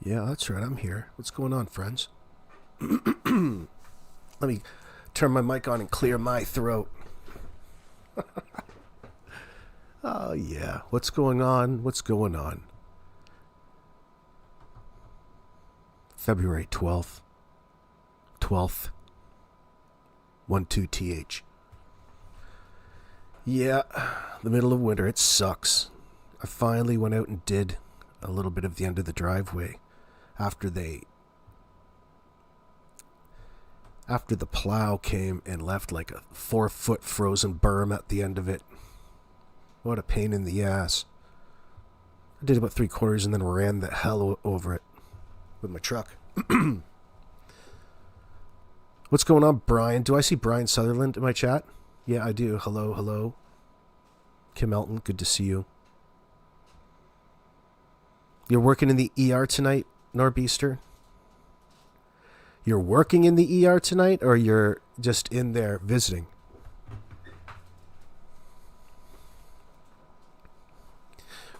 Yeah, that's right. I'm here. What's going on, friends? Let me turn my mic on and clear my throat. Oh, yeah. What's going on? What's going on? February 12th. 12th. 12th. Yeah, the middle of winter. It sucks. I finally went out and did a little bit of the end of the driveway after the plow came and left like a 4-foot frozen berm at the end of it. What a pain in the ass. I did about 3/4 and then ran the hell over it with my truck. What's going on, Brian? Do I see Brian Sutherland in my chat? Yeah, I do. Hello, hello. Kim Elton, good to see you. You're working in the ER tonight, Norbeaster? You're working in the ER tonight, or you're just in there visiting?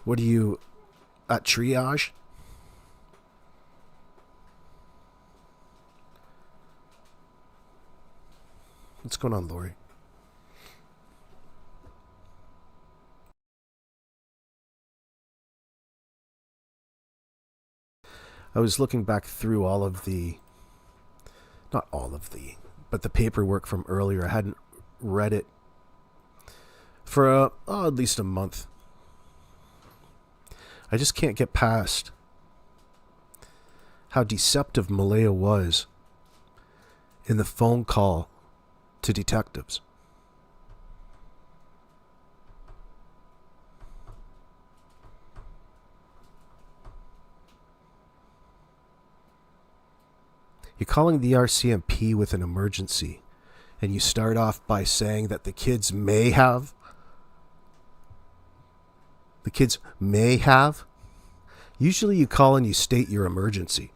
What are you, at triage? What's going on, Lori? I was looking back through all of the, not all of the, but the paperwork from earlier. I hadn't read it for at least a month. I just can't get past how deceptive Malaya was in the phone call to detectives. You're calling the RCMP with an emergency, and you start off by saying that the kids may have. The kids may have. Usually you call and you state your emergency.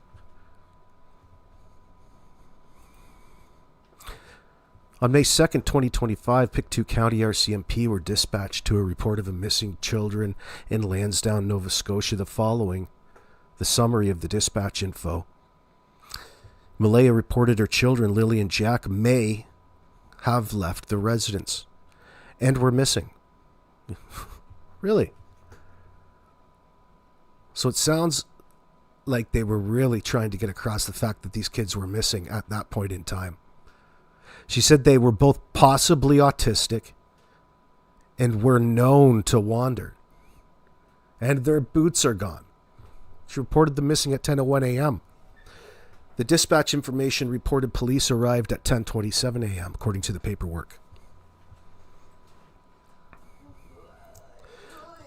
On May 2nd, 2025, Pictou County RCMP were dispatched to a report of a missing children in Lansdowne, Nova Scotia. The following, the summary of the dispatch info. Malaya reported her children, Lily and Jack, may have left the residence and were missing. Really? So it sounds like they were really trying to get across the fact that these kids were missing at that point in time. She said they were both possibly autistic and were known to wander. And their boots are gone. She reported them missing at 10:01 a.m. The dispatch information reported police arrived at 10:27 a.m., according to the paperwork.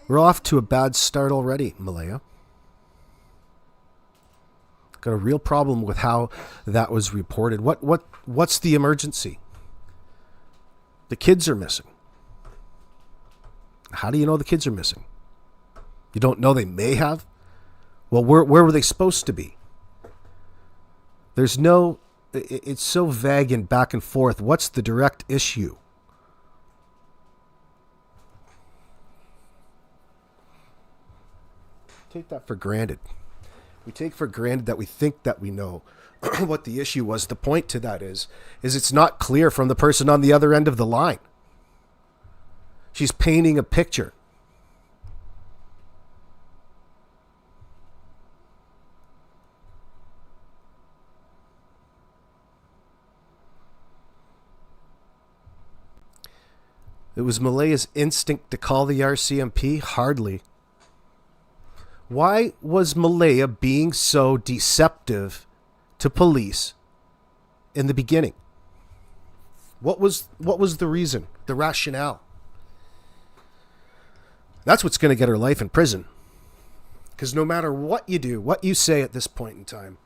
We're off to a bad start already, Malaya. Got a real problem with how that was reported. What's the emergency? The kids are missing. How do you know the kids are missing? You don't know they may have? Well, where were they supposed to be? There's no, it's so vague and back and forth. What's the direct issue? Take that for granted. We take for granted that we think that we know what the issue was. The point to that is it's not clear from the person on the other end of the line. She's painting a picture. It was Malaya's instinct to call the RCMP? Hardly. Why was Malaya being so deceptive to police in the beginning? What was the reason, the rationale? That's what's going to get her life in prison. Because no matter what you do, what you say at this point in time,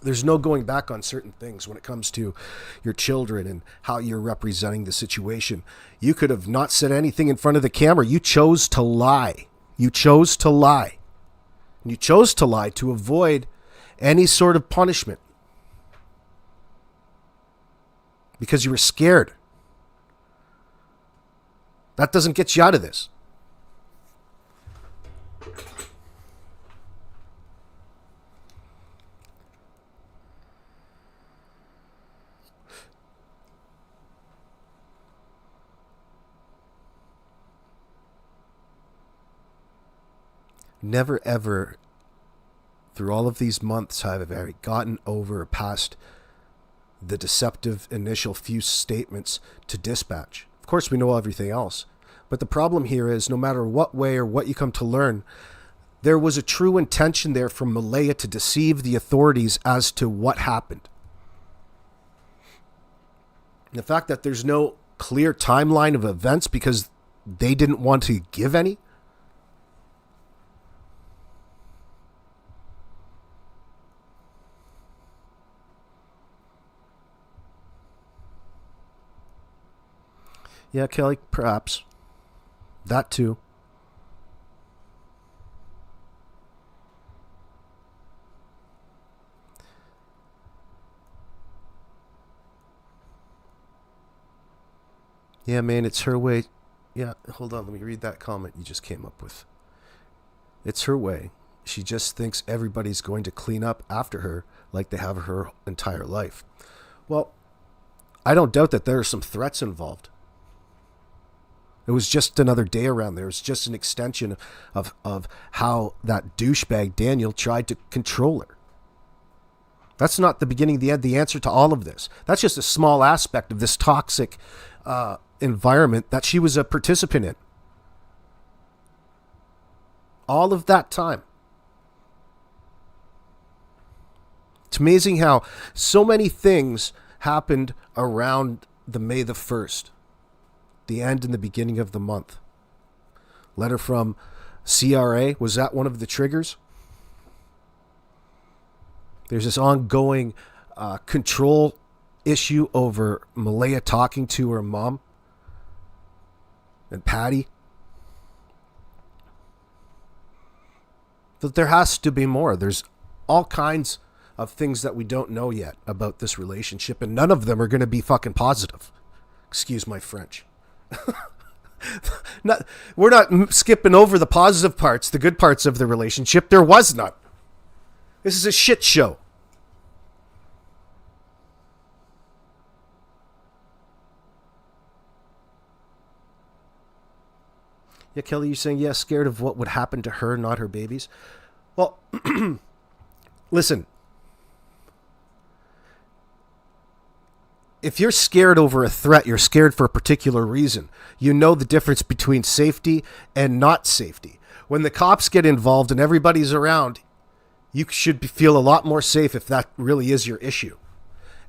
there's no going back on certain things when it comes to your children and how you're representing the situation. You could have not said anything in front of the camera. You chose to lie. You chose to lie. And you chose to lie to avoid any sort of punishment. Because you were scared. That doesn't get you out of this. Never ever, through all of these months, have I gotten over or past the deceptive initial few statements to dispatch. Of course, we know everything else. But the problem here is no matter what way or what you come to learn, there was a true intention there from Malaya to deceive the authorities as to what happened. The fact that there's no clear timeline of events because they didn't want to give any. Yeah, Kelly, perhaps. That too. Yeah, man, it's her way. Yeah, hold on, let me read that comment you just came up with. It's her way. She just thinks everybody's going to clean up after her like they have her entire life. Well, I don't doubt that there are some threats involved. It was just another day around there. It was just an extension of how that douchebag Daniel tried to control her. That's not the beginning, the end, the answer to all of this. That's just a small aspect of this toxic environment that she was a participant in. All of that time. It's amazing how so many things happened around the May the 1st. The end and the beginning of the month. Letter from CRA. Was that one of the triggers? There's this ongoing control issue over Malaya talking to her mom and Patty. But there has to be more. There's all kinds of things that we don't know yet about this relationship, and none of them are going to be fucking positive. Excuse my French. We're not skipping over the positive parts, the good parts of the relationship. There was none. This is a shit show. Yeah, Kelly, you're saying, yeah, scared of what would happen to her, not her babies. Well, listen. If you're scared over a threat, you're scared for a particular reason. You know the difference between safety and not safety. When the cops get involved and everybody's around, you should feel a lot more safe if that really is your issue.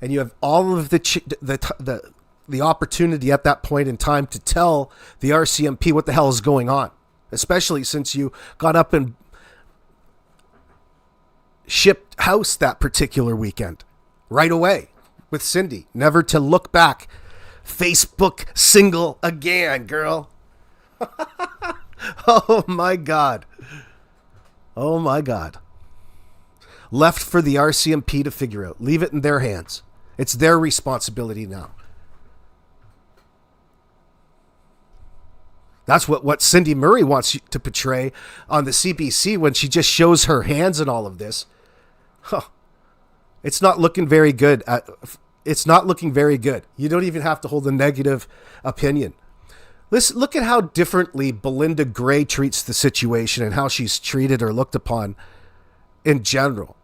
And you have all of the opportunity at that point in time to tell the RCMP what the hell is going on, especially since you got up and shipped house that particular weekend right away with Cindy, never to look back. Facebook single again, girl. Oh my God. Oh my God. Left for the RCMP to figure out. Leave it in their hands. It's their responsibility now. That's what Cindy Murray wants to portray on the CBC when she just shows her hands in all of this. Huh. It's not looking very good. It's not looking very good. You don't even have to hold a negative opinion. Listen, look at how differently Belinda Gray treats the situation and how she's treated or looked upon in general.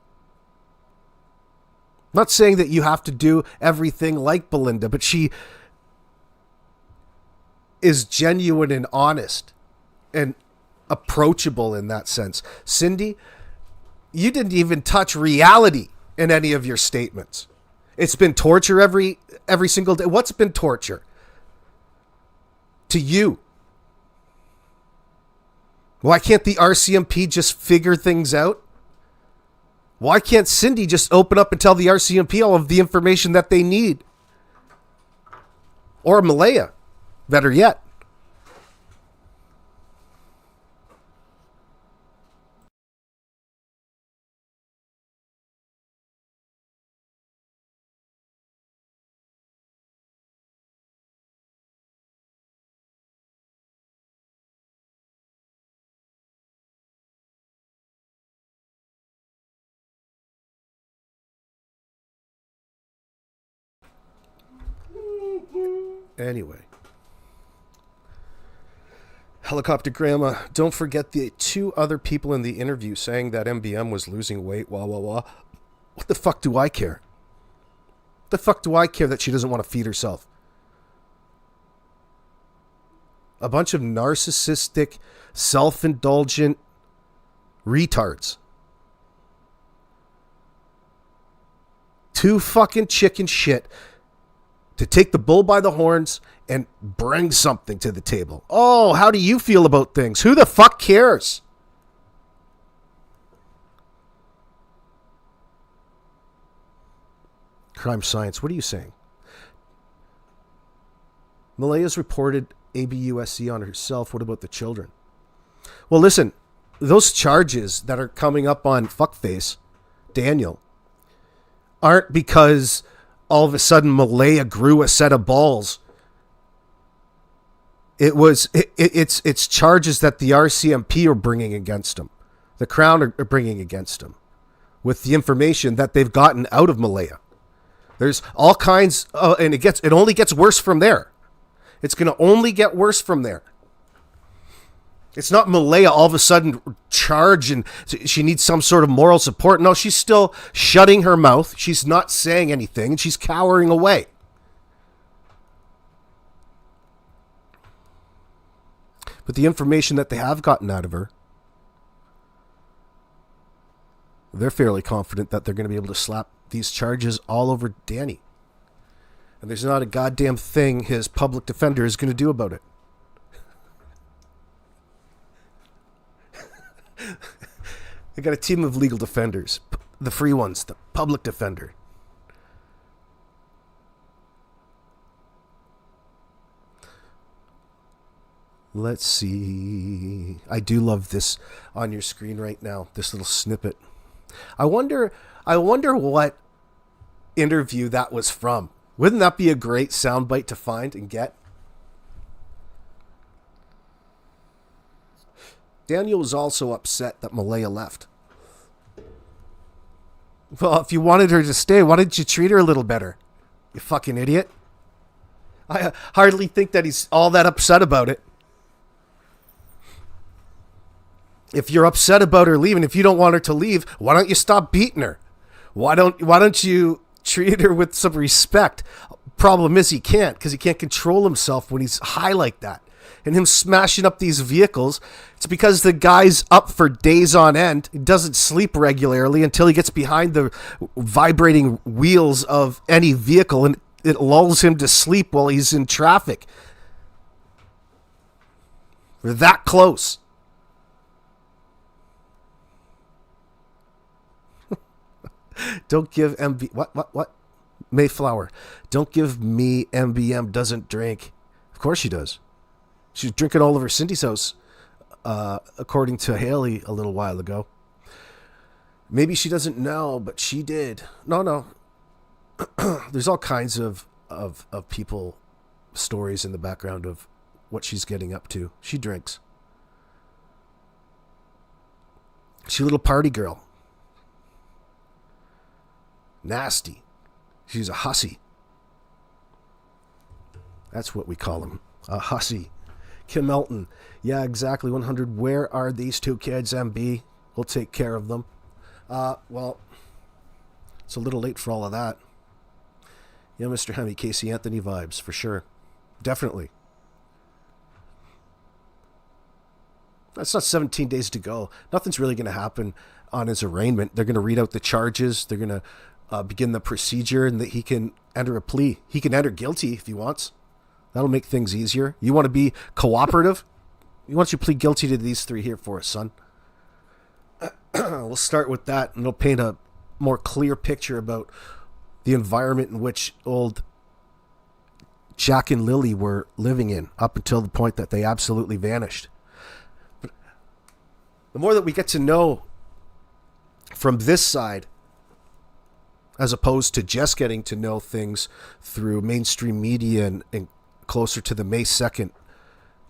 I'm not saying that you have to do everything like Belinda, but she is genuine and honest and approachable in that sense. Cindy, you didn't even touch reality in any of your statements. It's been torture every single day. What's been torture to you? Why can't the RCMP just figure things out? Why can't Cindy just open up and tell the RCMP all of the information that they need? Or Malaya, better yet. Anyway. Helicopter Grandma, don't forget the 2 other people in the interview saying that MBM was losing weight, wah, wah, wah. What the fuck do I care? What the fuck do I care that she doesn't want to feed herself? A bunch of narcissistic, self-indulgent retards. 2 fucking chicken shit to take the bull by the horns and bring something to the table. Oh, how do you feel about things? Who the fuck cares? Crime Science, what are you saying? Malaya's reported ABUSC on herself. What about the children? Well, listen, those charges that are coming up on Fuckface, Daniel, aren't because all of a sudden Malaya grew a set of balls. It's charges that the RCMP are bringing against him. The Crown are bringing against him with the information that they've gotten out of Malaya. There's all kinds, and it only gets worse from there. It's going to only get worse from there. It's not Malaya all of a sudden charge and she needs some sort of moral support. No, she's still shutting her mouth. She's not saying anything and she's cowering away. But the information that they have gotten out of her, they're fairly confident that they're going to be able to slap these charges all over Danny. And there's not a goddamn thing his public defender is going to do about it. They got a team of legal defenders. The free ones, the public defender. Let's see. I do love this on your screen right now, this little snippet. I wonder what interview that was from. Wouldn't that be a great soundbite to find and get? Daniel was also upset that Malaya left. Well, if you wanted her to stay, why didn't you treat her a little better? You fucking idiot. I hardly think that he's all that upset about it. If you're upset about her leaving, if you don't want her to leave, why don't you stop beating her? Why don't you treat her with some respect? Problem is he can't, because he can't control himself when he's high like that. And him smashing up these vehicles, it's because the guy's up for days on end. He doesn't sleep regularly until he gets behind the vibrating wheels of any vehicle, and it lulls him to sleep while he's in traffic. We're that close. Don't give MB... What? Mayflower. Don't give me MBM doesn't drink. Of course she does. She was drinking all over Cindy's house, according to Haley a little while ago. Maybe she doesn't know, but she did. No. There's all kinds of people, stories in the background of what she's getting up to. She drinks. She's a little party girl. Nasty. She's a hussy. That's what we call him. A hussy. Kim Melton. Yeah, exactly. 100. Where are these 2 kids, MB? We'll take care of them. Well, it's a little late for all of that. Yeah, Mr. Hemmy, Casey Anthony vibes, for sure. Definitely. That's not 17 days to go. Nothing's really going to happen on his arraignment. They're going to read out the charges. They're going to begin the procedure, and that he can enter a plea. He can enter guilty if he wants. That'll make things easier. You want to be cooperative? Why don't you plead guilty to these 3 here for us, son? We'll start with that, and it'll paint a more clear picture about the environment in which old Jack and Lily were living in up until the point that they absolutely vanished. But the more that we get to know from this side, as opposed to just getting to know things through mainstream media and closer to the May 2nd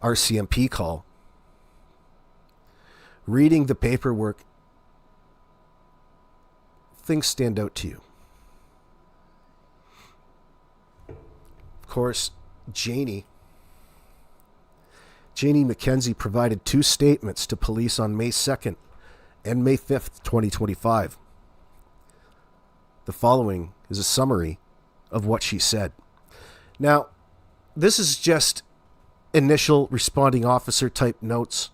RCMP call, reading the paperwork, things stand out to you. Of course, Janie Janie McKenzie provided 2 statements to police on May 2nd and May 5th, 2025. The following is a summary of what she said. Now, this is just initial responding officer type notes.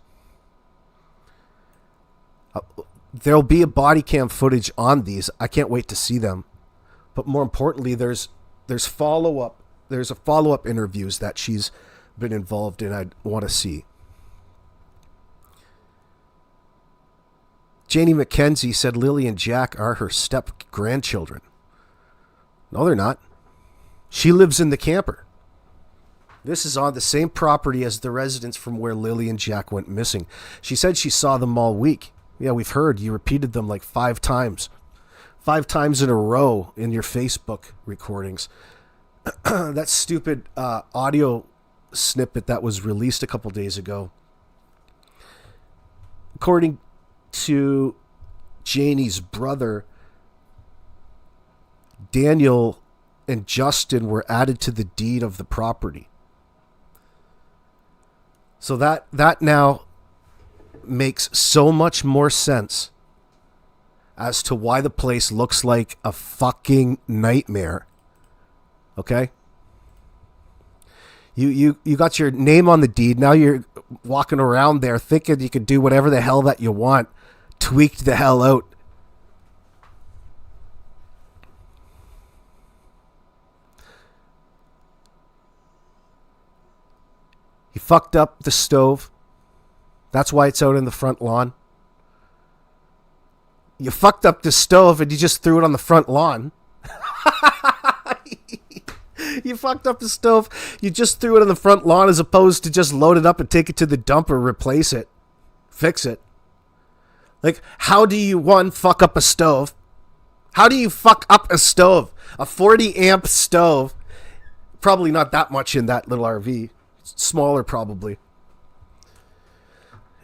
There'll be a body cam footage on these. I can't wait to see them. But more importantly, there's follow-up. There's a follow-up interviews that she's been involved in I'd want to see. Janie McKenzie said Lily and Jack are her step-grandchildren. No, they're not. She lives in the camper. This is on the same property as the residence from where Lily and Jack went missing. She said she saw them all week. Yeah, we've heard. You repeated them like 5 times. 5 times in a row in your Facebook recordings. That stupid audio snippet that was released a couple days ago. According to Janie's brother, Daniel and Justin were added to the deed of the property. So that now makes so much more sense as to why the place looks like a fucking nightmare. Okay? You got your name on the deed. Now you're walking around there thinking you can do whatever the hell that you want. Tweaked the hell out. He fucked up the stove. That's why it's out in the front lawn. You fucked up the stove and you just threw it on the front lawn. You fucked up the stove. You just threw it on the front lawn as opposed to just load it up and take it to the dumper, replace it, fix it. Like, how do you, one, fuck up a stove? How do you fuck up a stove? A 40 amp stove. Probably not that much in that little RV. Smaller, probably.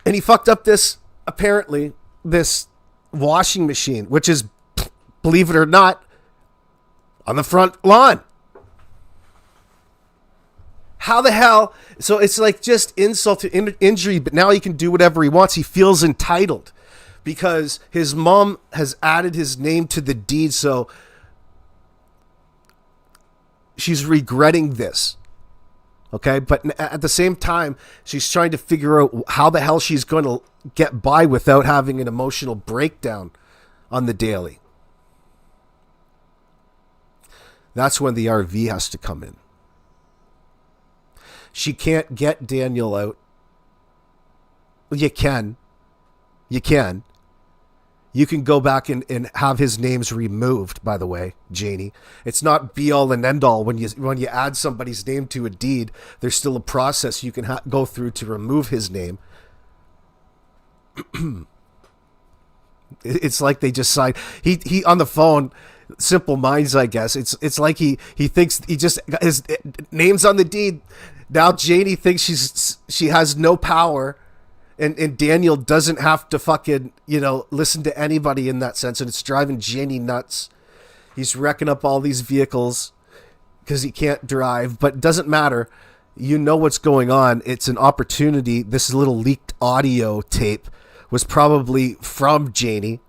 And he fucked up this, apparently, this washing machine, which is, believe it or not, on the front lawn. How the hell? So it's like just insult to injury, but now he can do whatever he wants. He feels entitled because his mom has added his name to the deed, so she's regretting this. Okay, but at the same time, she's trying to figure out how the hell she's going to get by without having an emotional breakdown on the daily. That's when the RV has to come in. She can't get Daniel out. Well, you can. You can. You can go back and have his names removed, by the way, Janie. It's not be all and end all. When you add somebody's name to a deed, there's still a process you can go through to remove his name. It's like they just signed. He on the phone, simple minds, I guess. It's like he thinks he just, his name's on the deed. Now Janie thinks she has no power. And Daniel doesn't have to fucking, listen to anybody in that sense. And it's driving Janie nuts. He's wrecking up all these vehicles because he can't drive. But it doesn't matter. You know what's going on. It's an opportunity. This little leaked audio tape was probably from Janie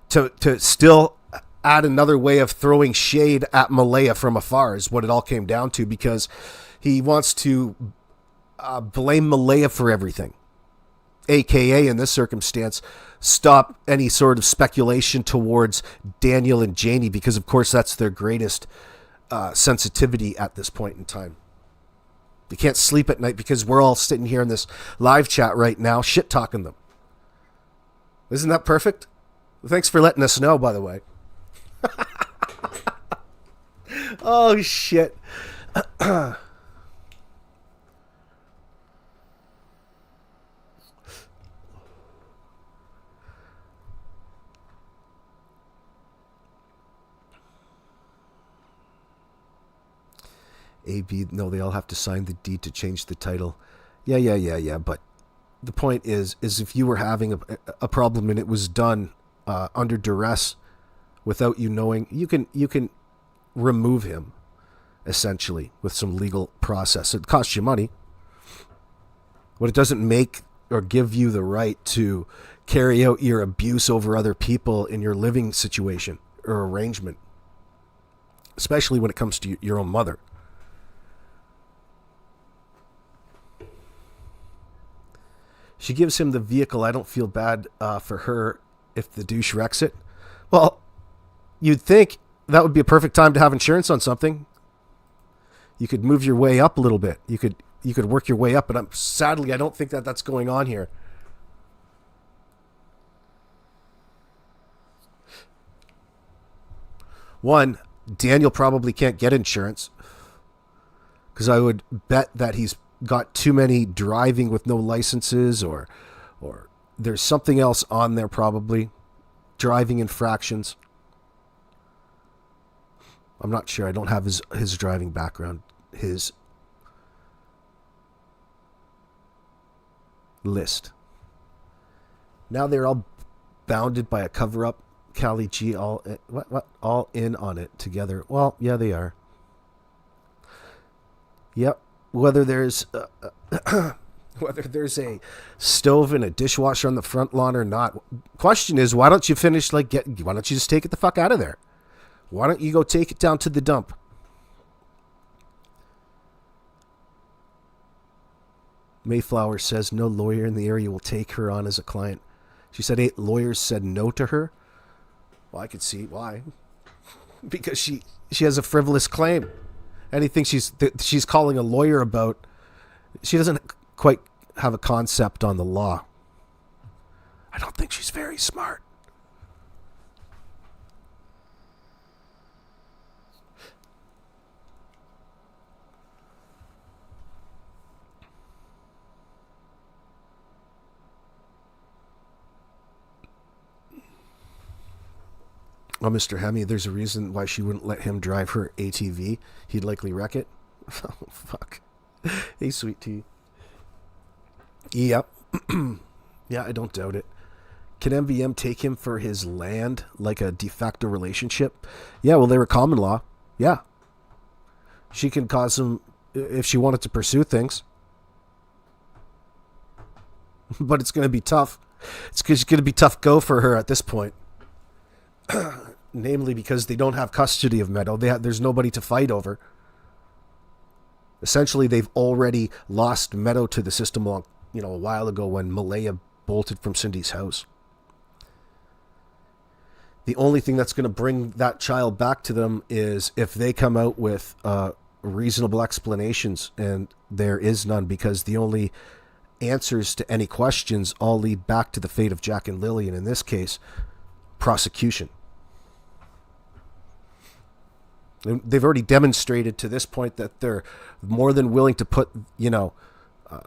to still add another way of throwing shade at Malaya from afar is what it all came down to. Because he wants to blame Malaya for everything. AKA, in this circumstance, stop any sort of speculation towards Daniel and Janie, because, of course, that's their greatest sensitivity at this point in time. They can't sleep at night because we're all sitting here in this live chat right now, shit-talking them. Isn't that perfect? Thanks for letting us know, by the way. Oh, shit. AB, no, they all have to sign the deed to change the title. Yeah. But the point is if you were having a problem and it was done under duress without you knowing, you can remove him essentially with some legal process. It costs you money. But it doesn't make or give you the right to carry out your abuse over other people in your living situation or arrangement, especially when it comes to your own mother. She gives him the vehicle. I don't feel bad for her if the douche wrecks it. Well, you'd think that would be a perfect time to have insurance on something. You could move your way up a little bit. You could work your way up, but sadly, I don't think that that's going on here. One, Daniel probably can't get insurance because I would bet that he's got too many driving with no licenses, or there's something else on there, probably driving infractions. I'm not sure. I don't have his driving background, his list. Now they're all bounded by a cover-up. Callie G all in on it together. Well, yeah, they are. Yep. Whether there's a stove and a dishwasher on the front lawn or not. Question is, why don't you finish why don't you just take it the fuck out of there? Why don't you go take it down to the dump? Mayflower says no lawyer in the area will take her on as a client. She said 8 lawyers said no to her. Well, I could see why. Because she has a frivolous claim. Anything she's calling a lawyer about, she doesn't quite have a concept on the law. I don't think she's very smart. Oh, Mr. Hemi, there's a reason why she wouldn't let him drive her ATV. He'd likely wreck it. Oh, fuck. Hey, sweet tea. Yep. Yeah, I don't doubt it. Can MVM take him for his land like a de facto relationship? Yeah, well, they were common law. Yeah. She can cause him if she wanted to pursue things. But it's going to be tough. It's going to be tough go for her at this point. Namely because they don't have custody of Meadow. There's nobody to fight over. Essentially, they've already lost Meadow to the system a while ago when Malaya bolted from Cindy's house. The only thing that's going to bring that child back to them is if they come out with reasonable explanations, and there is none, because the only answers to any questions all lead back to the fate of Jack and Lily, and in this case, prosecution. They've already demonstrated to this point that they're more than willing to put,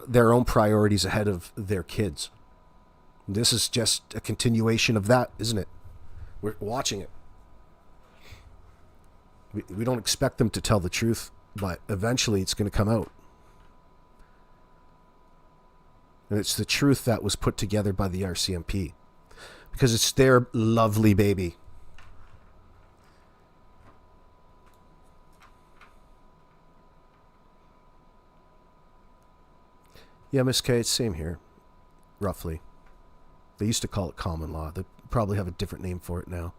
their own priorities ahead of their kids. This is just a continuation of that, isn't it? We're watching it. We don't expect them to tell the truth, but eventually it's going to come out. And it's the truth that was put together by the RCMP. Because it's their lovely baby. Yeah, Miss K, it's same here. Roughly. They used to call it common law. They probably have a different name for it now.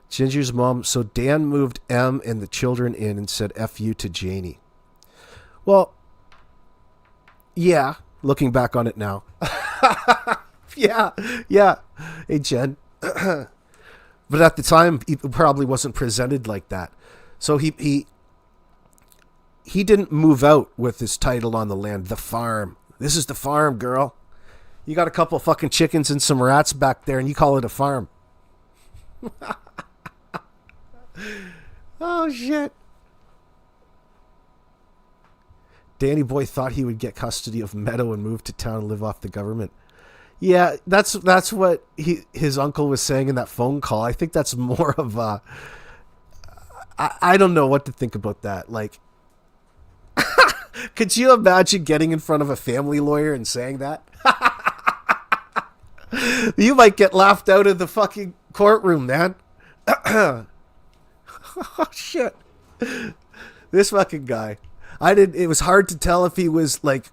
Ginger's mom, so Dan moved M and the children in and said F you to Janie. Well, yeah, looking back on it now. Yeah. Hey, Jen. But at the time, he probably wasn't presented like that. So he didn't move out with his title on the land, the farm. This is the farm, girl. You got a couple fucking chickens and some rats back there, and you call it a farm. Oh, shit. Danny Boy thought he would get custody of Meadow and move to town and live off the government. Yeah, that's what his uncle was saying in that phone call. I think that's more of a... I don't know what to think about that. Like, could you imagine getting in front of a family lawyer and saying that? You might get laughed out of the fucking courtroom, man. Oh, shit. This fucking guy. It was hard to tell if he was like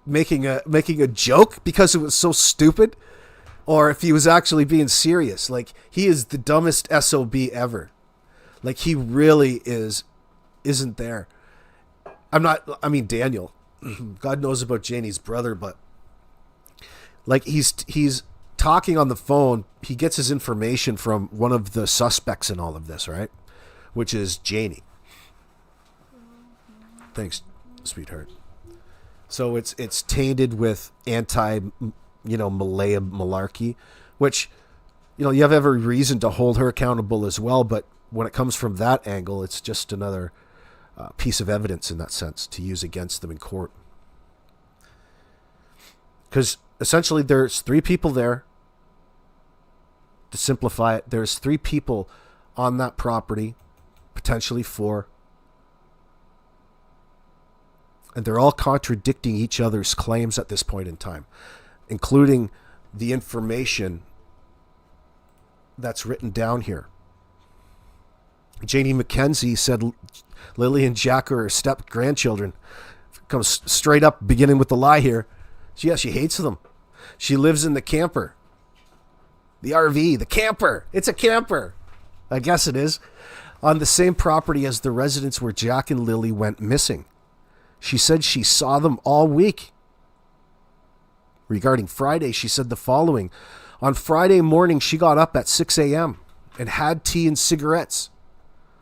making a joke because it was so stupid, or if he was actually being serious. Like, he is the dumbest SOB ever. Like, he really isn't there. Daniel. God knows about Janie's brother, but like, he's talking on the phone. He gets his information from one of the suspects in all of this, right? Which is Janie. Thanks, sweetheart. So it's tainted with Malaya malarkey, which, you have every reason to hold her accountable as well. But when it comes from that angle, it's just another piece of evidence in that sense to use against them in court. Because essentially there's 3 people there. To simplify it, there's 3 people on that property, potentially 4. And they're all contradicting each other's claims at this point in time, including the information that's written down here. Janie McKenzie said Lily and Jack are her step-grandchildren. Comes straight up, beginning with the lie here. She hates them. She lives in the camper. The RV, the camper. It's a camper. I guess it is. On the same property as the residence where Jack and Lily went missing. She said she saw them all week. Regarding Friday, she said the following. On Friday morning, she got up at 6 a.m. and had tea and cigarettes.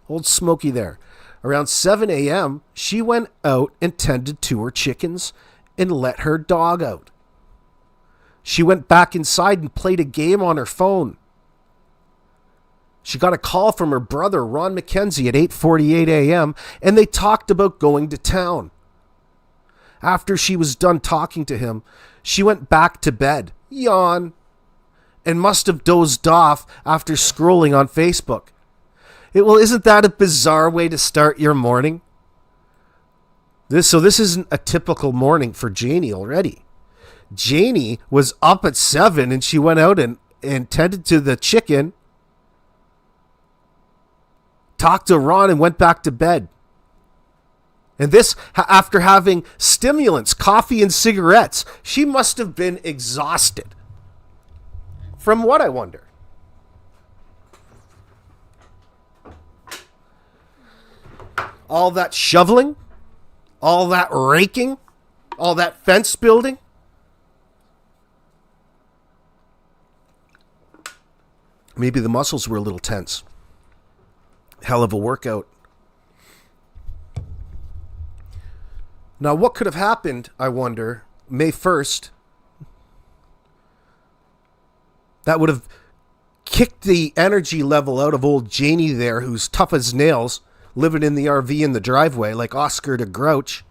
Old Smokey there. Around 7 a.m., she went out and tended to her chickens and let her dog out. She went back inside and played a game on her phone. She got a call from her brother, Ron McKenzie, at 8:48 a.m., and they talked about going to town. After she was done talking to him, she went back to bed, yawn, and must have dozed off after scrolling on Facebook. Isn't that a bizarre way to start your morning? This isn't a typical morning for Janie already. Janie was up at 7 and she went out and tended to the chicken, talked to Ron, and went back to bed. And this after having stimulants, coffee, and cigarettes. She must have been exhausted. From what, I wonder? All that shoveling, all that raking, all that fence building. Maybe the muscles were a little tense. Hell of a workout. Now, what could have happened, I wonder, May 1st, that would have kicked the energy level out of old Janie there, who's tough as nails, living in the RV in the driveway like Oscar the Grouch.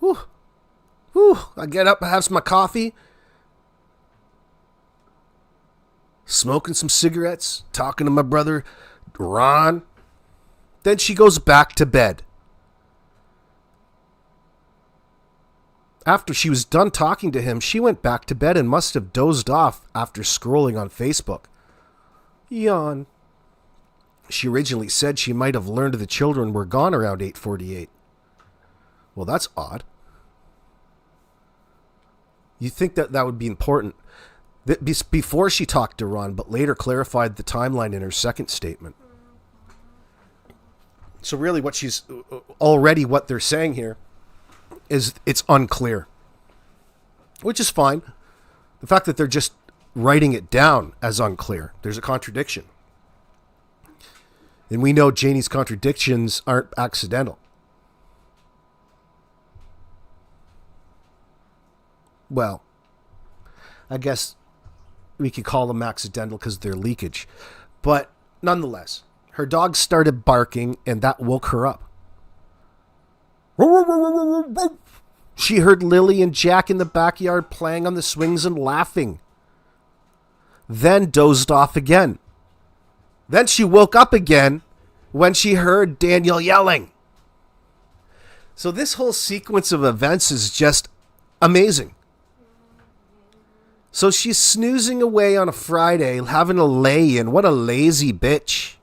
Whew. I get up, have my coffee, smoking some cigarettes, talking to my brother, Ron. Then she goes back to bed. After she was done talking to him, she went back to bed and must have dozed off after scrolling on Facebook. Yawn. She originally said she might have learned the children were gone around 8:48. Well, that's odd. You'd think that would be important. Before she talked to Ron, but later clarified the timeline in her second statement. So really what they're saying here is it's unclear. Which is fine. The fact that they're just writing it down as unclear, there's a contradiction. And we know Janie's contradictions aren't accidental. Well, I guess we could call them accidental because they're leakage. But nonetheless, her dog started barking and that woke her up. She heard Lily and Jack in the backyard playing on the swings and laughing. Then dozed off again. Then she woke up again when she heard Daniel yelling. So this whole sequence of events is just Amazing. So she's snoozing away on a Friday, having a lay-in. What a lazy bitch.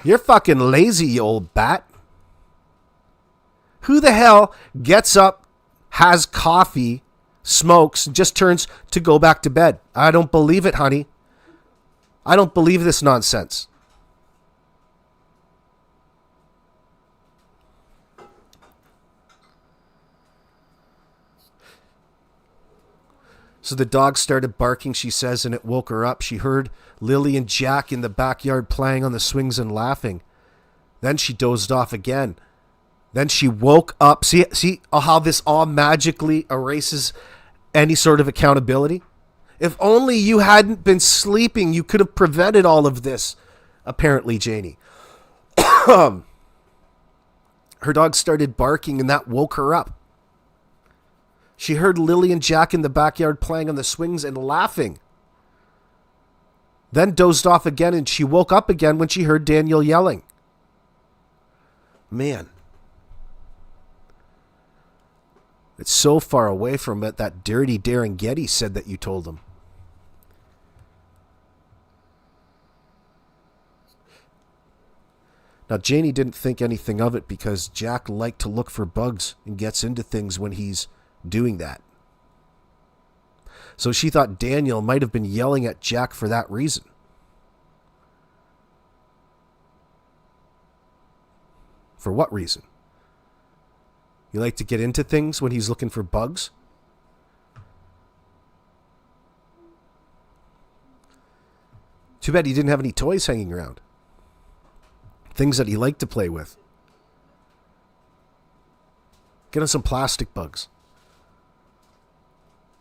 You're fucking lazy, you old bat. Who the hell gets up, has coffee, smokes, and just turns to go back to bed? I don't believe it, honey. I don't believe this nonsense. So the dog started barking, she says, and it woke her up. She heard Lily and Jack in the backyard playing on the swings and laughing. Then she dozed off again. Then she woke up. See how this all magically erases any sort of accountability? If only you hadn't been sleeping, you could have prevented all of this, apparently, Janie. Her dog started barking, and that woke her up. She heard Lily and Jack in the backyard playing on the swings and laughing. Then dozed off again, and she woke up again when she heard Daniel yelling. Man. It's so far away from it that dirty Darren Getty said that you told him. Now, Janie didn't think anything of it because Jack liked to look for bugs and gets into things when he's doing that. So she thought Daniel might have been yelling at Jack for that reason. For what reason? You like to get into things when he's looking for bugs? Too bad he didn't have any toys hanging around. Things that he liked to play with. Get him some plastic bugs.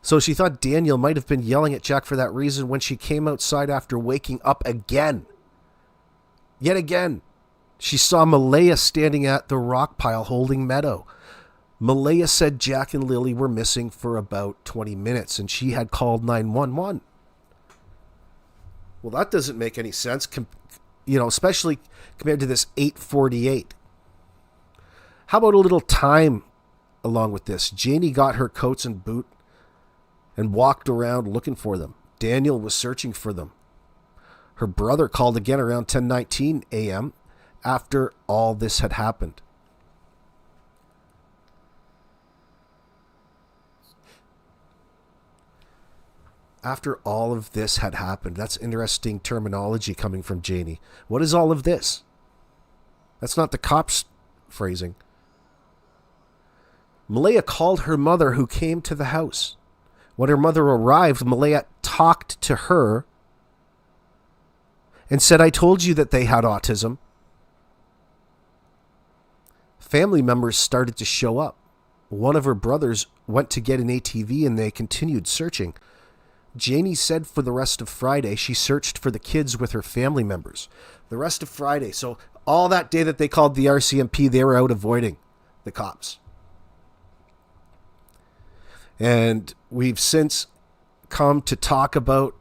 So she thought Daniel might have been yelling at Jack for that reason when she came outside after waking up again. Yet again, she saw Malaya standing at the rock pile holding Meadow. Malaya said Jack and Lily were missing for about 20 minutes and she had called 911. Well, that doesn't make any sense, especially compared to this 8:48. How about a little time along with this? Janie got her coats and boot and walked around looking for them. Daniel was searching for them. Her brother called again around 10:19 a.m. after all this had happened. After all of this had happened. That's interesting terminology coming from Janie. What is all of this? That's not the cops' phrasing. Malaya called her mother who came to the house. When her mother arrived, Malaya talked to her and said, I told you that they had autism. Family members started to show up. One of her brothers went to get an ATV and they continued searching. Janie said for the rest of Friday, she searched for the kids with her family members. The rest of Friday. So all that day that they called the RCMP, they were out avoiding the cops. And we've since come to talk about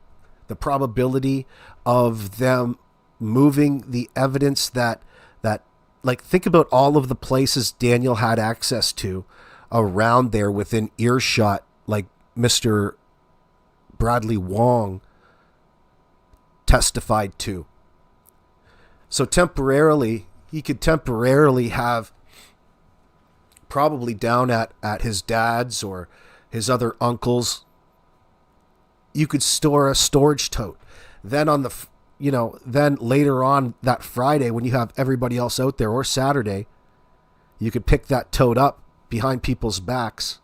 the probability of them moving the evidence that think about all of the places Daniel had access to around there within earshot, like Mr. Bradley Wong testified to. So he could temporarily have probably down at his dad's or his other uncle's. You could store a storage tote. Then then later on that Friday when you have everybody else out there, or Saturday, you could pick that tote up behind people's backs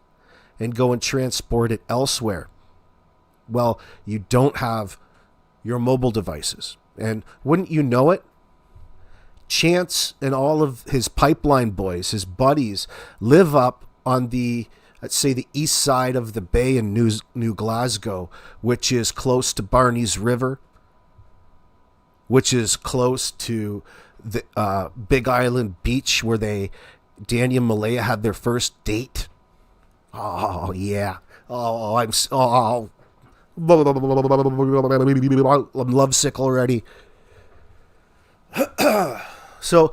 and go and transport it elsewhere. Well, you don't have your mobile devices. And wouldn't you know it? Chance and all of his pipeline boys, his buddies, live up on let's say the east side of the bay in New Glasgow, which is close to Barney's River, which is close to the Big Island Beach where Daniel and Malaya had their first date. Oh, yeah. I'm lovesick already. So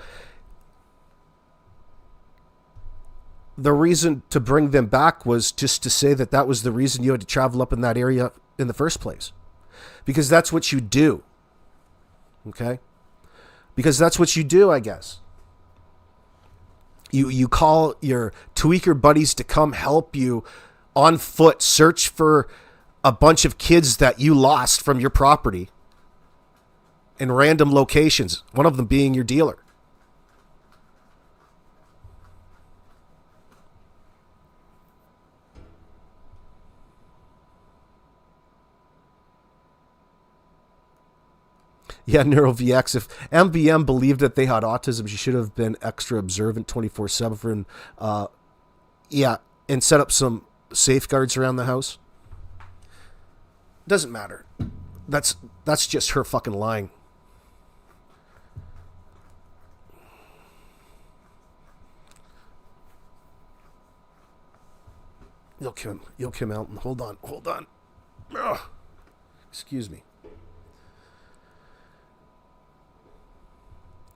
the reason to bring them back was just to say that that was the reason you had to travel up in that area in the first place. Because that's what you do. Okay? Because that's what you do, I guess. You call your tweaker buddies to come help you on foot search for a bunch of kids that you lost from your property in random locations, one of them being your dealer. Yeah, NeuroVX. If MVM believed that they had autism, she should have been extra observant 24/7. Yeah, and set up some safeguards around the house. Doesn't matter. That's just her fucking lying. You'll come out and hold on. Ugh. Excuse me.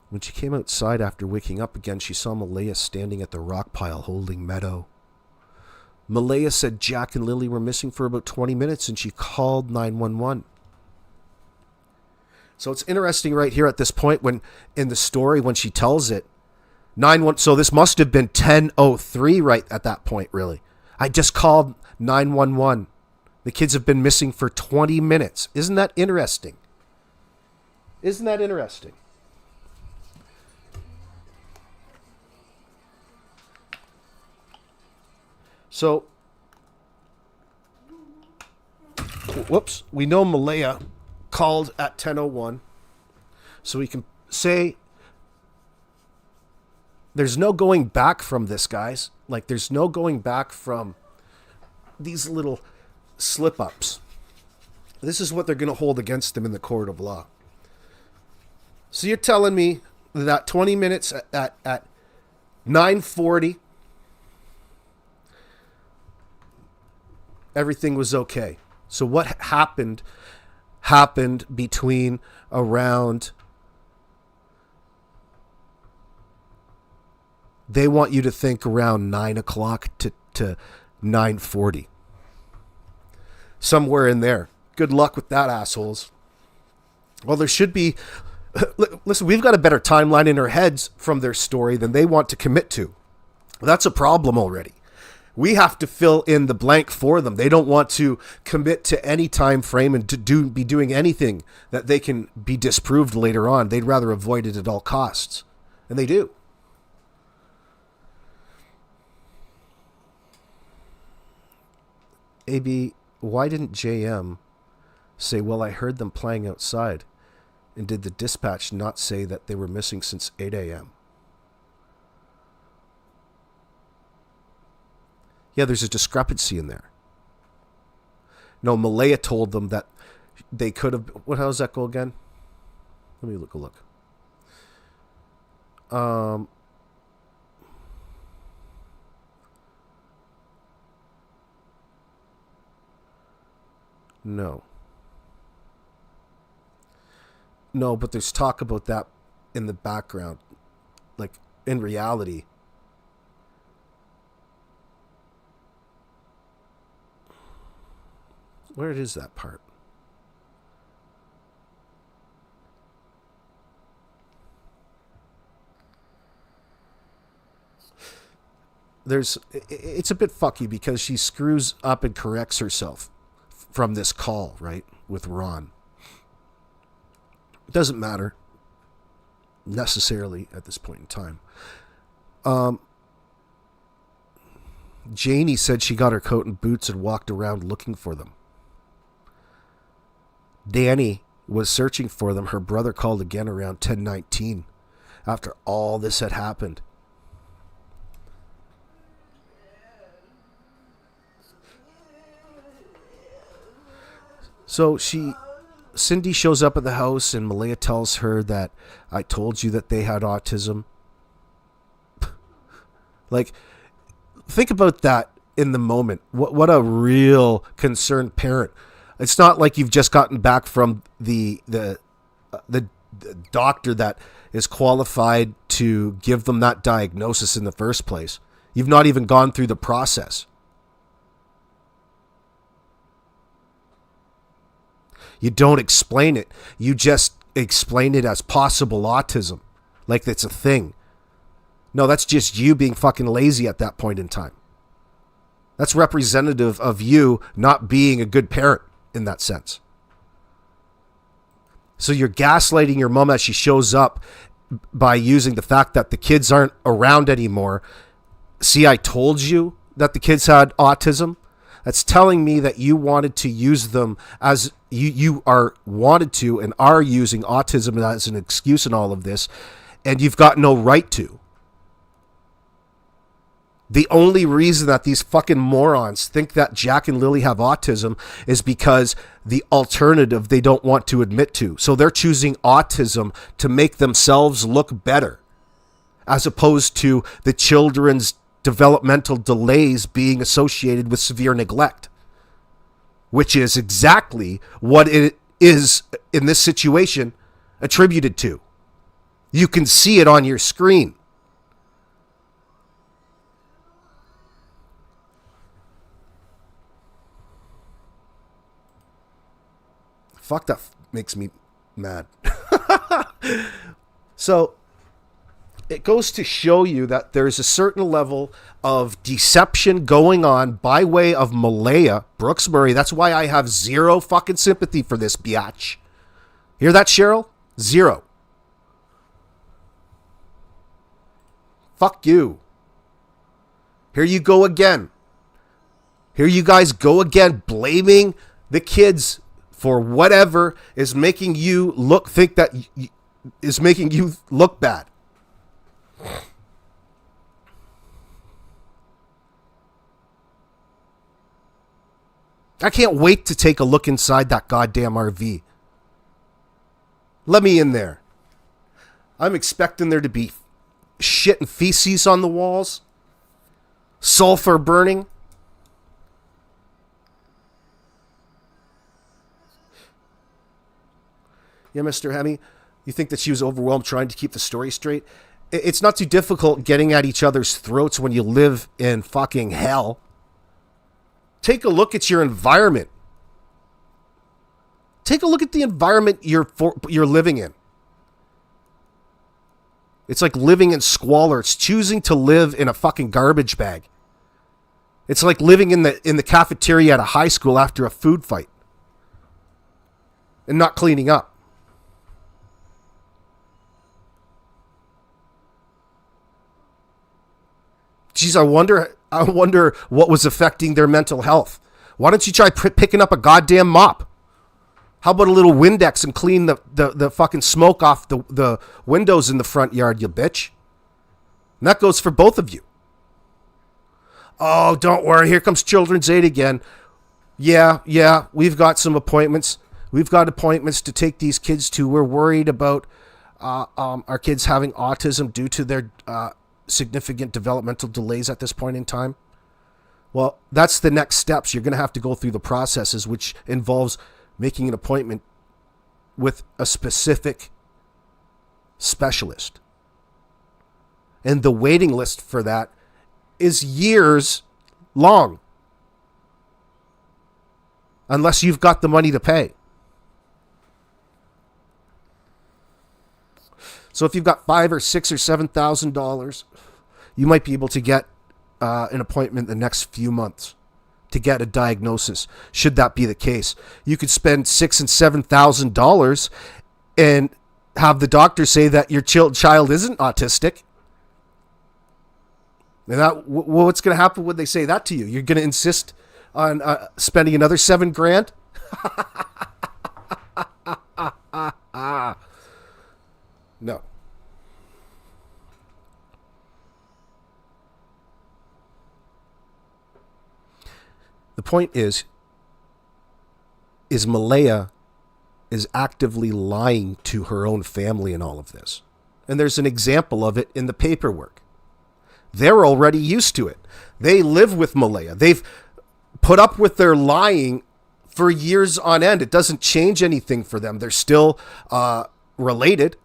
When she came outside after waking up again, she saw Malaya standing at the rock pile holding Meadow. Malaya said Jack and Lily were missing for about 20 minutes and she called 911. So it's interesting right here at this point when in the story when she tells it, 911, so this must have been 10:03 right at that point, really. I just called 911. The kids have been missing for 20 minutes. Isn't that interesting? Isn't that interesting? So, whoops, we know Malaya called at 10:01. So we can say there's no going back from this, guys. Like, there's no going back from these little slip-ups. This is what they're going to hold against them in the court of law. So you're telling me that 20 minutes at 9:40, everything was okay. So what happened between around, they want you to think around 9 o'clock to 9:40. Somewhere in there. Good luck with that, assholes. Well, there should be, listen, we've got a better timeline in our heads from their story than they want to commit to. That's a problem already. We have to fill in the blank for them. They don't want to commit to any time frame and to be doing anything that they can be disproved later on. They'd rather avoid it at all costs. And they do. AB, why didn't JM say, well, I heard them playing outside? And did the dispatch not say that they were missing since 8 a.m.? Yeah, there's a discrepancy in there. No, Malaya told them that they could have... How does that go again? Let me look a look. No. No, but there's talk about that in the background. Like, in reality... Where is that part? It's a bit fucky because she screws up and corrects herself from this call, right, with Ron. It doesn't matter necessarily at this point in time. Janie said she got her coat and boots and walked around looking for them. Danny was searching for them. Her brother called again around 10:19 after all this had happened. So Cindy shows up at the house and Malaya tells her that I told you that they had autism. Like, think about that in the moment. What a real concerned parent. It's not like you've just gotten back from the doctor that is qualified to give them that diagnosis in the first place. You've not even gone through the process. You don't explain it. You just explain it as possible autism, like it's a thing. No, that's just you being fucking lazy at that point in time. That's representative of you not being a good parent in that sense. So you're gaslighting your mom as she shows up by using the fact that the kids aren't around anymore. See, I told you that the kids had autism. That's telling me that you wanted to use them as you are wanted to and are using autism as an excuse in all of this, and you've got no right to. The only reason that these fucking morons think that Jack and Lily have autism is because the alternative they don't want to admit to. So they're choosing autism to make themselves look better, as opposed to the children's developmental delays being associated with severe neglect, which is exactly what it is in this situation attributed to. You can see it on your screen. Fuck, that makes me mad. So it goes to show you that there's a certain level of deception going on by way of Malaya, Brooks Murray. That's why I have zero fucking sympathy for this biatch. Hear that, Cheryl? Zero. Fuck you. Here you go again. Here you guys go again, blaming the kids for whatever is making you think that is making you look bad. I can't wait to take a look inside that goddamn RV. Let me in there. I'm expecting there to be shit and feces on the walls, sulfur burning. Yeah, Mr. Hemi, you think that she was overwhelmed trying to keep the story straight? It's not too difficult getting at each other's throats when you live in fucking hell. Take a look at your environment. Take a look at the environment you're living in. It's like living in squalor. It's choosing to live in a fucking garbage bag. It's like living in the cafeteria at a high school after a food fight and not cleaning up. Geez, I wonder what was affecting their mental health. Why don't you try picking up a goddamn mop? How about a little Windex and clean the fucking smoke off the windows in the front yard, you bitch? And that goes for both of you. Oh, don't worry. Here comes Children's Aid again. Yeah, we've got some appointments. We've got appointments to take these kids to. We're worried about our kids having autism due to their significant developmental delays at this point in time. Well, that's the next steps. You're going to have to go through the processes, which involves making an appointment with a specific specialist. And the waiting list for that is years long, unless you've got the money to pay. So if you've got $5,000 or $6,000 or $7,000, you might be able to get an appointment in the next few months to get a diagnosis. Should that be the case, you could spend $6,000 and $7,000 and have the doctor say that your child isn't autistic. And what's going to happen when they say that to you? You're going to insist on spending another $7,000? No. The point is Malaya is actively lying to her own family in all of this. And there's an example of it in the paperwork. They're already used to it. They live with Malaya. They've put up with their lying for years on end. It doesn't change anything for them. They're still related.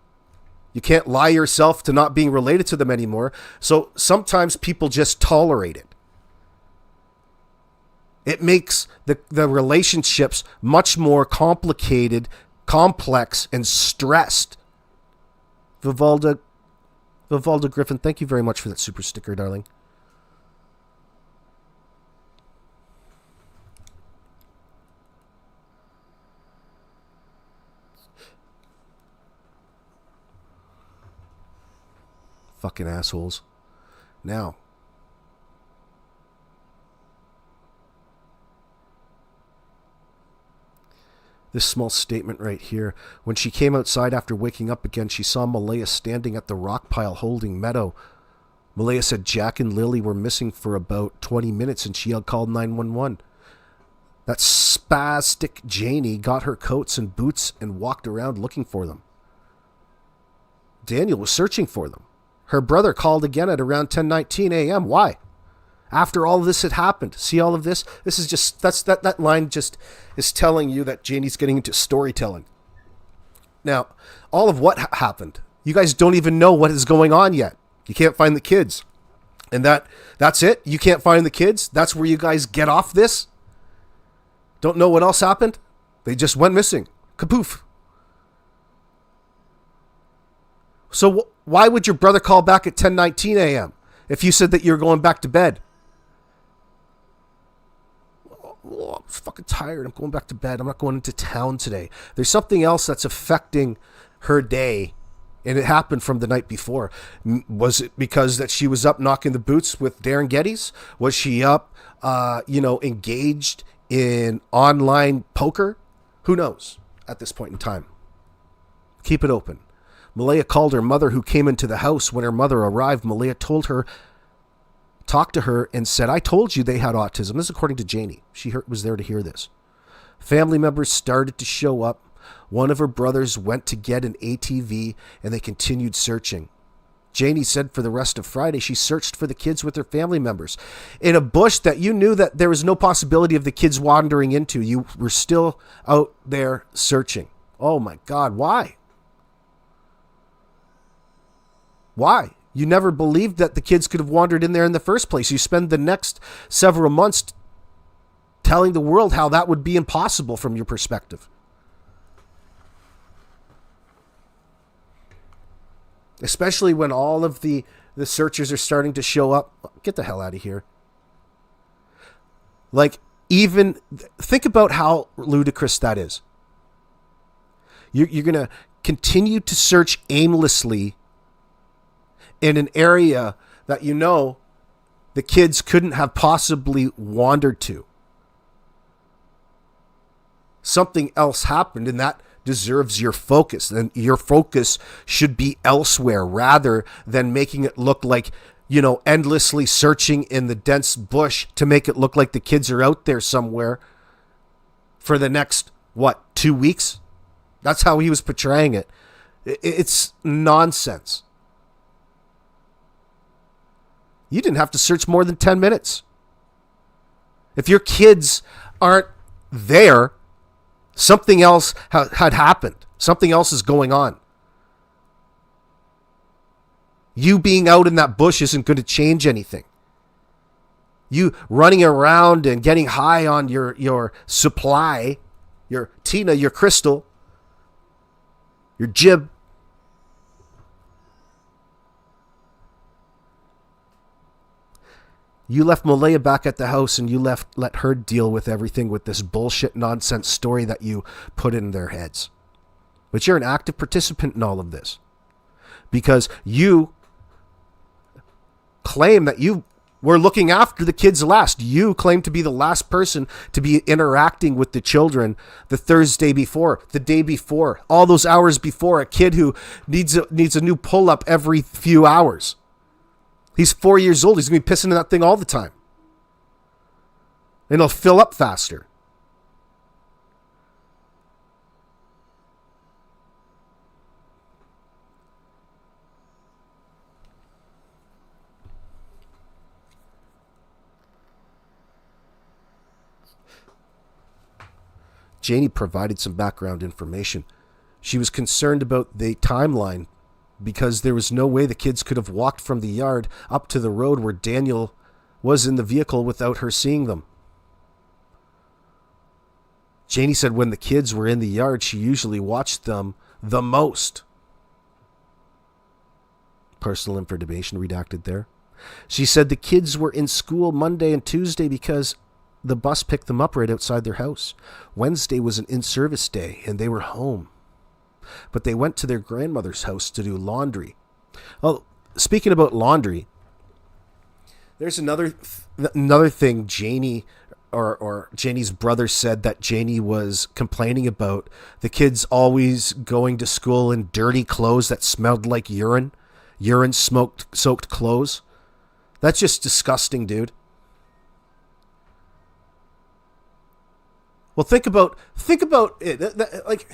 You can't lie yourself to not being related to them anymore. So sometimes people just tolerate it. It makes the relationships much more complicated, complex, and stressed. Vivalda Griffin, thank you very much for that super sticker, darling. Fucking assholes. Now, this small statement right here. When she came outside after waking up again, she saw Malaya standing at the rock pile holding Meadow. Malaya said Jack and Lily were missing for about 20 minutes and she had called 911. That spastic Janie got her coats and boots and walked around looking for them. Daniel was searching for them. Her brother called again at around 10:19 a.m. Why? After all of this had happened. See all of this? This is just, that line just is telling you that Janie's getting into storytelling. Now, all of what happened, you guys don't even know what is going on yet. You can't find the kids. And that's it? You can't find the kids? That's where you guys get off this? Don't know what else happened? They just went missing. Kapoof. So why would your brother call back at 10:19 a.m. if you said that you're going back to bed? Oh, I'm fucking tired. I'm going back to bed. I'm not going into town today. There's something else that's affecting her day, and it happened from the night before. Was it because that she was up knocking the boots with Darren Geddes? Was she up, engaged in online poker? Who knows at this point in time? Keep it open. Malaya called her mother, who came into the house. When her mother arrived, Malaya talked to her and said, I told you they had autism. This is according to Janie. She was there to hear this. Family members started to show up. One of her brothers went to get an ATV and they continued searching. Janie said for the rest of Friday, she searched for the kids with her family members in a bush that you knew that there was no possibility of the kids wandering into. You were still out there searching. Oh my God, why? Why? You never believed that the kids could have wandered in there in the first place. You spend the next several months telling the world how that would be impossible from your perspective. Especially when all of the searchers are starting to show up. Get the hell out of here. Like, even think about how ludicrous that is. You're going to continue to search aimlessly in an area that you know the kids couldn't have possibly wandered to. Something else happened, and that deserves your focus. And your focus should be elsewhere rather than making it look like, endlessly searching in the dense bush to make it look like the kids are out there somewhere for the next, 2 weeks? That's how he was portraying it. It's nonsense. You didn't have to search more than 10 minutes. If your kids aren't there, something else had happened. Something else is going on. You being out in that bush isn't going to change anything. You running around and getting high on your supply, your Tina, your crystal, your jib. You left Malaya back at the house and you let her deal with everything with this bullshit nonsense story that you put in their heads. But you're an active participant in all of this. Because you claim that you were looking after the kids last. You claim to be the last person to be interacting with the children the Thursday before, the day before, all those hours before, a kid who needs a new pull-up every few hours. He's 4 years old. He's going to be pissing in that thing all the time. And it'll fill up faster. Janie provided some background information. She was concerned about the timeline because there was no way the kids could have walked from the yard up to the road where Daniel was in the vehicle without her seeing them. Janie said when the kids were in the yard, she usually watched them the most. Personal information redacted there. She said the kids were in school Monday and Tuesday because the bus picked them up right outside their house. Wednesday was an in-service day and they were home. But they went to their grandmother's house to do laundry. Oh, speaking about laundry, there's another thing Janie or Janie's brother said that Janie was complaining about. The kids always going to school in dirty clothes that smelled like urine soaked clothes. That's just disgusting, dude. Well, think about it. Like,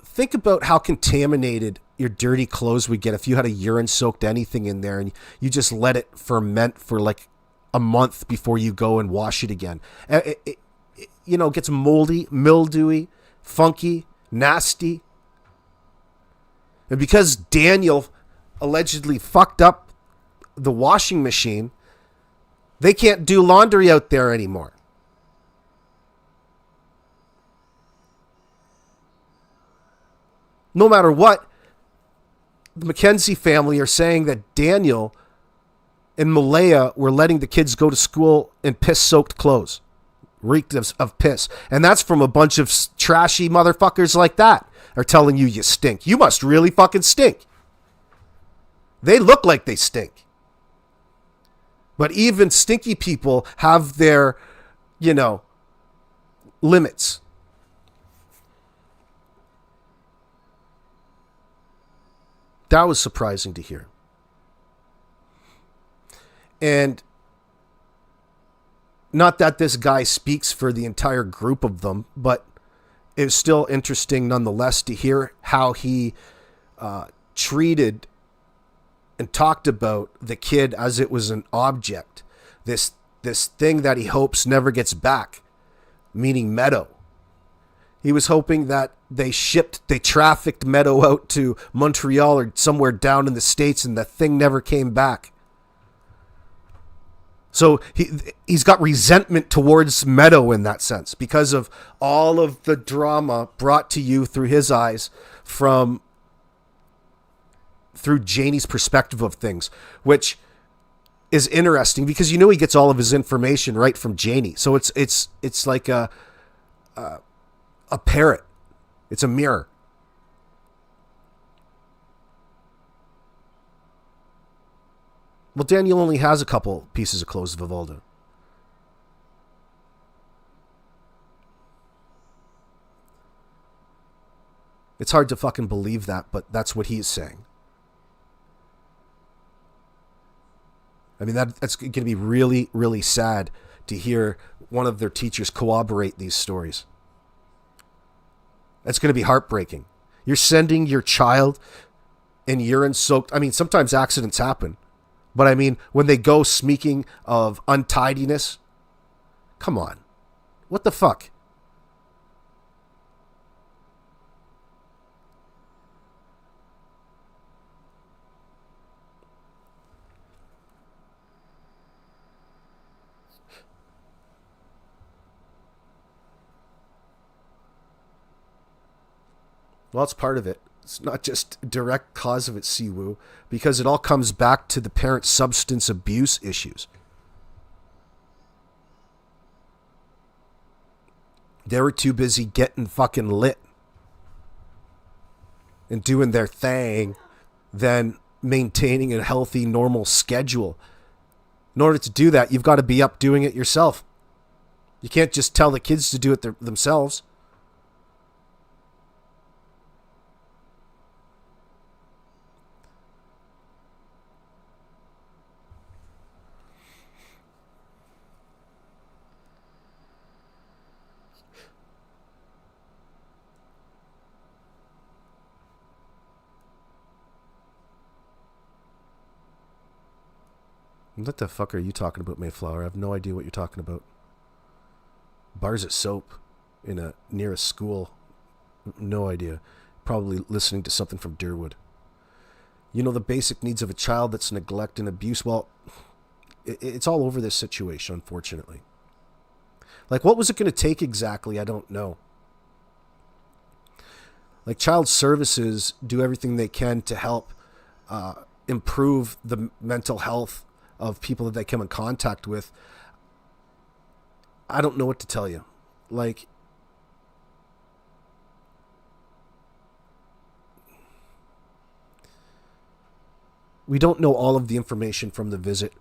think about how contaminated your dirty clothes would get if you had a urine-soaked anything in there and you just let it ferment for like a month before you go and wash it again. It gets moldy, mildewy, funky, nasty. And because Daniel allegedly fucked up the washing machine, they can't do laundry out there anymore. No matter what, the McKenzie family are saying that Daniel and Malaya were letting the kids go to school in piss-soaked clothes. Reeked of piss. And that's from a bunch of trashy motherfuckers like that are telling you stink. You must really fucking stink. They look like they stink. But even stinky people have their, limits. That was surprising to hear. And not that this guy speaks for the entire group of them, but it's still interesting nonetheless to hear how he treated and talked about the kid as it was an object. This thing that he hopes never gets back, meaning Meadow. He was hoping that they trafficked Meadow out to Montreal or somewhere down in the States and the thing never came back. So he's got resentment towards Meadow in that sense because of all of the drama brought to you through his eyes through Janie's perspective of things, which is interesting because he gets all of his information right from Janie. So it's like a parrot. It's a mirror. Well, Daniel only has a couple pieces of clothes, Vivalda. It's hard to fucking believe that, but that's what he's saying. I mean, that's going to be really, really sad to hear one of their teachers corroborate these stories. That's going to be heartbreaking. You're sending your child in urine-soaked... I mean, sometimes accidents happen. But I mean, when they go speaking of untidiness, come on. What the fuck? Well, it's part of it. It's not just direct cause of it, Siwoo, because it all comes back to the parent's substance abuse issues. They were too busy getting fucking lit and doing their thing than maintaining a healthy, normal schedule. In order to do that, you've got to be up doing it yourself. You can't just tell the kids to do it themselves. What the fuck are you talking about, Mayflower? I have no idea what you're talking about. Bars of soap near a school. No idea. Probably listening to something from Deerwood. You know, the basic needs of a child that's neglect and abuse. Well, it's all over this situation, unfortunately. Like, what was it going to take exactly? I don't know. Like, child services do everything they can to help improve the mental health of people that they come in contact with. I don't know what to tell you. Like, we don't know all of the information from the visit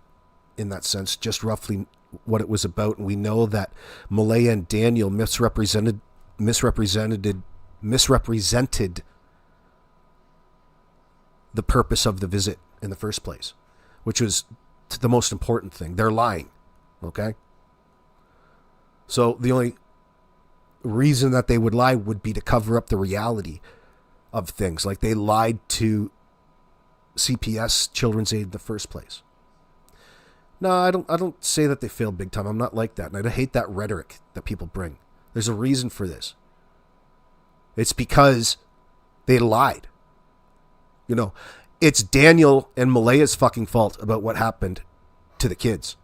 in that sense, just roughly what it was about. And we know that Malaya and Daniel misrepresented the purpose of the visit in the first place, which was the most important thing. They're lying, okay? So the only reason that they would lie would be to cover up the reality of things. Like, they lied to CPS, Children's Aid, in the first place. No, I don't say that they failed big time. I'm not like that. And I hate that rhetoric that people bring. There's a reason for this. It's because they lied. You know, it's Daniel and Malaya's fucking fault about what happened to the kids.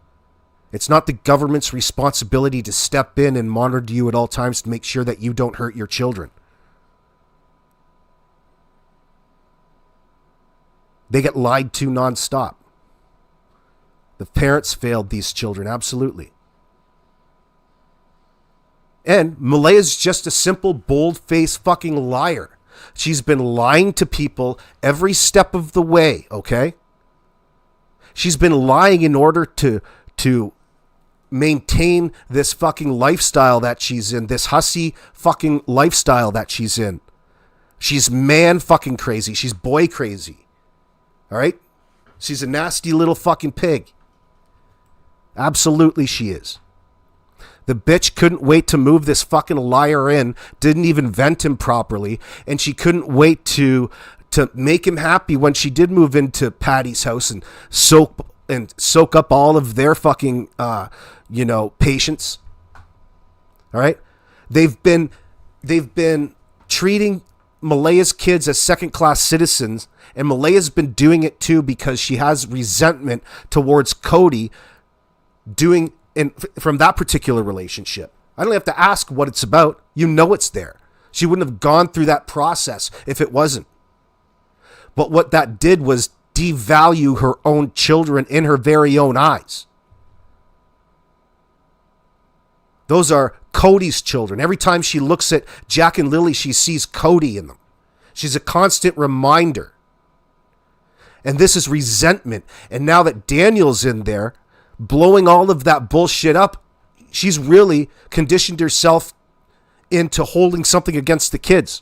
It's not the government's responsibility to step in and monitor you at all times to make sure that you don't hurt your children. They get lied to nonstop. The parents failed these children, absolutely. And Malaya's just a simple, bold-faced fucking liar. She's been lying to people every step of the way, okay? She's been lying in order to maintain this fucking lifestyle that she's in, this hussy fucking lifestyle that she's in. She's man fucking crazy. She's boy crazy. All right? She's a nasty little fucking pig. Absolutely she is. The bitch couldn't wait to move this fucking liar in, didn't even vent him properly, and she couldn't wait to make him happy when she did move into Patty's house and soak up all of their fucking patience. All right? They've been treating Malaya's kids as second-class citizens, and Malaya's been doing it too because she has resentment towards Cody from that particular relationship. I don't have to ask what it's about. You know it's there. She wouldn't have gone through that process if it wasn't. But what that did was devalue her own children in her very own eyes. Those are Cody's children. Every time she looks at Jack and Lily, she sees Cody in them. She's a constant reminder. And this is resentment. And now that Daniel's in there, blowing all of that bullshit up, she's really conditioned herself into holding something against the kids,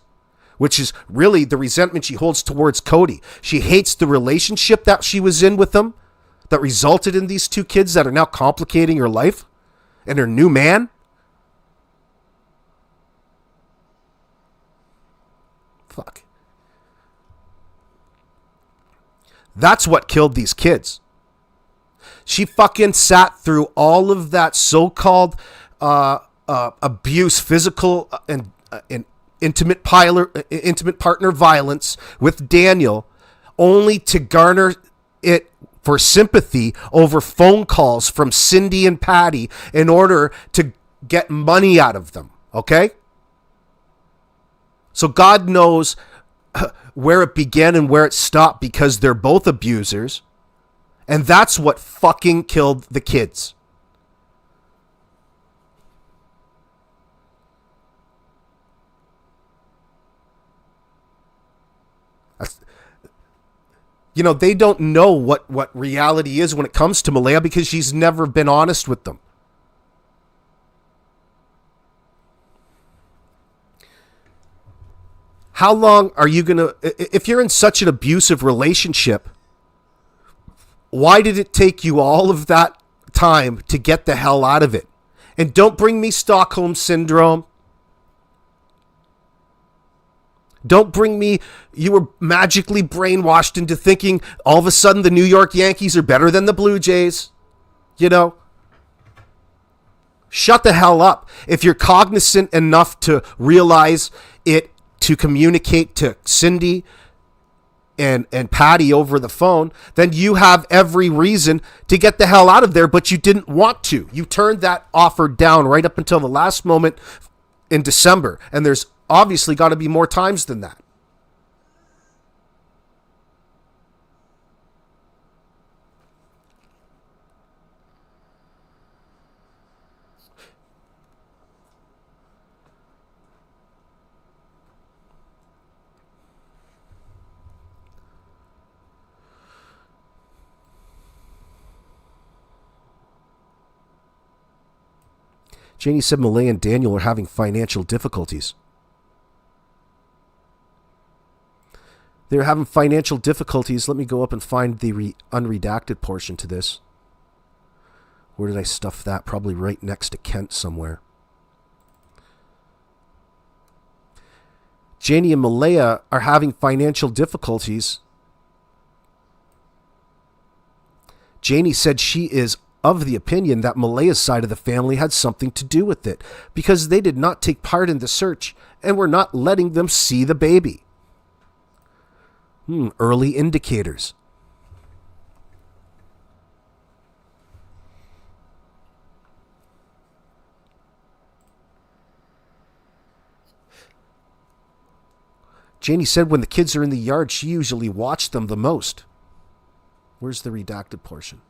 which is really the resentment she holds towards Cody. She hates the relationship that she was in with them that resulted in these two kids that are now complicating her life and her new man. Fuck. That's what killed these kids. She fucking sat through all of that so-called abuse, physical and intimate partner violence with Daniel, only to garner it for sympathy over phone calls from Cindy and Patty in order to get money out of them. Okay? So God knows where it began and where it stopped because they're both abusers. And that's what fucking killed the kids. You know, they don't know what reality is when it comes to Malaya because she's never been honest with them. How long are you going to... If you're in such an abusive relationship, why did it take you all of that time to get the hell out of it? And don't bring me Stockholm Syndrome. Don't bring me, you were magically brainwashed into thinking all of a sudden the New York Yankees are better than the Blue Jays. You know? Shut the hell up. If you're cognizant enough to realize it to communicate to Cindy and Patty over the phone, then you have every reason to get the hell out of there, but you didn't want to. You turned that offer down right up until the last moment in December, and there's obviously got to be more times than that. Janie said Malaya and Daniel are having financial difficulties. They're having financial difficulties. Let me go up and find the unredacted portion to this. Where did I stuff that? Probably right next to Kent somewhere. Janie and Malaya are having financial difficulties. Janie said she is of the opinion that Malaya's side of the family had something to do with it because they did not take part in the search and were not letting them see the baby. Early indicators. Janie said when the kids are in the yard, she usually watched them the most. Where's the redacted portion?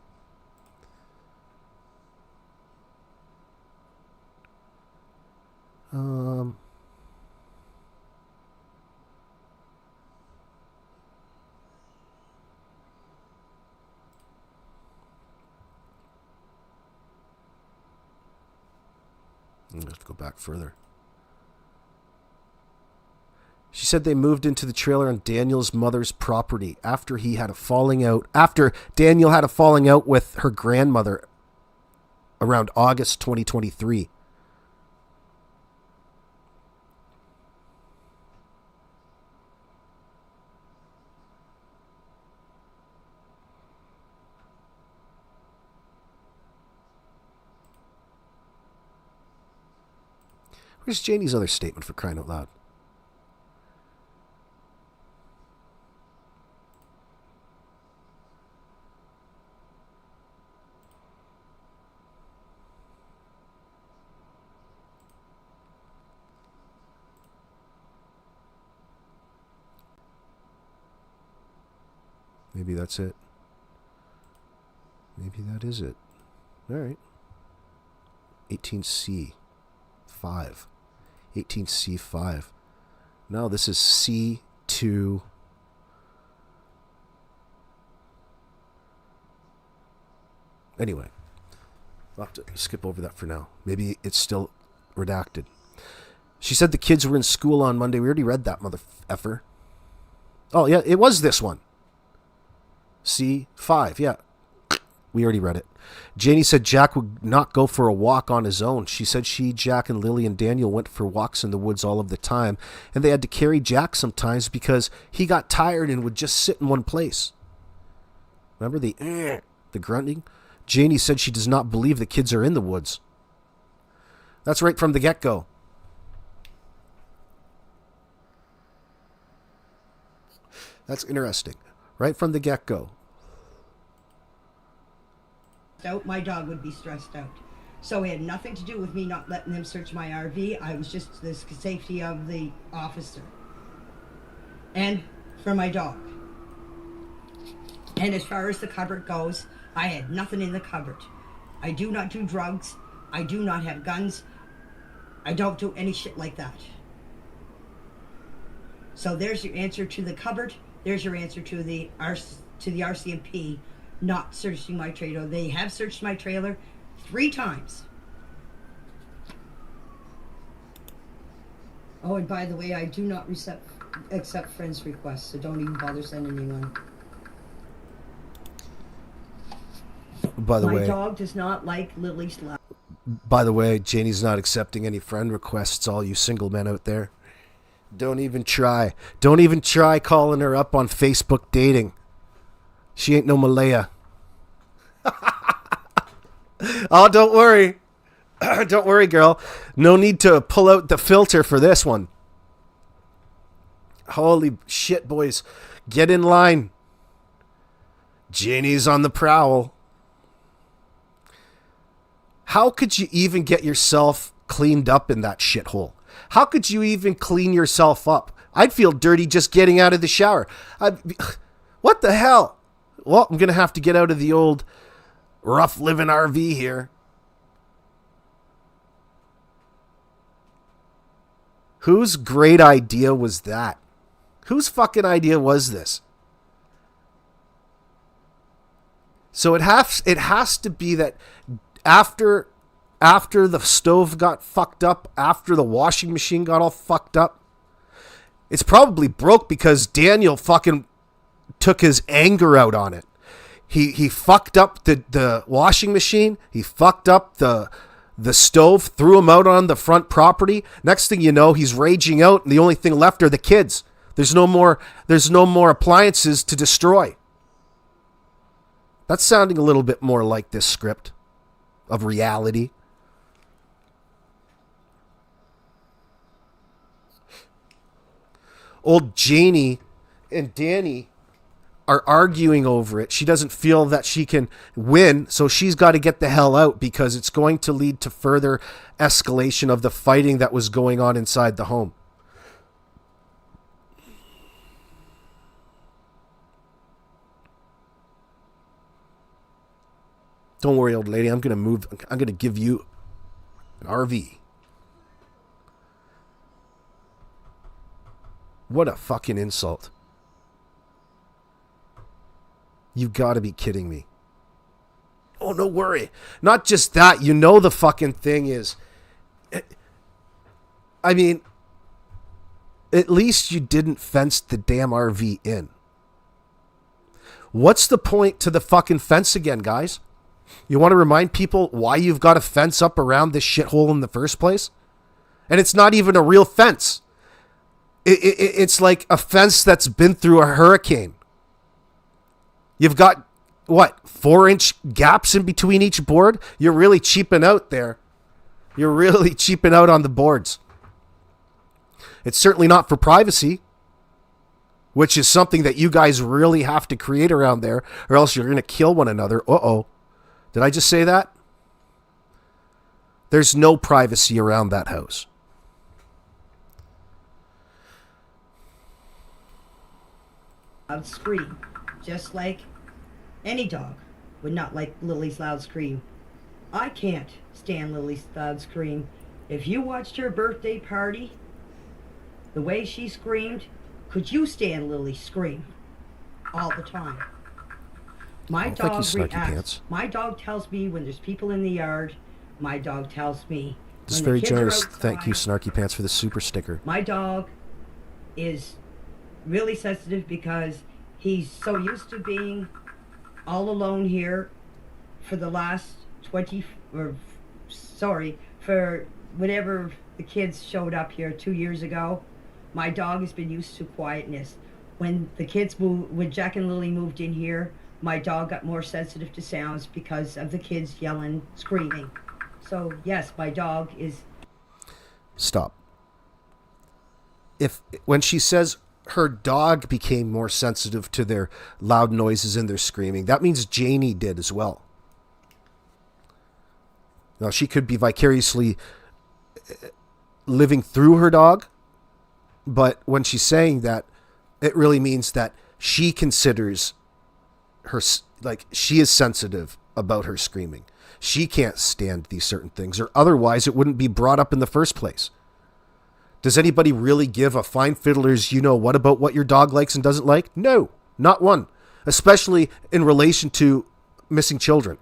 I'm going to have to go back further. She said they moved into the trailer on Daniel's mother's property after Daniel had a falling out with her grandmother around August 2023. Where's Janie's other statement, for crying out loud? Maybe that's it. Maybe that is it. All right. 18C 5. 18C5. No, this is C2. Anyway, I'll have to skip over that for now. Maybe it's still redacted. She said the kids were in school on Monday. We already read that, mother effer. Oh, yeah, it was this one. C5, yeah. We already read it. Janie said Jack would not go for a walk on his own. She said Jack, and Lily and Daniel went for walks in the woods all of the time, and they had to carry Jack sometimes because he got tired and would just sit in one place. Remember the grunting? Janie said she does not believe the kids are in the woods. That's right from the get-go. That's interesting. Right from the get-go. My dog would be stressed out. So it had nothing to do with me not letting them search my RV. I was just the safety of the officer. And for my dog. And as far as the cupboard goes, I had nothing in the cupboard. I do not do drugs. I do not have guns. I don't do any shit like that. So there's your answer to the cupboard. There's your answer to the RCMP not searching my trailer. They have searched my trailer 3 times. Oh, and by the way, I do not accept friends' requests, so don't even bother sending me one. My dog does not like Lily's love. By the way, Janie's not accepting any friend requests, all you single men out there. Don't even try. Don't even try calling her up on Facebook dating. She ain't no Malaya. Oh, don't worry. Don't worry, girl. No need to pull out the filter for this one. Holy shit, boys. Get in line. Janie's on the prowl. How could you even get yourself cleaned up in that shithole? How could you even clean yourself up? I'd feel dirty just getting out of the shower. What the hell? Well, I'm going to have to get out of the old rough living RV here. Whose great idea was that? Whose fucking idea was this? So it has to be that after the stove got fucked up, after the washing machine got all fucked up, it's probably broke because Daniel fucking took his anger out on it. He fucked up the washing machine. He fucked up the stove, threw him out on the front property. Next thing you know, he's raging out, and the only thing left are the kids. There's no more appliances to destroy. That's sounding a little bit more like this script of reality. Old Janie and Danny are arguing over it. She doesn't feel that she can win, so she's got to get the hell out because it's going to lead to further escalation of the fighting that was going on inside the home. Don't worry, old lady. I'm going to give you an RV. What a fucking insult. You gotta be kidding me. Oh, no worry. Not just that. You know the fucking thing is... I mean... At least you didn't fence the damn RV in. What's the point to the fucking fence again, guys? You want to remind people why you've got a fence up around this shithole in the first place? And it's not even a real fence. It's like a fence that's been through a hurricane. You've got, 4-inch gaps in between each board? You're really cheaping out there. You're really cheaping out on the boards. It's certainly not for privacy, which is something that you guys really have to create around there, or else you're going to kill one another. Uh-oh. Did I just say that? There's no privacy around that house. Loud scream, just like any dog would not like Lily's loud scream. I can't stand Lily's loud scream. If you watched her birthday party, the way she screamed, could you stand Lily's scream all the time? My dog reacts. My dog tells me when there's people in the yard. My dog tells me. This is very generous. Thank you, Snarky Pants, for the super sticker. My dog is really sensitive because he's so used to being all alone here for the last for whenever the kids showed up here 2 years ago. My dog has been used to quietness. When Jack and Lily moved in here, my dog got more sensitive to sounds because of the kids yelling, screaming. So yes, my dog is... Stop. When she says her dog became more sensitive to their loud noises and their screaming, that means Janie did as well. Now, she could be vicariously living through her dog, but when she's saying that, it really means that she considers her, like, she is sensitive about her screaming. She can't stand these certain things, or otherwise it wouldn't be brought up in the first place. Does anybody really give a fine fiddler's you-know-what about what your dog likes and doesn't like? No, not one. Especially in relation to missing children.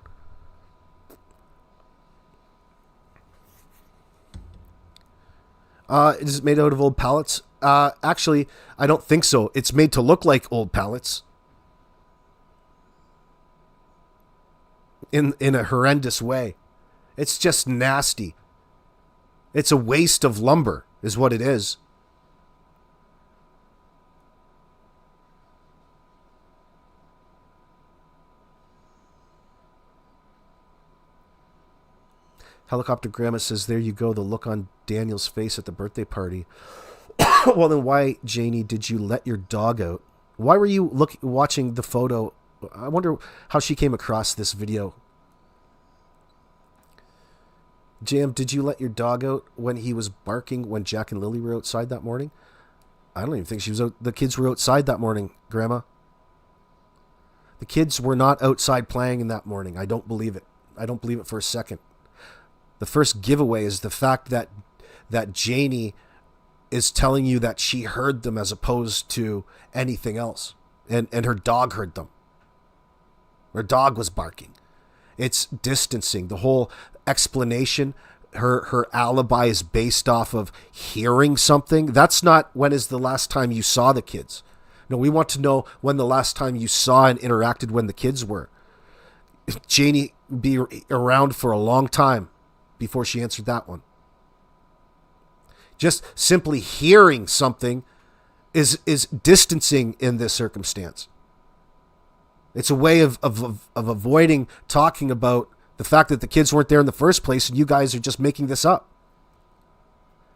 Is it made out of old pallets? Actually, I don't think so. It's made to look like old pallets. In a horrendous way. It's just nasty. It's a waste of lumber, is what it is. Helicopter Grandma says, there you go, the look on Daniel's face at the birthday party. Well, then why, Janie, did you let your dog out? Why were you watching the photo? I wonder how she came across this video. Jam, did you let your dog out when he was barking when Jack and Lily were outside that morning? I don't even think she was out. The kids were outside that morning, Grandma. The kids were not outside playing in that morning. I don't believe it. I don't believe it for a second. The first giveaway is the fact that Janie is telling you that she heard them as opposed to anything else. And her dog heard them. Her dog was barking. It's distancing. The whole explanation, her alibi is based off of hearing something. That's not when is the last time you saw the kids. No, we want to know when the last time you saw and interacted when the kids were. Janie be around for a long time before she answered that one. Just simply hearing something is distancing in this circumstance. It's a way of avoiding talking about the fact that the kids weren't there in the first place and you guys are just making this up.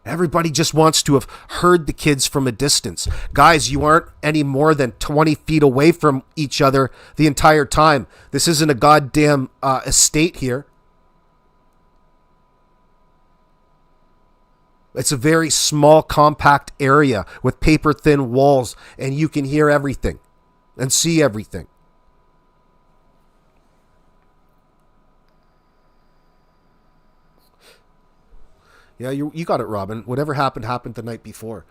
Everybody just wants to have heard the kids from a distance. Guys, you aren't any more than 20 feet away from each other the entire time. This isn't a goddamn estate here. It's a very small, compact area with paper-thin walls, and you can hear everything and see everything. Yeah, you got it, Robin. Whatever happened the night before.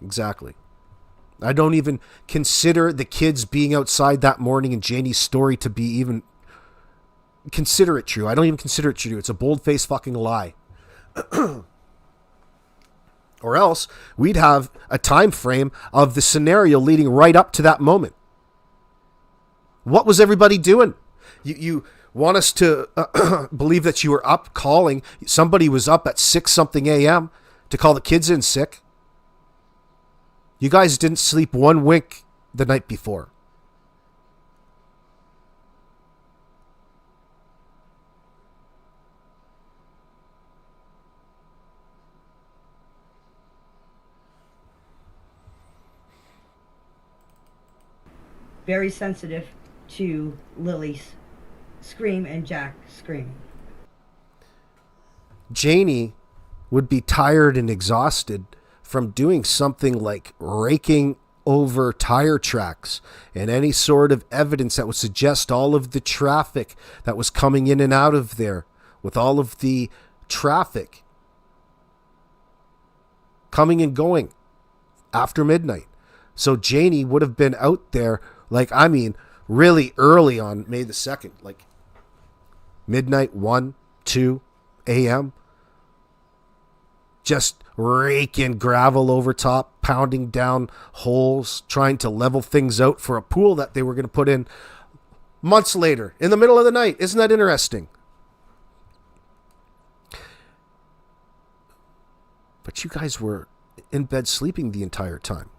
Exactly. I don't even consider the kids being outside that morning in Janie's story to be even... Consider it true. I don't even consider it true. It's a bold-faced fucking lie. Or else we'd have a time frame of the scenario leading right up to that moment. What was everybody doing? You want us to believe that you were up calling. Somebody was up at 6-something a.m. to call the kids in sick. You guys didn't sleep one wink the night before. Very sensitive to Lily's scream and Jack screaming. Janie would be tired and exhausted from doing something like raking over tire tracks and any sort of evidence that would suggest all of the traffic that was coming in and out of there, with all of the traffic coming and going after midnight. So Janie would have been out there, really early on May the 2nd, like midnight, 1, 2 a.m. Just raking gravel over top, pounding down holes, trying to level things out for a pool that they were going to put in months later, in the middle of the night. Isn't that interesting? But you guys were in bed sleeping the entire time.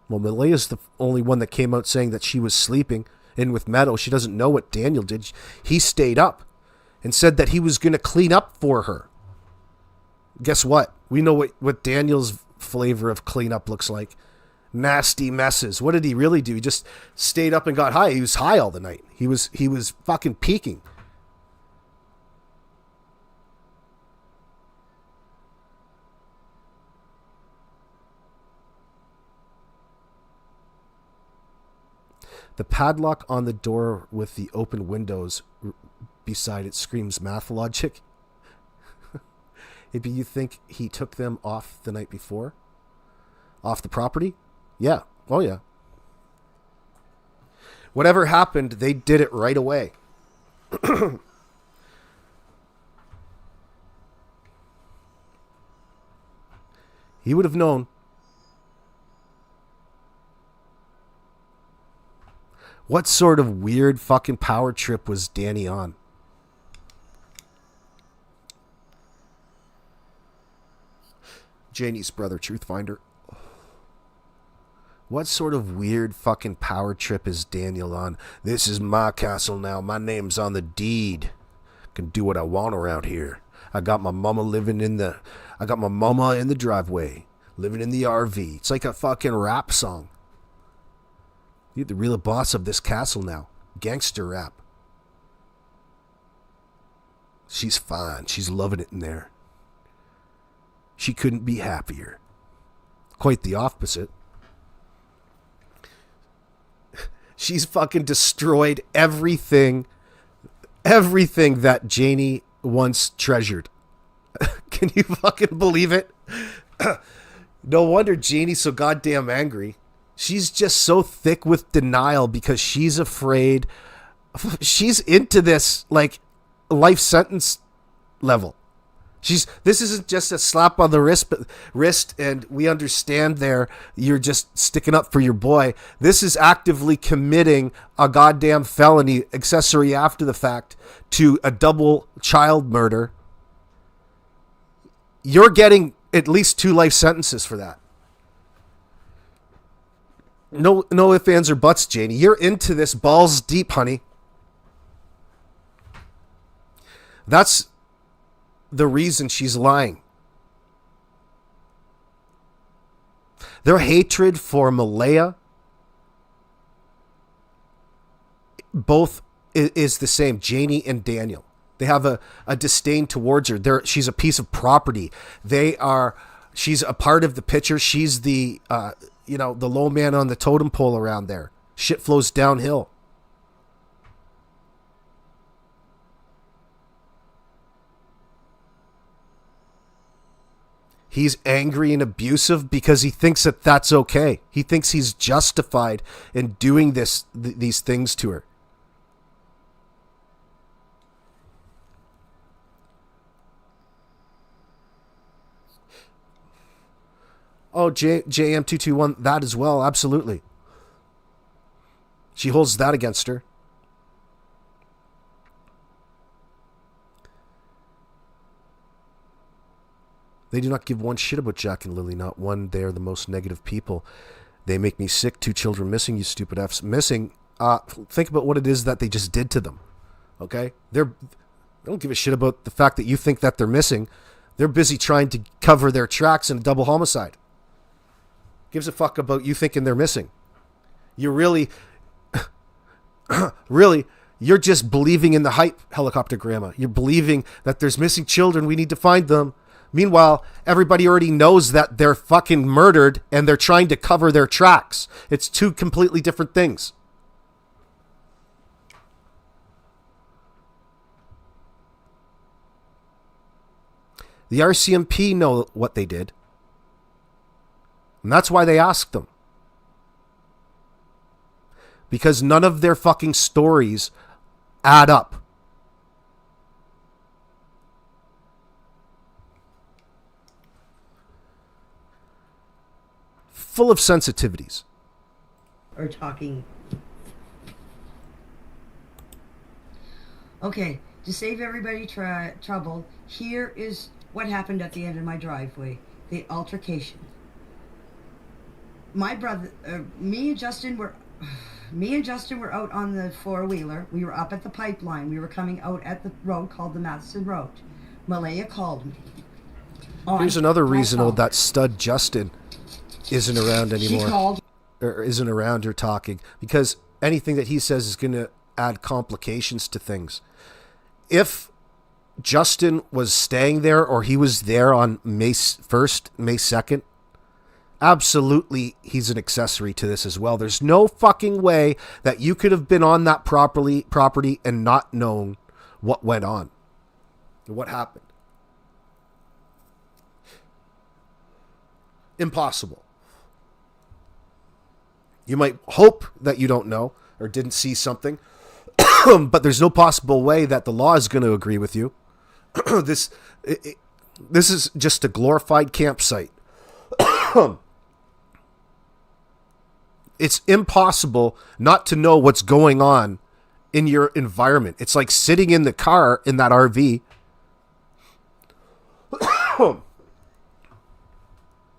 Well, Malaya's the only one that came out saying that she was sleeping in with Meadow. She doesn't know what Daniel did. He stayed up and said that he was going to clean up for her. Guess what? We know what Daniel's flavor of cleanup looks like. Nasty messes. What did he really do? He just stayed up and got high. He was high all the night. He was fucking peaking. The padlock on the door with the open windows beside it screams math logic. Maybe you think he took them off the night before? Off the property? Yeah. Oh, yeah. Whatever happened, they did it right away. He would have known. What sort of weird fucking power trip was Danny on? Janie's brother, Truthfinder. What sort of weird fucking power trip is Daniel on? This is my castle now. My name's on the deed. Can do what I want around here. I got my mama in the driveway. living in the RV. It's like a fucking rap song. You're the real boss of this castle now. Gangster rap. She's fine. She's loving it in there. She couldn't be happier. Quite the opposite. She's fucking destroyed everything that Janie once treasured. Can you fucking believe it? No wonder Janie's so goddamn angry. She's just so thick with denial because she's afraid. She's into this like life sentence level. This isn't just a slap on the wrist and we understand there you're just sticking up for your boy. This is actively committing a goddamn felony, accessory after the fact, to a double child murder. You're getting at least 2 life sentences for that. No ifs, ands, or buts, Janie. You're into this balls deep, honey. That's the reason she's lying. Their hatred for Malaya both is the same. Janie and Daniel. They have a disdain towards her. She's a piece of property. She's a part of the picture. She's the the low man on the totem pole around there. Shit flows downhill. He's angry and abusive because he thinks that that's okay. He thinks he's justified in doing these things to her. Oh, JM221, that as well, absolutely. She holds that against her. They do not give one shit about Jack and Lily, not one. They are the most negative people. They make me sick. 2 children missing, you stupid Fs. Missing. Think about what it is that they just did to them. Okay? They don't give a shit about the fact that you think that they're missing. They're busy trying to cover their tracks in a double homicide. Gives a fuck about you thinking they're missing. You're really, you're just believing in the hype, Helicopter Grandma. You're believing that there's missing children. We need to find them. Meanwhile, everybody already knows that they're fucking murdered and they're trying to cover their tracks. It's 2 completely different things. The RCMP know what they did. And that's why they asked them. Because none of their fucking stories add up. Full of sensitivities. Or talking. Okay, to save everybody trouble, here is what happened at the end of my driveway. The altercation. My brother, me and Justin were out on the 4-wheeler. We were up at the pipeline. We were coming out at the road called the Madison Road. Malaya called me. Here's another reason that stud Justin isn't around anymore. She called. Or isn't around or talking. Because anything that he says is going to add complications to things. If Justin was staying there or he was there on May 1st, May 2nd, absolutely he's an accessory to this as well. There's no fucking way that you could have been on that property and not known what went on. What happened. Impossible. You might hope that you don't know or didn't see something, but there's no possible way that the law is going to agree with you. This is just a glorified campsite. It's impossible not to know what's going on in your environment. It's like sitting in the car in that RV.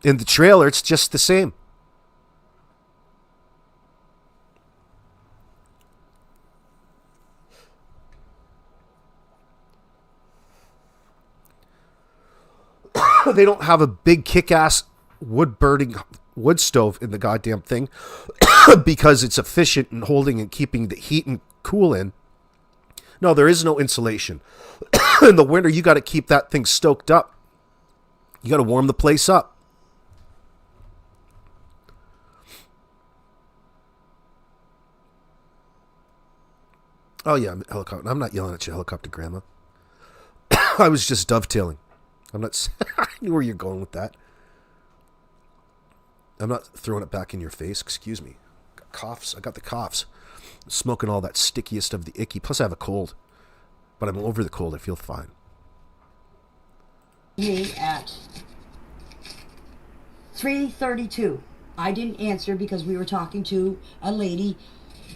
In the trailer, it's just the same. They don't have a big kick-ass wood stove in the goddamn thing because it's efficient in holding and keeping the heat and cool in. No, there is no insulation. In the winter, you got to keep that thing stoked up. You got to warm the place up. Oh, yeah, helicopter. I'm not yelling at you, helicopter grandma. I was just dovetailing. I'm not... I knew where you're going with that. I'm not throwing it back in your face. Excuse me. Got coughs. I got the coughs. I'm smoking all that stickiest of the icky. Plus, I have a cold. But I'm over the cold. I feel fine. Me at 3:32. I didn't answer because we were talking to a lady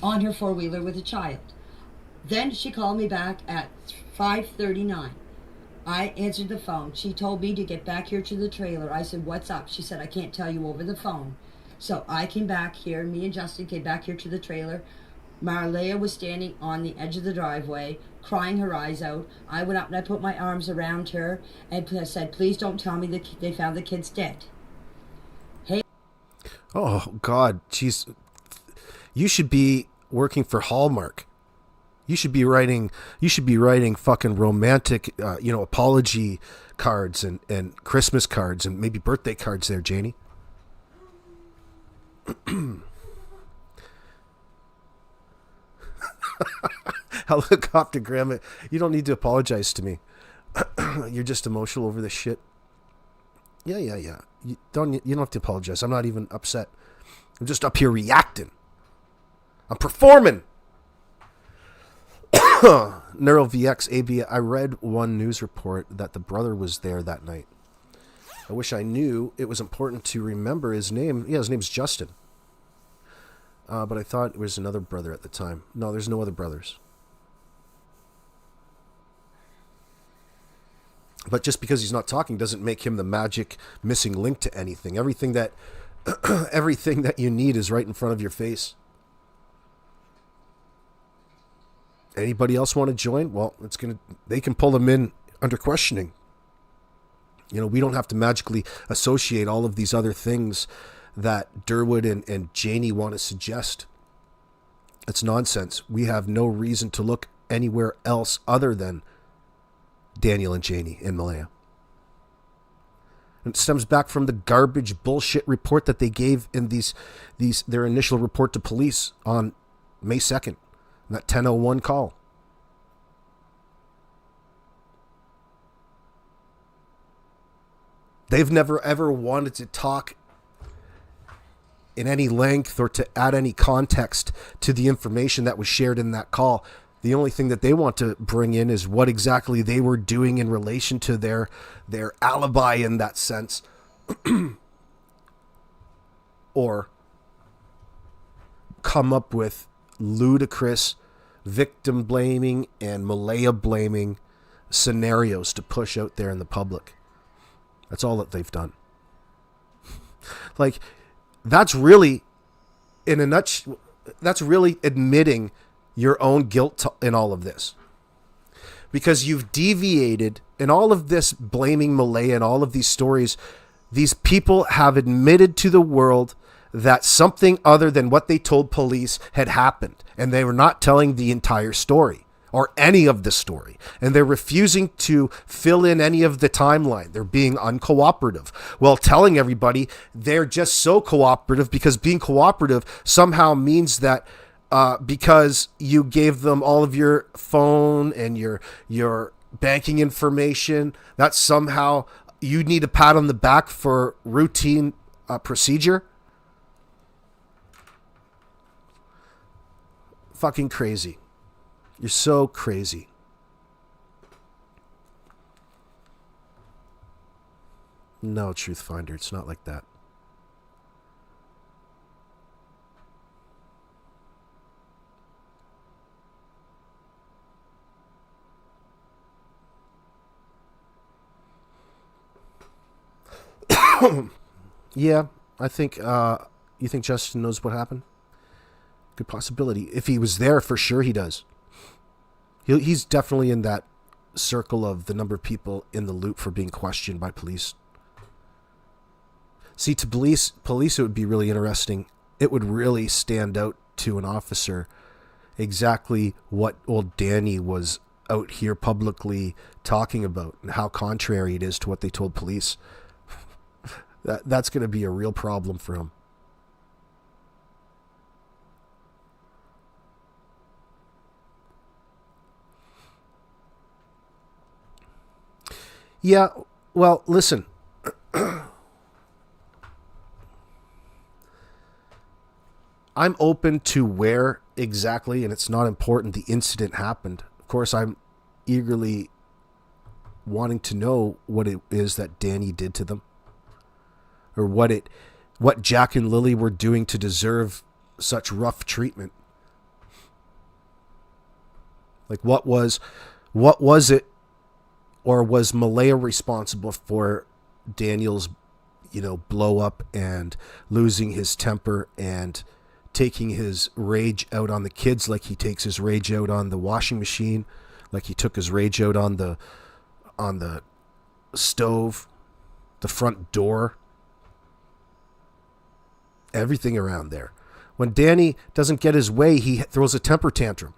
on her four-wheeler with a child. Then she called me back at 5:39. I answered the phone. She told me to get back here to the trailer. I said, "What's up?" She said, "I can't tell you over the phone." So I came back here. Me and Justin came back here to the trailer. Malaya was standing on the edge of the driveway, crying her eyes out. I went up and I put my arms around her and I said, "Please don't tell me that they found the kids dead." Hey. Oh, God. Jeez. You should be working for Hallmark. You should be writing fucking romantic, apology cards and Christmas cards and maybe birthday cards there, Janie. Helicopter grandma, you don't need to apologize to me. You're just emotional over this shit. Yeah. You don't have to apologize. I'm not even upset. I'm just up here reacting. I'm performing. NeuroVX AB, I read one news report that the brother was there that night. I wish I knew. It was important to remember his name. Yeah, his name's Justin. But I thought it was another brother at the time. No, there's no other brothers. But just because he's not talking doesn't make him the magic missing link to anything. Everything that you need is right in front of your face. Anybody else want to join? Well, they can pull them in under questioning. We don't have to magically associate all of these other things that Durwood and Janie want to suggest. It's nonsense. We have no reason to look anywhere else other than Daniel and Janie in Malaya. And it stems back from the garbage bullshit report that they gave in their initial report to police on May 2nd. That 10:01 call. They've never ever wanted to talk in any length or to add any context to the information that was shared in that call. The only thing that they want to bring in is what exactly they were doing in relation to their alibi in that sense. Or come up with ludicrous victim blaming and Malaya blaming scenarios to push out there in the public. That's all that they've done. Like, that's really, in a nutshell, that's really admitting your own guilt in all of this. Because you've deviated in all of this blaming Malaya and all of these stories. These people have admitted to the world that something other than what they told police had happened. And they were not telling the entire story or any of the story. And they're refusing to fill in any of the timeline. They're being uncooperative. Well, telling everybody they're just so cooperative because being cooperative somehow means that because you gave them all of your phone and your banking information, that somehow you need a pat on the back for routine procedure. Fucking crazy. You're so crazy. No, Truth Finder, it's not like that. Yeah, I think you think Justin knows what happened? Good possibility. If he was there, for sure he does. He's definitely in that circle of the number of people in the loop for being questioned by police. See, to police, it would be really interesting. It would really stand out to an officer exactly what old Danny was out here publicly talking about and how contrary it is to what they told police. That's going to be a real problem for him. Yeah, well, listen. I'm open to where exactly, and it's not important, the incident happened. Of course, I'm eagerly wanting to know what it is that Danny did to them, or what Jack and Lily were doing to deserve such rough treatment. Like, what was it, or was Malaya responsible for Daniel's, blow up and losing his temper and taking his rage out on the kids, like he takes his rage out on the washing machine, like he took his rage out on the stove, the front door, everything around there. When Danny doesn't get his way, he throws a temper tantrum.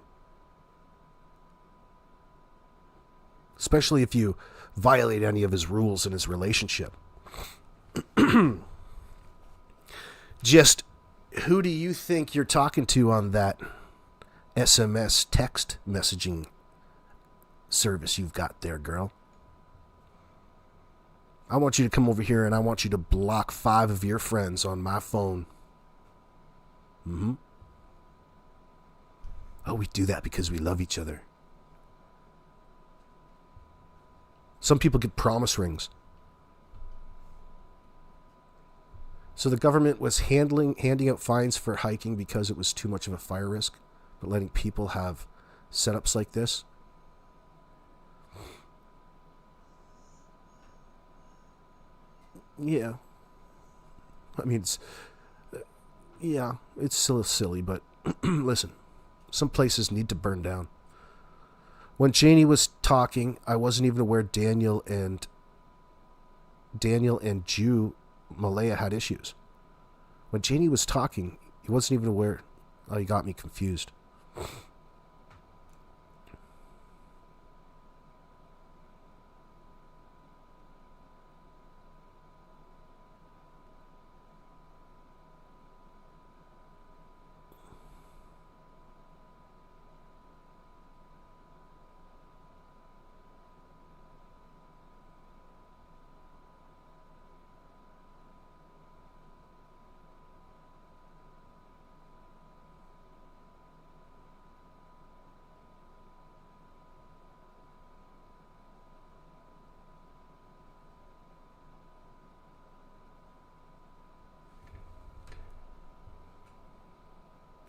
Especially if you violate any of his rules in his relationship. Just who do you think you're talking to on that SMS text messaging service you've got there, girl? I want you to come over here and I want you to block 5 of your friends on my phone. Oh, we do that because we love each other. Some people get promise rings. So the government was handing out fines for hiking because it was too much of a fire risk, but letting people have setups like this. Yeah. I mean, it's still silly, but listen, some places need to burn down. When Janie was talking, I wasn't even aware Daniel and Jew Malaya had issues. When Janie was talking, he wasn't even aware. Oh, he got me confused.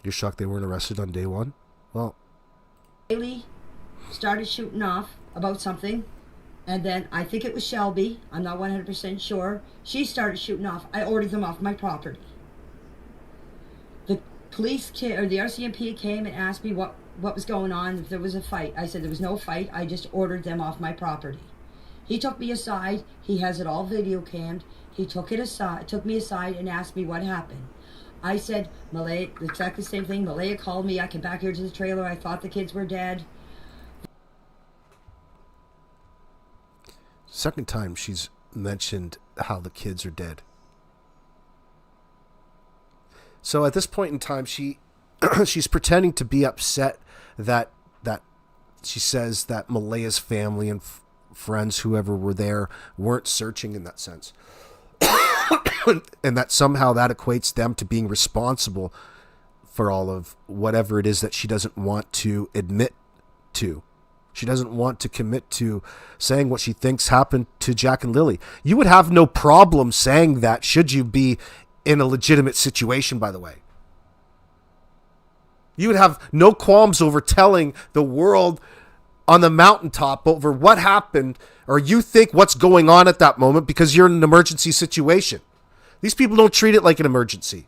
You're shocked they weren't arrested on day one? Well, Haley started shooting off about something, and then I think it was Shelby, I'm not 100% sure, she started shooting off. I ordered them off my property. The police or the RCMP came and asked me what was going on, if there was a fight. I said there was no fight, I just ordered them off my property. He took me aside, he has it all video cammed, he took me aside and asked me what happened. I said, Malaya, exactly the same thing. Malaya called me. I came back here to the trailer. I thought the kids were dead. Second time she's mentioned how the kids are dead. So at this point in time, she's pretending to be upset that she says that Malaya's family and friends, whoever were there, weren't searching in that sense. And that somehow that equates them to being responsible for all of whatever it is that she doesn't want to admit to. She doesn't want to commit to saying what she thinks happened to Jack and Lily. You would have no problem saying that should you be in a legitimate situation, by the way. You would have no qualms over telling the world on the mountaintop over what happened, or you think what's going on at that moment because you're in an emergency situation. These people don't treat it like an emergency.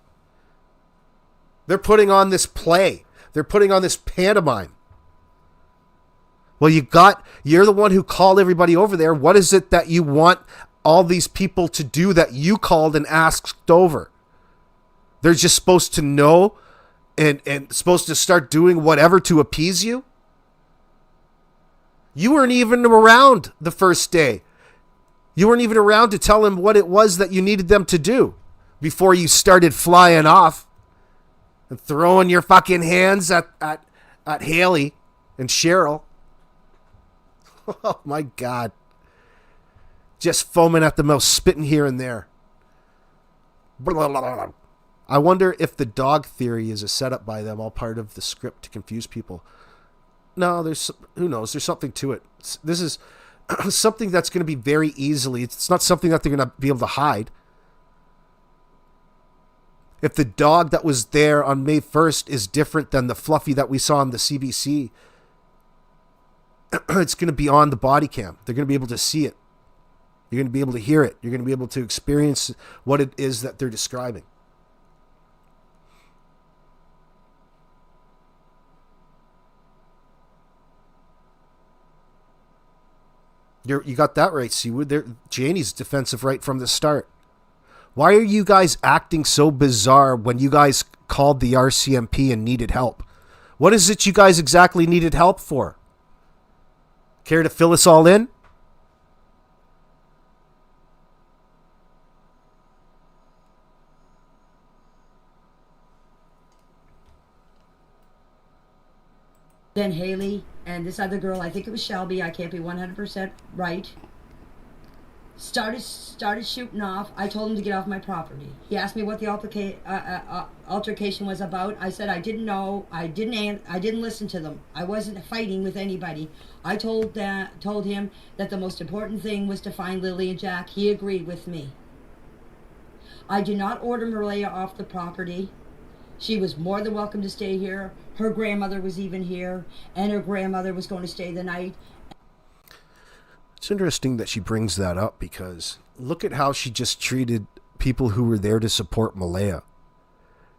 They're putting on this play. They're putting on this pantomime. Well, you're the one who called everybody over there. What is it that you want all these people to do that you called and asked over. They're just supposed to know and supposed to start doing whatever to appease you. You weren't even around the first day. You weren't even around to tell him what it was that you needed them to do before you started flying off and throwing your fucking hands at Haley and Cheryl. Oh my God. Just foaming at the mouth, spitting here and there. Blah, blah, blah. I wonder if the dog theory is a setup by them, all part of the script to confuse people. No, who knows? There's something to it. This is something that's going to be very easily. It's not something that they're going to be able to hide. If the dog that was there on May 1st is different than the Fluffy that we saw on the CBC, it's going to be on the body cam. They're going to be able to see it. You're going to be able to hear it. You're going to be able to experience what it is that they're describing. You got that right, Seawood. Janie's defensive right from the start. Why are you guys acting so bizarre when you guys called the RCMP and needed help? What is it you guys exactly needed help for? Care to fill us all in? Then Haley and this other girl, I think it was Shelby, I can't be 100% right, started shooting off. I told him to get off my property. He asked me what the altercation was about. I said I didn't know. I didn't listen to them. I wasn't fighting with anybody. I told him that the most important thing was to find Lily and Jack. He agreed with me. I did not order Malaya off the property. She was more than welcome to stay here. Her grandmother was even here, and her grandmother was going to stay the night. It's interesting that she brings that up because look at how she just treated people who were there to support Malaya.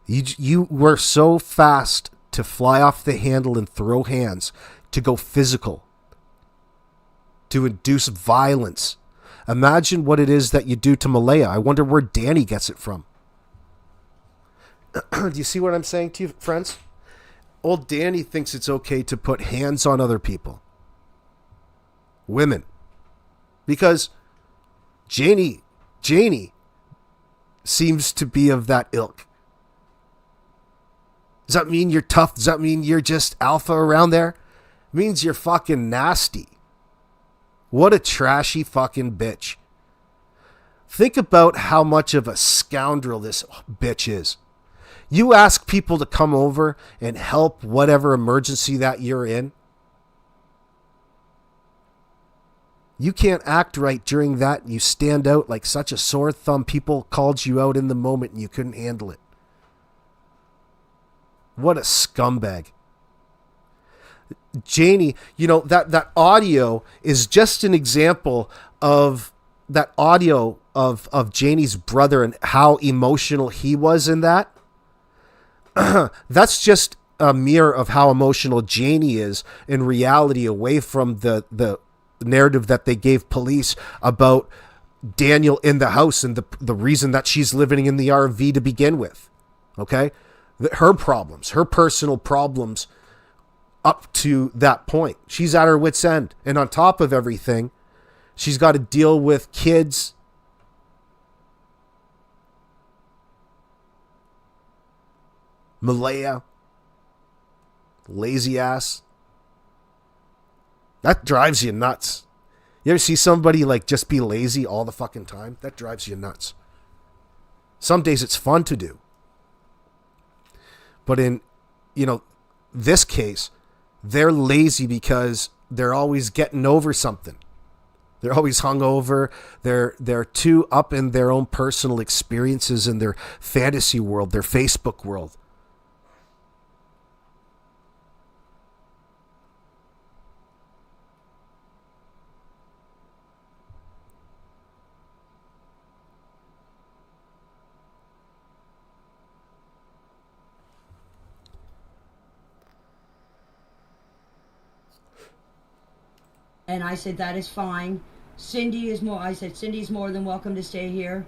You were so fast to fly off the handle and throw hands, to go physical, to induce violence. Imagine what it is that you do to Malaya. I wonder where Danny gets it from. Do you see what I'm saying to you, friends? Old Danny thinks it's okay to put hands on other people. Women. Because Janie seems to be of that ilk. Does that mean you're tough? Does that mean you're just alpha around there? It means you're fucking nasty. What a trashy fucking bitch. Think about how much of a scoundrel this bitch is. You ask people to come over and help whatever emergency that you're in. You can't act right during that. You stand out like such a sore thumb. People called you out in the moment and you couldn't handle it. What a scumbag. Janie, you know, that audio is just an example of that audio of Janie's brother and how emotional he was in that. That's just a mirror of how emotional Janie is in reality, away from the narrative that they gave police about Daniel in the house and the reason that she's living in the RV to begin with. Okay? Her problems, her personal problems up to that point. She's at her wit's end. And on top of everything, she's got to deal with kids. Malaya. Lazy ass. That drives you nuts. You ever see somebody like just be lazy all the fucking time? That drives you nuts. Some days it's fun to do. But in, you know, this case, they're lazy because they're always getting over something. They're always hungover. They're too up in their own personal experiences in their fantasy world, their Facebook world. And I said, that is fine. I said, Cindy's more than welcome to stay here.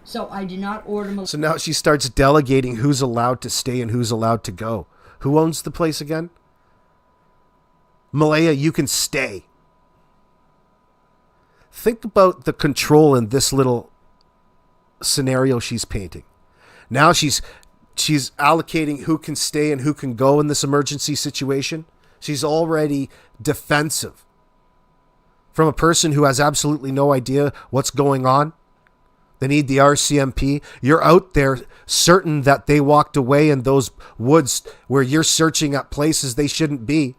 So I did not order Malaya. So now she starts delegating who's allowed to stay and who's allowed to go. Who owns the place again? Malaya, you can stay. Think about the control in this little scenario she's painting. Now she's allocating who can stay and who can go in this emergency situation. She's already defensive. From a person who has absolutely no idea what's going on. They need the RCMP. You're out there certain that they walked away in those woods where you're searching at places they shouldn't be.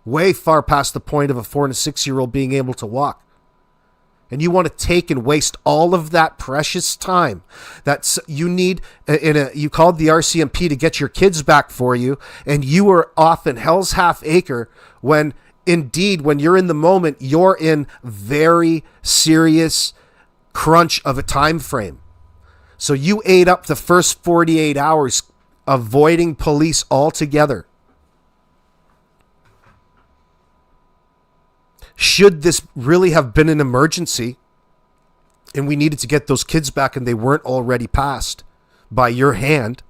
Way far past the point of a 4 and a 6-year-old being able to walk. And you want to take and waste all of that precious time that you need you called the RCMP to get your kids back for you, and you were off in hell's half acre when indeed, when you're in the moment, you're in very serious crunch of a time frame. So you ate up the first 48 hours avoiding police altogether. Should this really have been an emergency and we needed to get those kids back and they weren't already passed by your hand,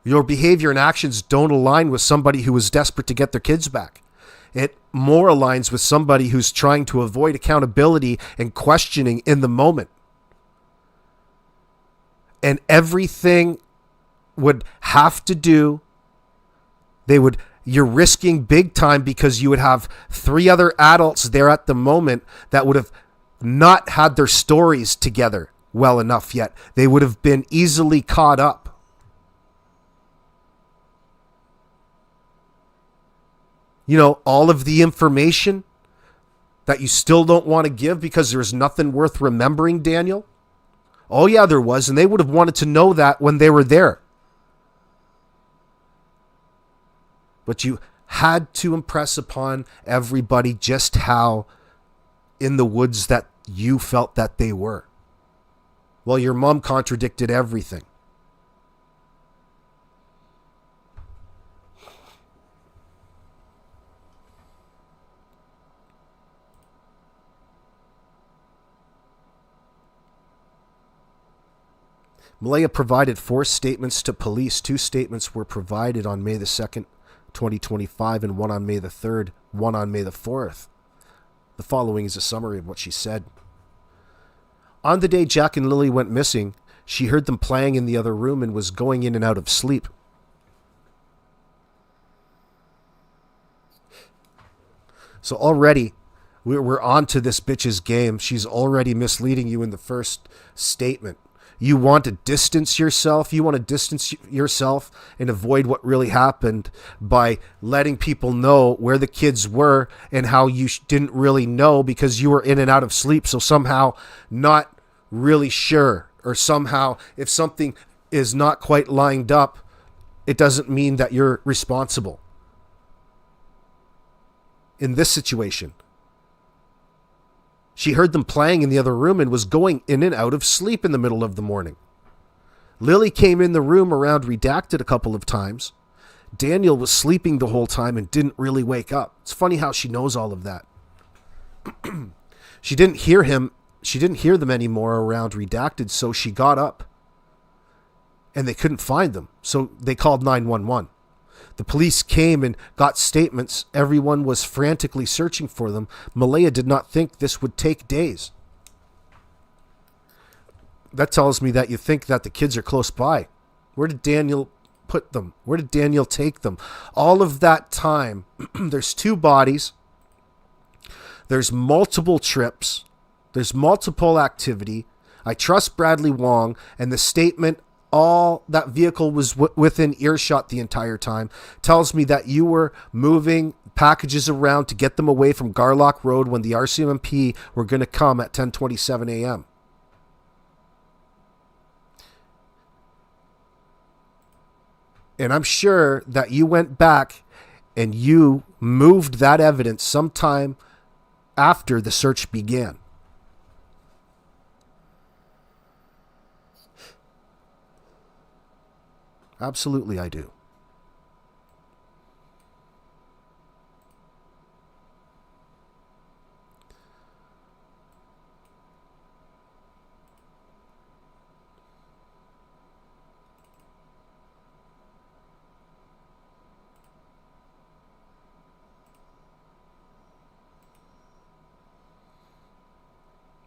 your behavior and actions don't align with somebody who is desperate to get their kids back. It more aligns with somebody who's trying to avoid accountability and questioning in the moment. And everything would have to do, you're risking big time because you would have 3 other adults there at the moment that would have not had their stories together well enough yet. They would have been easily caught up. You know, all of the information that you still don't want to give because there's nothing worth remembering, Daniel. Oh yeah, there was, and they would have wanted to know that when they were there. But you had to impress upon everybody just how in the woods that you felt that they were. Well, your mom contradicted everything. Malaya provided 4 statements to police. 2 statements were provided on May the 2nd, 2025, and 1 on May the 3rd, 1 on May the 4th. The following is a summary of what she said. On the day Jack and Lily went missing, she heard them playing in the other room and was going in and out of sleep. So already, we're on to this bitch's game. She's already misleading you in the first statement. You want to distance yourself. You want to distance yourself and avoid what really happened by letting people know where the kids were and how you didn't really know because you were in and out of sleep. So somehow not really sure, or somehow if something is not quite lined up, it doesn't mean that you're responsible. In this situation, she heard them playing in the other room and was going in and out of sleep in the middle of the morning. Lily came in the room around Redacted a couple of times. Daniel was sleeping the whole time and didn't really wake up. It's funny how she knows all of that. She didn't hear them anymore around Redacted, so she got up. And they couldn't find them, so they called 911. The police came and got statements. Everyone was frantically searching for them. Malaya did not think this would take days. That tells me that you think that the kids are close by. Where did Daniel put them? Where did Daniel take them? All of that time, there's 2 bodies. There's multiple trips. There's multiple activity. I trust Bradley Wong, and the statement, all that vehicle was within earshot the entire time, tells me that you were moving packages around to get them away from Garlock Road when the RCMP were going to come at 10:27 a.m. And I'm sure that you went back and you moved that evidence sometime after the search began. Absolutely, I do.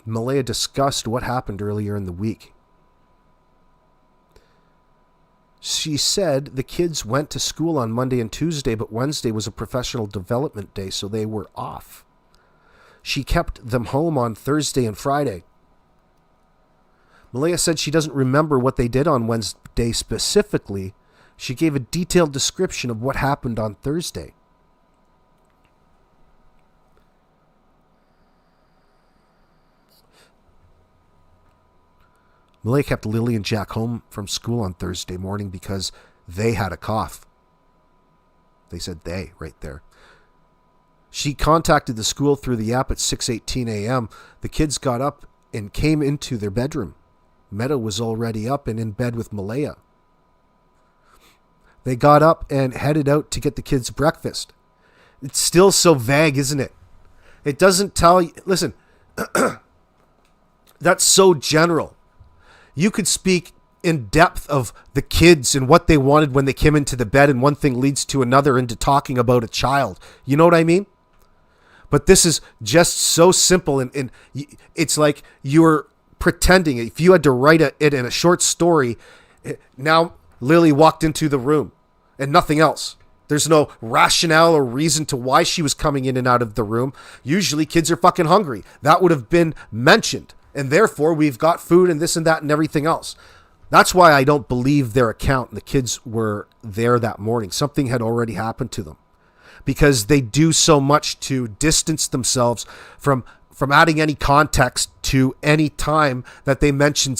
Malaya discussed what happened earlier in the week. She said the kids went to school on Monday and Tuesday, but Wednesday was a professional development day, so they were off. She kept them home on Thursday and Friday. Malaya said she doesn't remember what they did on Wednesday specifically. She gave a detailed description of what happened on Thursday. Malaya kept Lily and Jack home from school on Thursday morning because they had a cough. They said they right there. She contacted the school through the app at 6:18 a.m. The kids got up and came into their bedroom. Meadow was already up and in bed with Malaya. They got up and headed out to get the kids breakfast. It's still so vague, isn't it? It doesn't tell you. Listen, that's so general. You could speak in depth of the kids and what they wanted when they came into the bed, and one thing leads to another into talking about a child. You know what I mean? But this is just so simple, and it's like you're pretending. If you had to write it in a short story, now Lily walked into the room and nothing else. There's no rationale or reason to why she was coming in and out of the room. Usually kids are fucking hungry. That would have been mentioned. And therefore, we've got food and this and that and everything else. That's why I don't believe their account. The kids were there that morning. Something had already happened to them. Because they do so much to distance themselves from adding any context to any time that they mention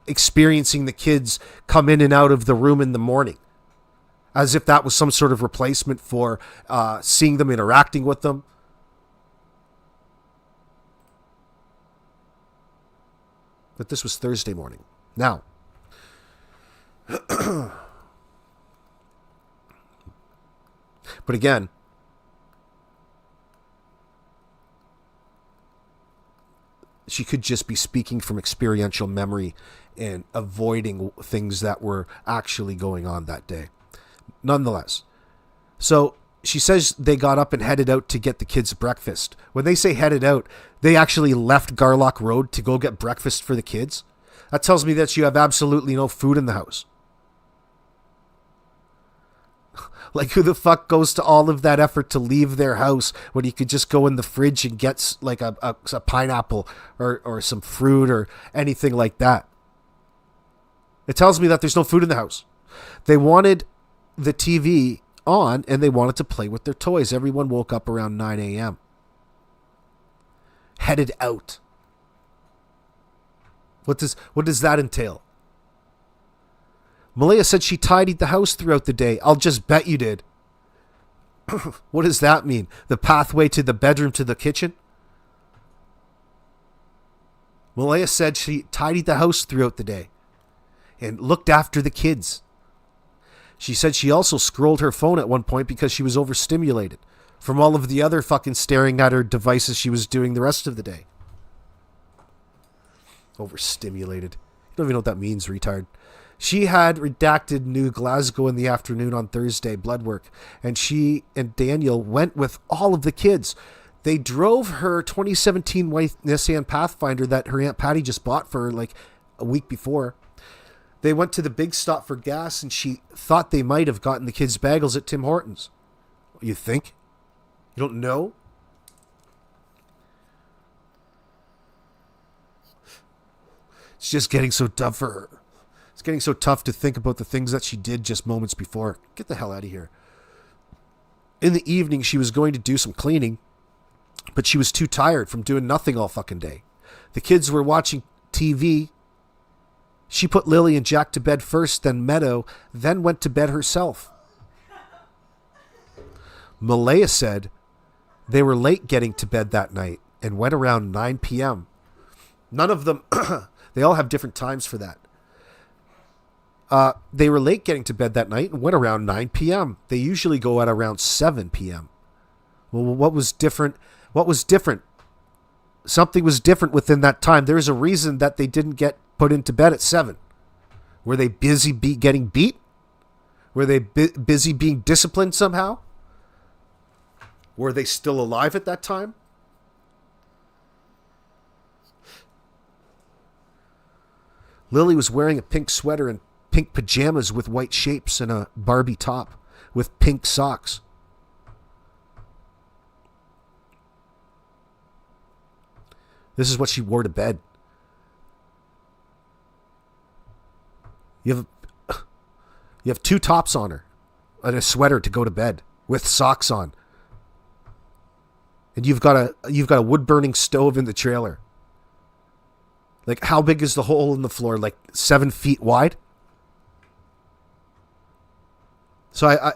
experiencing the kids come in and out of the room in the morning. As if that was some sort of replacement for seeing them interacting with them. But this was Thursday morning. Now, but again, she could just be speaking from experiential memory and avoiding things that were actually going on that day. Nonetheless, so she says they got up and headed out to get the kids breakfast. When they say headed out, they actually left Garlock Road to go get breakfast for the kids. That tells me that you have absolutely no food in the house. Like, who the fuck goes to all of that effort to leave their house when you could just go in the fridge and get like a pineapple or some fruit or anything like that? It tells me that there's no food in the house. They wanted the TV on and they wanted to play with their toys. Everyone woke up around 9 a.m. Headed out. What does that entail? Malaya said she tidied the house throughout the day. I'll just bet you did. What does that mean? The pathway to the bedroom to the kitchen? Malaya said she tidied the house throughout the day and looked after the kids. She said she also scrolled her phone at one point because she was overstimulated from all of the other fucking staring at her devices she was doing the rest of the day. Overstimulated. You don't even know what that means, retard. She had redacted New Glasgow in the afternoon on Thursday, blood work, and she and Daniel went with all of the kids. They drove her 2017 white Nissan Pathfinder that her Aunt Patty just bought for her like a week before. They went to the big stop for gas, and she thought they might have gotten the kids' bagels at Tim Hortons. You think? You don't know? It's just getting so tough for her. It's getting so tough to think about the things that she did just moments before. Get the hell out of here. In the evening, she was going to do some cleaning, but she was too tired from doing nothing all fucking day. The kids were watching TV. She put Lily and Jack to bed first, then Meadow, then went to bed herself. Malaya said they were late getting to bed that night and went around 9 p.m. None of them, they all have different times for that. They were late getting to bed that night and went around 9 p.m. They usually go at around 7 p.m. Well, what was different? What was different? Something was different within that time. There is a reason that they didn't get put into bed at 7. Were they busy getting beat? Were they busy being disciplined somehow? Were they still alive at that time? Lily was wearing a pink sweater and pink pajamas with white shapes and a Barbie top with pink socks. This is what she wore to bed. You have two tops on her and a sweater to go to bed with socks on. And you've got a wood-burning stove in the trailer. Like, how big is the hole in the floor? Like 7 feet wide? So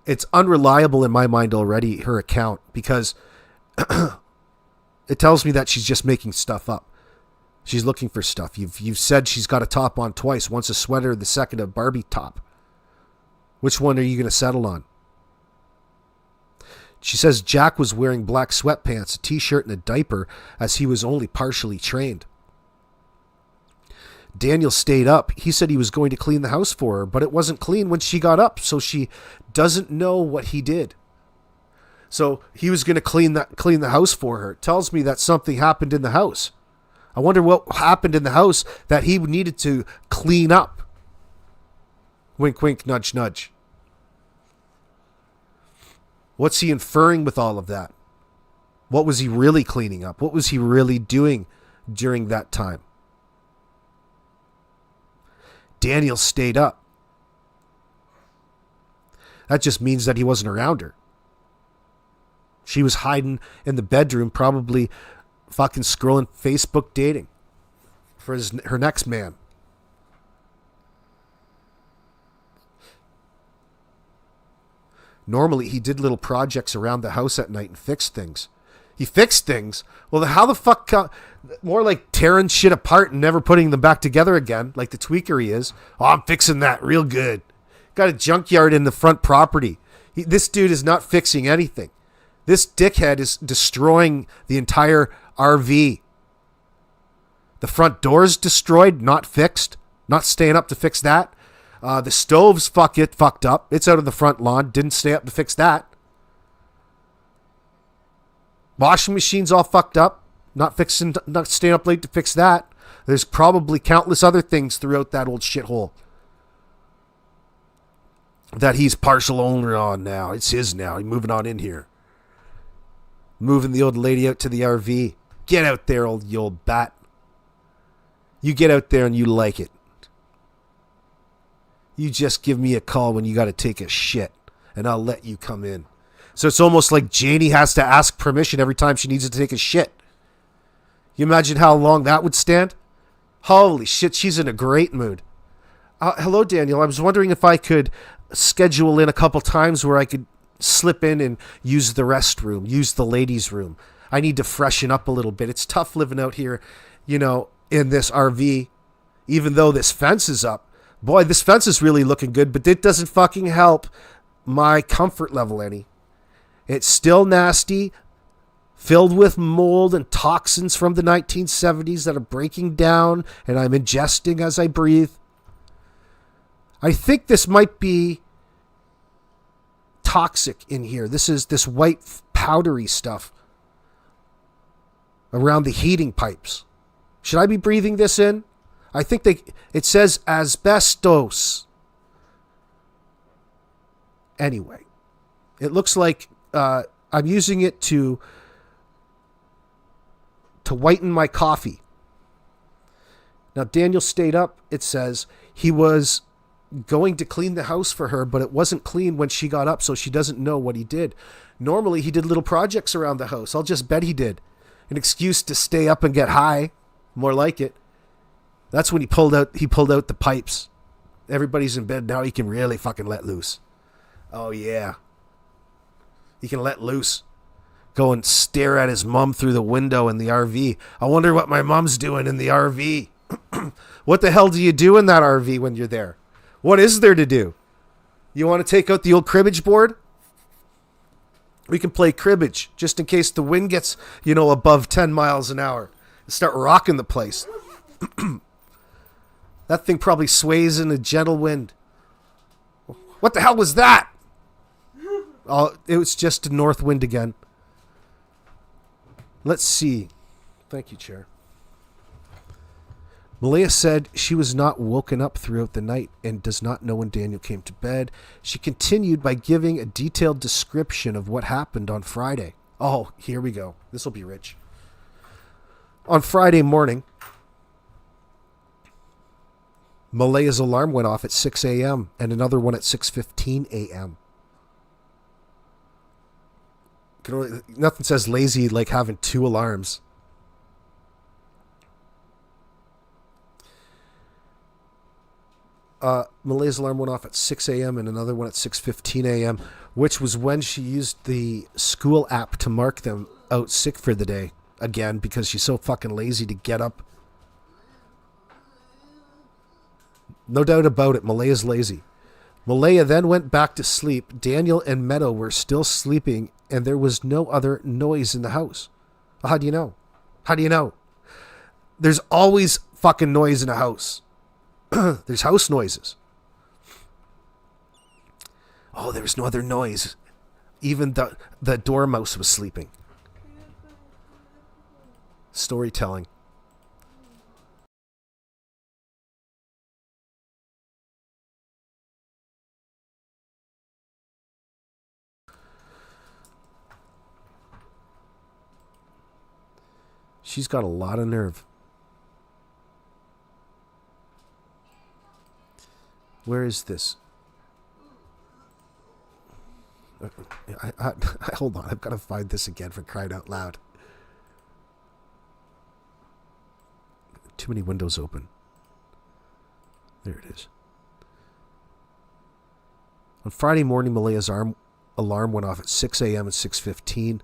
it's unreliable in my mind already, her account, because it tells me that she's just making stuff up. She's looking for stuff. You've said she's got a top on twice. Once a sweater, the second a Barbie top. Which one are you going to settle on? She says Jack was wearing black sweatpants, a t-shirt, and a diaper as he was only partially trained. Daniel stayed up. He said he was going to clean the house for her, but it wasn't clean when she got up, so she doesn't know what he did. So he was going to clean the house for her. It tells me that something happened in the house. I wonder what happened in the house that he needed to clean up. Wink, wink, nudge, nudge. What's he inferring with all of that? What was he really cleaning up? What was he really doing during that time? Daniel stayed up. That just means that he wasn't around her. She was hiding in the bedroom, probably fucking scrolling Facebook dating for her next man. Normally, he did little projects around the house at night and fixed things. He fixed things? Well, how the fuck... more like tearing shit apart and never putting them back together again, like the tweaker he is. Oh, I'm fixing that real good. Got a junkyard in the front property. This dude is not fixing anything. This dickhead is destroying the entire RV. The front door's destroyed, not fixed. Not staying up to fix that. The stove's fucked up. It's out of the front lawn. Didn't stay up to fix that. Washing machine's all fucked up. Not staying up late to fix that. There's probably countless other things throughout that old shithole that he's partial owner on now. It's his now. He's moving on in here. Moving the old lady out to the RV. Get out there, you old bat. You get out there and you like it. You just give me a call when you got to take a shit, and I'll let you come in. So it's almost like Janie has to ask permission every time she needs to take a shit. You imagine how long that would stand? Holy shit, she's in a great mood. Hello, Daniel. I was wondering if I could schedule in a couple times where I could slip in and use the restroom, use the ladies' room. I need to freshen up a little bit. It's tough living out here, in this RV, even though this fence is up. Boy, this fence is really looking good, but it doesn't fucking help my comfort level any. It's still nasty, filled with mold and toxins from the 1970s that are breaking down, and I'm ingesting as I breathe. I think this might be toxic in here. This is this white powdery stuff around the heating pipes. Should I be breathing this in? I think it says asbestos. Anyway, it looks like I'm using it to whiten my coffee. Now, Daniel stayed up. It says he was going to clean the house for her, but it wasn't clean when she got up, so she doesn't know what he did. Normally, he did little projects around the house. I'll just bet he did. An excuse to stay up and get high. More like it. That's when he pulled out the pipes. Everybody's in bed now. He can really fucking let loose. Oh, yeah. He can let loose. Go and stare at his mom through the window in the RV. I wonder what my mom's doing in the RV. What the hell do you do in that RV when you're there? What is there to do? You want to take out the old cribbage board? We can play cribbage just in case the wind gets, above 10 miles an hour. Start rocking the place. That thing probably sways in a gentle wind. What the hell was that? Oh, it was just a north wind again. Let's see. Thank you, Chair. Malaya said she was not woken up throughout the night and does not know when Daniel came to bed. She continued by giving a detailed description of what happened on Friday. Oh, here we go. This will be rich. On Friday morning, Malaya's alarm went off at 6 a.m. and another one at 6:15 a.m. Nothing says lazy like having two alarms. Malaya's alarm went off at 6 a.m. and another one at 6:15 a.m., which was when she used the school app to mark them out sick for the day. Again, because she's so fucking lazy to get up. No doubt about it, Malaya's lazy. Malaya then went back to sleep. Daniel and Meadow were still sleeping, and there was no other noise in the house. How do you know? How do you know? There's always fucking noise in a house. There's house noises. Oh, there was no other noise. Even the dormouse was sleeping. Storytelling. She's got a lot of nerve. Where is this? Hold on, I've got to find this again for crying out loud. Too many windows open. There it is. On Friday morning, Malaya's alarm went off at 6 a.m. and 6:15,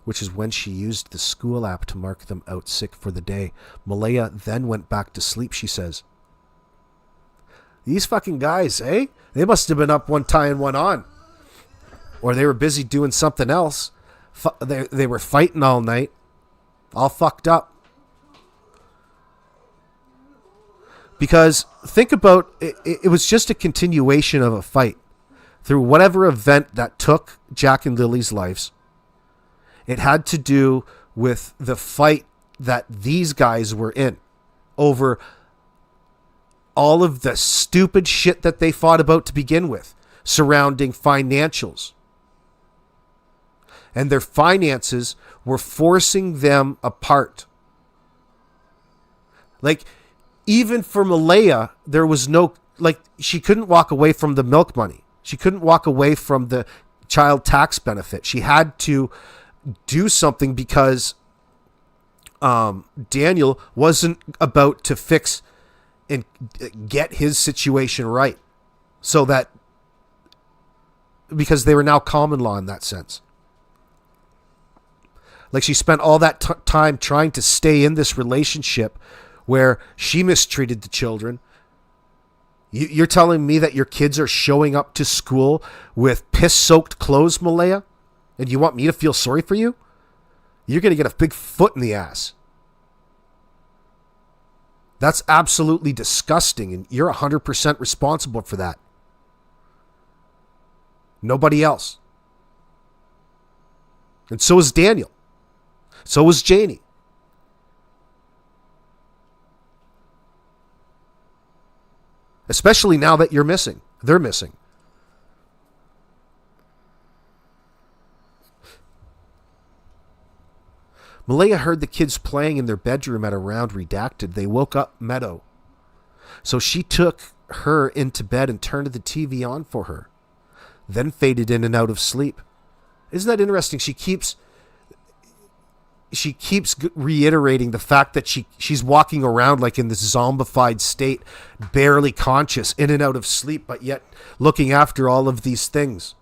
which is when she used the school app to mark them out sick for the day. Malaya then went back to sleep, she says. These fucking guys, eh? They must have been up one tying one on. Or they were busy doing something else. They were fighting all night. All fucked up. Because think about it, it was just a continuation of a fight. Through whatever event that took Jack and Lily's lives. It had to do with the fight that these guys were in. Over all of the stupid shit that they fought about to begin with. Surrounding financials. And their finances were forcing them apart. Like, even for Malaya, there was no, like, she couldn't walk away from the milk money. She couldn't walk away from the child tax benefit. She had to do something because Daniel wasn't about to fix and get his situation right. So that, because they were now common law in that sense. Like, she spent all that time trying to stay in this relationship where she mistreated the children. You're telling me that your kids are showing up to school with piss-soaked clothes, Malaya? And you want me to feel sorry for you? You're going to get a big foot in the ass. That's absolutely disgusting, and you're 100% responsible for that. Nobody else. And so is Daniel. So is Janie. Especially now that you're missing. They're missing. Malaya heard the kids playing in their bedroom at around redacted. They woke up Meadow. So she took her into bed and turned the TV on for her. Then faded in and out of sleep. Isn't that interesting? She keeps reiterating the fact that she's walking around like in this zombified state, barely conscious, in and out of sleep, but yet looking after all of these things.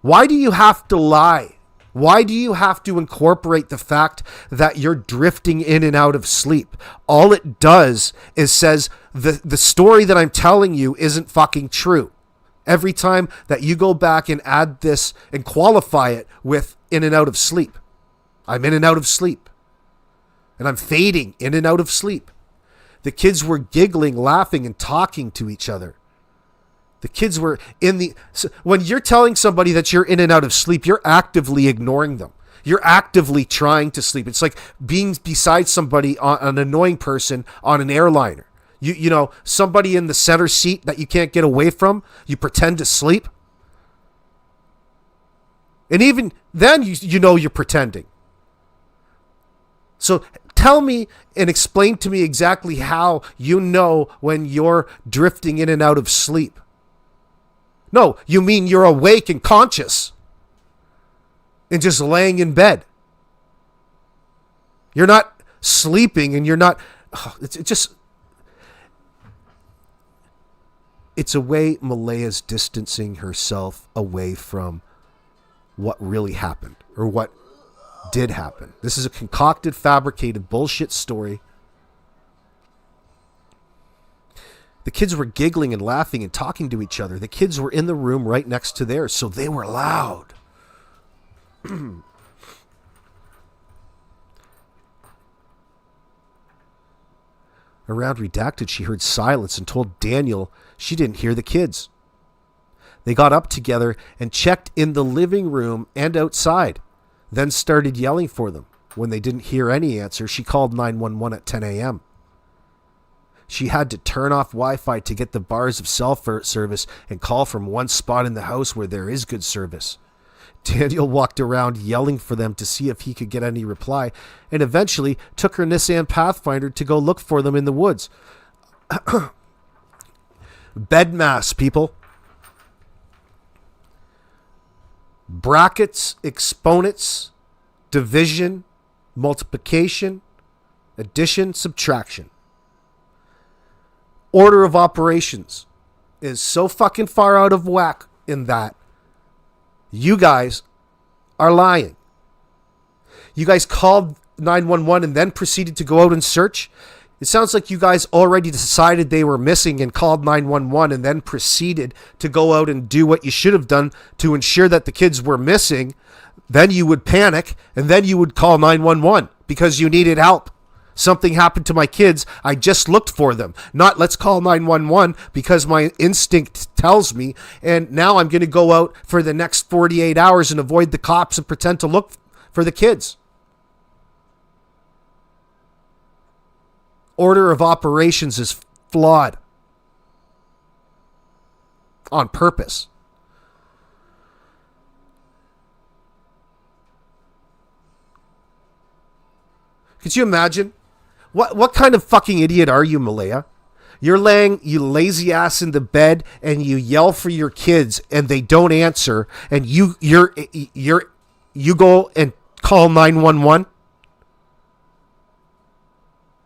Why do you have to lie? Why do you have to incorporate the fact that you're drifting in and out of sleep? All it does is says the story that I'm telling you isn't fucking true. Every time that you go back and add this and qualify it with in and out of sleep. I'm in and out of sleep. And I'm fading in and out of sleep. The kids were giggling, laughing, and talking to each other. The kids were when you're telling somebody that you're in and out of sleep, you're actively ignoring them. You're actively trying to sleep. It's like being beside somebody, an annoying person on an airliner. You know, somebody in the center seat that you can't get away from, you pretend to sleep. And even then, you know you're pretending. So tell me and explain to me exactly how you know when you're drifting in and out of sleep. No, you mean you're awake and conscious and just laying in bed. You're not sleeping and you're not... It's a way Malaya's distancing herself away from what really happened or what did happen. This is a concocted, fabricated bullshit story. The kids were giggling and laughing and talking to each other. The kids were in the room right next to theirs, so they were loud. Around Redacted, she heard silence and told Daniel she didn't hear the kids. They got up together and checked in the living room and outside, then started yelling for them. When they didn't hear any answer, she called 911 at 10 a.m. She had to turn off Wi-Fi to get the bars of cell service and call from one spot in the house where there is good service. Daniel walked around yelling for them to see if he could get any reply, and eventually took her Nissan Pathfinder to go look for them in the woods. Bed mass, people. Brackets, exponents, division, multiplication, addition, subtraction. Order of operations is so fucking far out of whack in that you guys are lying. You guys called 911 and then proceeded to go out and search. It sounds like you guys already decided they were missing and called 911 and then proceeded to go out and do what you should have done to ensure that the kids were missing. Then you would panic and then you would call 911 because you needed help. Something happened to my kids. I just looked for them. Not let's call 911 because my instinct tells me. And now I'm going to go out for the next 48 hours and avoid the cops and pretend to look for the kids. Order of operations is flawed. On purpose. Could you imagine? What kind of fucking idiot are you, Malaya? You're laying, you lazy ass in the bed, and you yell for your kids, and they don't answer, and you go and call 911?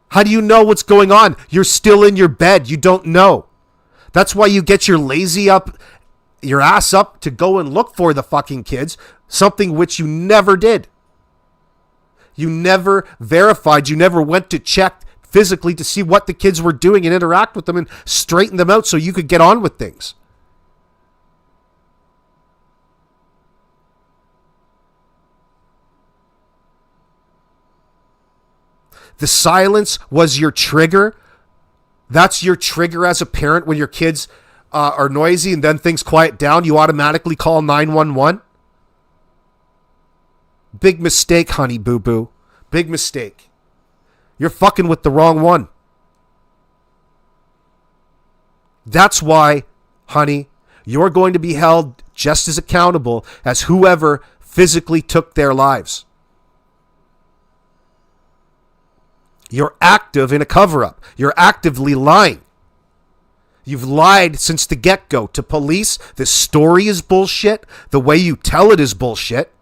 How do you know what's going on? You're still in your bed. You don't know. That's why you get your ass up to go and look for the fucking kids, something which you never did. You never verified. You never went to check physically to see what the kids were doing and interact with them and straighten them out so you could get on with things. The silence was your trigger. That's your trigger as a parent when your kids are noisy and then things quiet down. You automatically call 911. Big mistake, honey boo boo. Big mistake. You're fucking with the wrong one. That's why, honey, you're going to be held just as accountable as whoever physically took their lives. You're active in a cover-up. You're actively lying. You've lied since the get-go to police. This story is bullshit. The way you tell it is bullshit.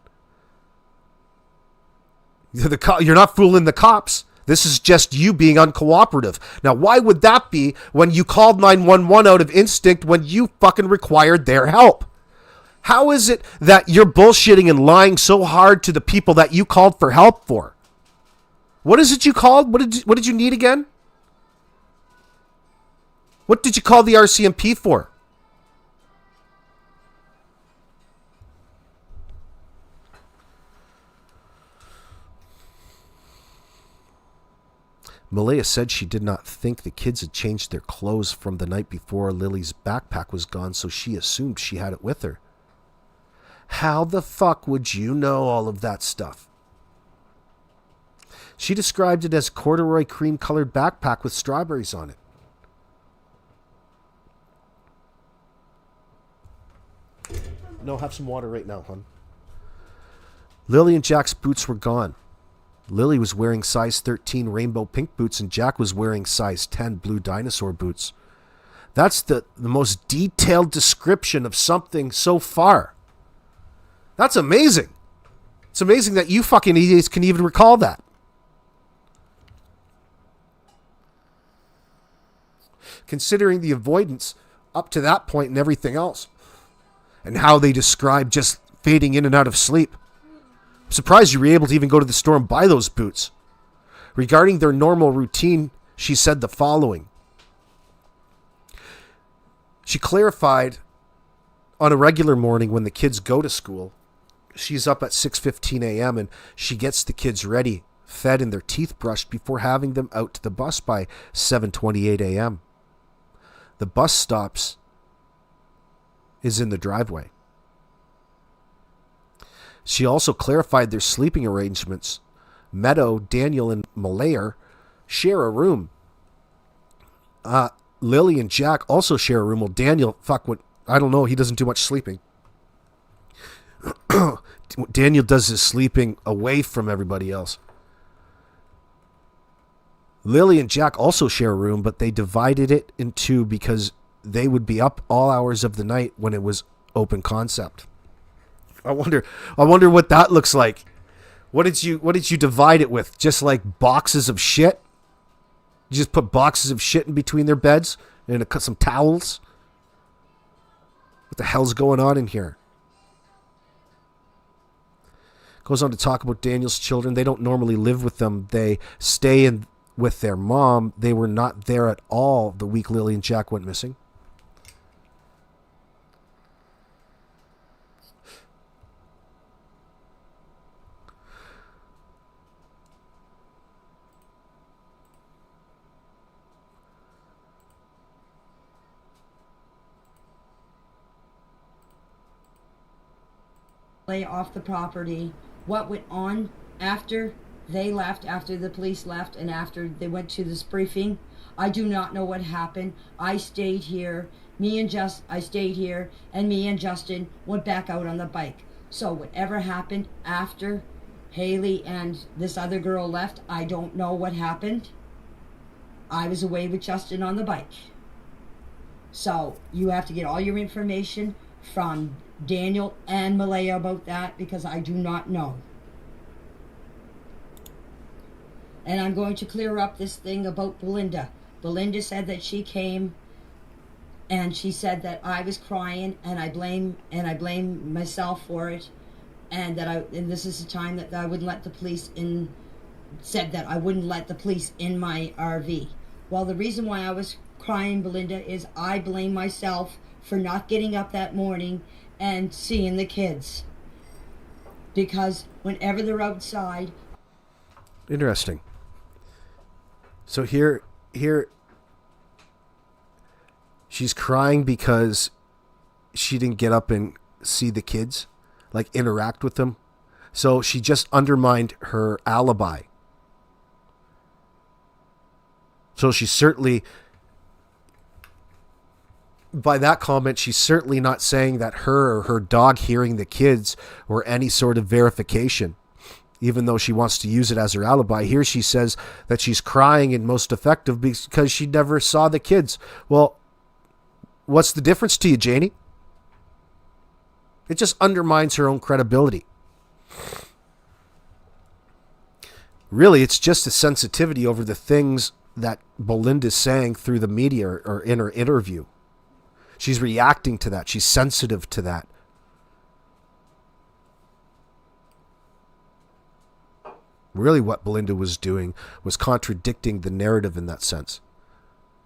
You're not fooling the cops. This is just you being uncooperative. Now, why would that be when you called 911 out of instinct when you fucking required their help? How is it that you're bullshitting and lying so hard to the people that you called for help for? What is it you called? What did you need again? What did you call the RCMP for? Malaya said she did not think the kids had changed their clothes from the night before Lily's backpack was gone, so she assumed she had it with her. How the fuck would you know all of that stuff? She described it as corduroy cream-colored backpack with strawberries on it. No, have some water right now, hon. Lily and Jack's boots were gone. Lily was wearing size 13 rainbow pink boots and Jack was wearing size 10 blue dinosaur boots. That's the most detailed description of something so far. That's amazing. It's amazing that you fucking idiots can even recall that. Considering the avoidance up to that point and everything else. And how they describe just fading in and out of sleep. I'm surprised you were able to even go to the store and buy those boots. Regarding their normal routine, she said the following. She clarified on a regular morning when the kids go to school, she's up at 6:15 a.m. and she gets the kids ready, fed and their teeth brushed before having them out to the bus by 7:28 a.m. The bus stops is in the driveway. She also clarified their sleeping arrangements. Meadow, Daniel, and Malaya share a room. Lily and Jack also share a room. Well, Daniel, I don't know, he doesn't do much sleeping. Daniel does his sleeping away from everybody else. Lily and Jack also share a room, but they divided it in two because they would be up all hours of the night when it was open concept. I wonder what that looks like. What did you divide it with? Just like boxes of shit? You just put boxes of shit in between their beds and some towels? What the hell's going on in here? Goes on to talk about Daniel's children. They don't normally live with them. They stay in with their mom. They were not there at all the week Lily and Jack went missing. Lay off the property. What went on after they left, after the police left, and after they went to this briefing, I do not know what happened. I stayed here. I stayed here, and me and Justin went back out on the bike. So whatever happened after Haley and this other girl left, I don't know what happened. I was away with Justin on the bike. So you have to get all your information from Daniel and Malaya about that, because I do not know. And I'm going to clear up this thing about Belinda. Belinda said that she came and she said that I was crying and I blame myself for it, and this is the time that I wouldn't let the police in, said that I wouldn't let the police in my RV. Well, the reason why I was crying, Belinda, is I blame myself for not getting up that morning and seeing the kids. Because whenever they're outside... Interesting. So here she's crying because she didn't get up and see the kids, like interact with them. So she just undermined her alibi. So she certainly... By that comment, she's certainly not saying that her or her dog hearing the kids were any sort of verification, even though she wants to use it as her alibi. Here she says that she's crying and most effective because she never saw the kids. Well, what's the difference to you, Janie? It just undermines her own credibility. Really, it's just a sensitivity over the things that Belinda's saying through the media or in her interview. She's reacting to that. She's sensitive to that. Really what Belinda was doing was contradicting the narrative in that sense.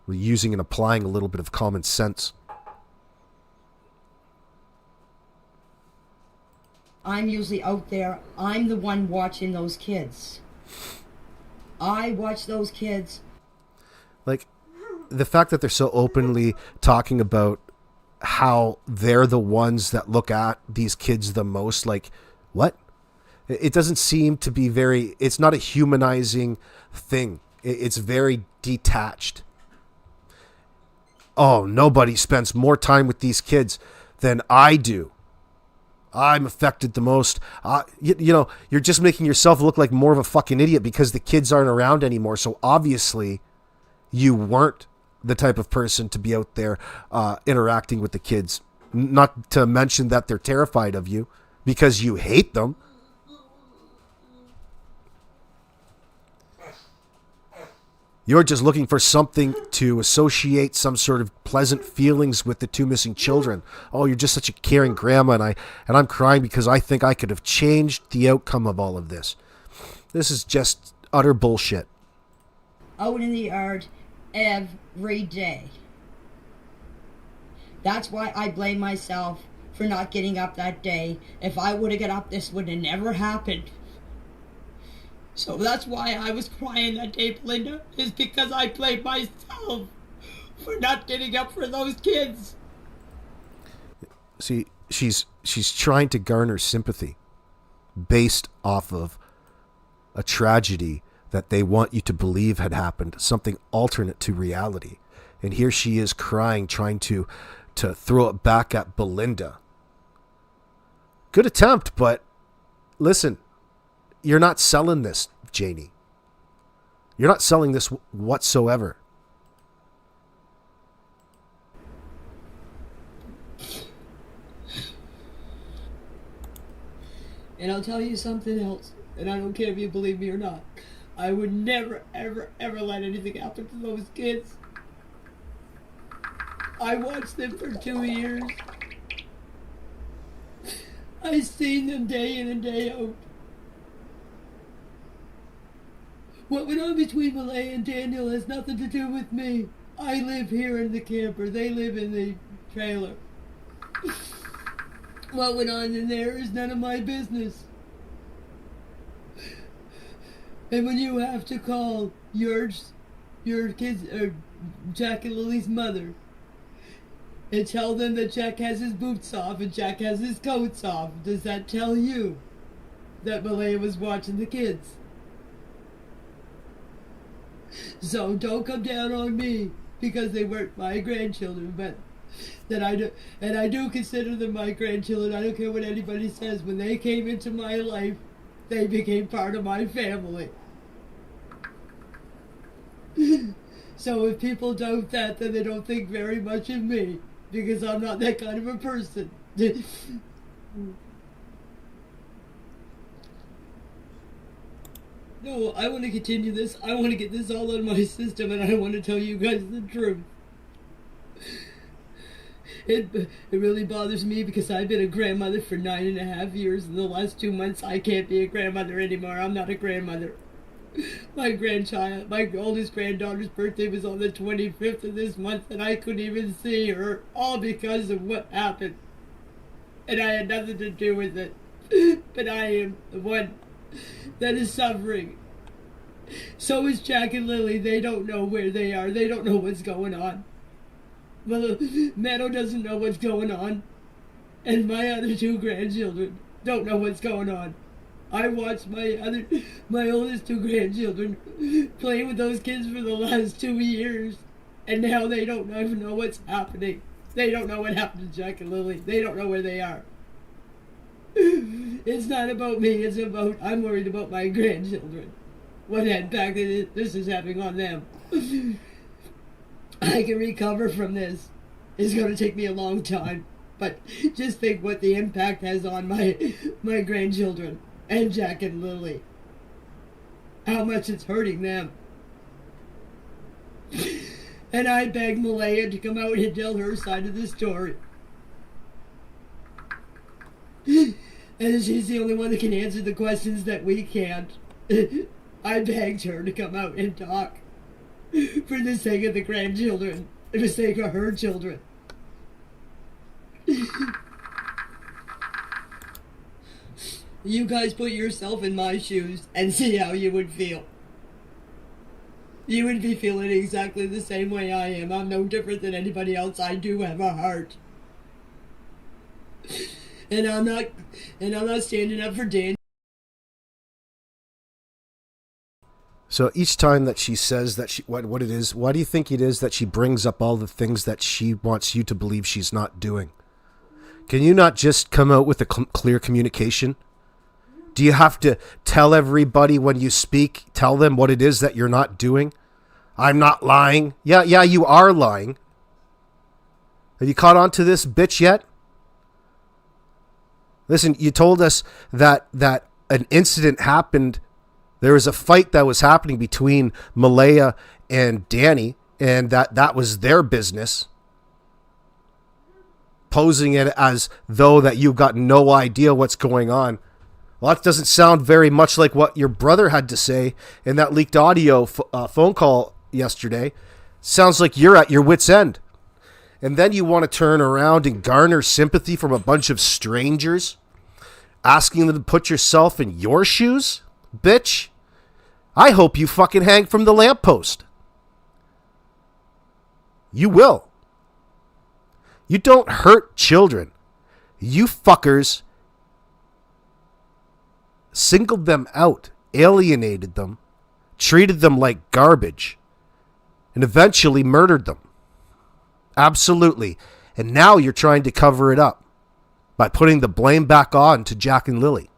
We're using and applying a little bit of common sense. I'm usually out there. I'm the one watching those kids. I watch those kids. Like, the fact that they're so openly talking about how they're the ones that look at these kids the most. Like, what? It doesn't seem to be it's not a humanizing thing. It's very detached. Oh, nobody spends more time with these kids than I do. I'm affected the most. You're just making yourself look like more of a fucking idiot because the kids aren't around anymore. So obviously you weren't the type of person to be out there interacting with the kids. Not to mention that they're terrified of you because you hate them. You're just looking for something to associate some sort of pleasant feelings with the two missing children. Oh, you're just such a caring grandma, and I'm crying because I think I could have changed the outcome of all of this. This is just utter bullshit. Out in the yard every day. That's why I blame myself for not getting up that day. If I would have got up, this would have never happened. So that's why I was crying that day, Belinda, is because I blamed myself for not getting up for those kids. See, she's trying to garner sympathy based off of a tragedy that they want you to believe had happened, something alternate to reality. And here she is crying, trying to throw it back at Belinda. Good attempt, but listen, you're not selling this, Janie. You're not selling this whatsoever. And I'll tell you something else, and I don't care if you believe me or not. I would never, ever, ever let anything happen to those kids. I watched them for 2 years. I seen them day in and day out. What went on between Malaya and Daniel has nothing to do with me. I live here in the camper. They live in the trailer. What went on in there is none of my business. And when you have to call your kids, or Jack and Lily's mother, and tell them that Jack has his boots off and Jack has his coats off, does that tell you that Malaya was watching the kids? So don't come down on me because they weren't my grandchildren, but that I do, and I do consider them my grandchildren. I don't care what anybody says. When they came into my life, they became part of my family. So if people doubt that, then they don't think very much of me, because I'm not that kind of a person. No, I want to continue this. I want to get this all out of my system, and I want to tell you guys the truth. It really bothers me because I've been a grandmother for 9.5 years. In the last 2 months, I can't be a grandmother anymore. I'm not a grandmother. My oldest granddaughter's birthday was on the 25th of this month, and I couldn't even see her, all because of what happened. And I had nothing to do with it. But I am the one that is suffering. So is Jack and Lily. They don't know where they are. They don't know what's going on. Well, Meadow doesn't know what's going on. And my other 2 grandchildren don't know what's going on. I watched my oldest 2 grandchildren playing with those kids for the last 2 years. And now they don't even know what's happening. They don't know what happened to Jack and Lily. They don't know where they are. It's not about me. It's about, I'm worried about my grandchildren. What impact this is having on them. I can recover from this. It's going to take me a long time. But just think what the impact has on my grandchildren and Jack and Lily. How much it's hurting them. And I begged Malaya to come out and tell her side of the story. And she's the only one that can answer the questions that we can't. I begged her to come out and talk. For the sake of the grandchildren. For the sake of her children. You guys put yourself in my shoes and see how you would feel. You would be feeling exactly the same way I am. I'm no different than anybody else. I do have a heart. and I'm not standing up for Dan. So each time that she says that what it is, why do you think it is that she brings up all the things that she wants you to believe she's not doing? Can you not just come out with a clear communication? Do you have to tell everybody when you speak, tell them what it is that you're not doing? I'm not lying. Yeah, you are lying. Have you caught on to this bitch yet? Listen, you told us that an incident happened. There was a fight that was happening between Malaya and Danny, and that was their business. Posing it as though that you've got no idea what's going on. Well, that doesn't sound very much like what your brother had to say in that leaked audio phone call yesterday. Sounds like you're at your wit's end. And then you want to turn around and garner sympathy from a bunch of strangers, asking them to put yourself in your shoes? Bitch, I hope you fucking hang from the lamppost. You will. You don't hurt children. You fuckers singled them out, alienated them, treated them like garbage, and eventually murdered them. Absolutely. And now you're trying to cover it up by putting the blame back on to Jack and Lily.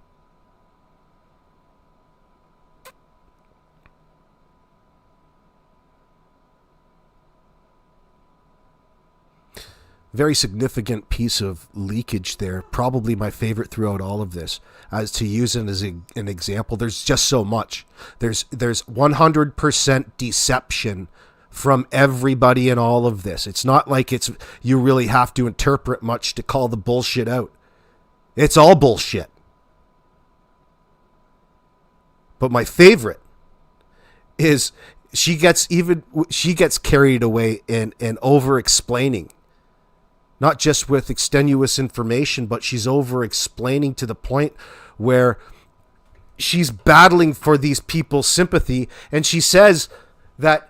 Very significant piece of leakage there. Probably my favorite throughout all of this. As to use it as an example, there's just so much. There's 100% deception from everybody in all of this. It's not like you really have to interpret much to call the bullshit out. It's all bullshit. But my favorite is she gets carried away in over explaining. Not just with extenuous information, but she's over explaining to the point where she's battling for these people's sympathy. And she says that,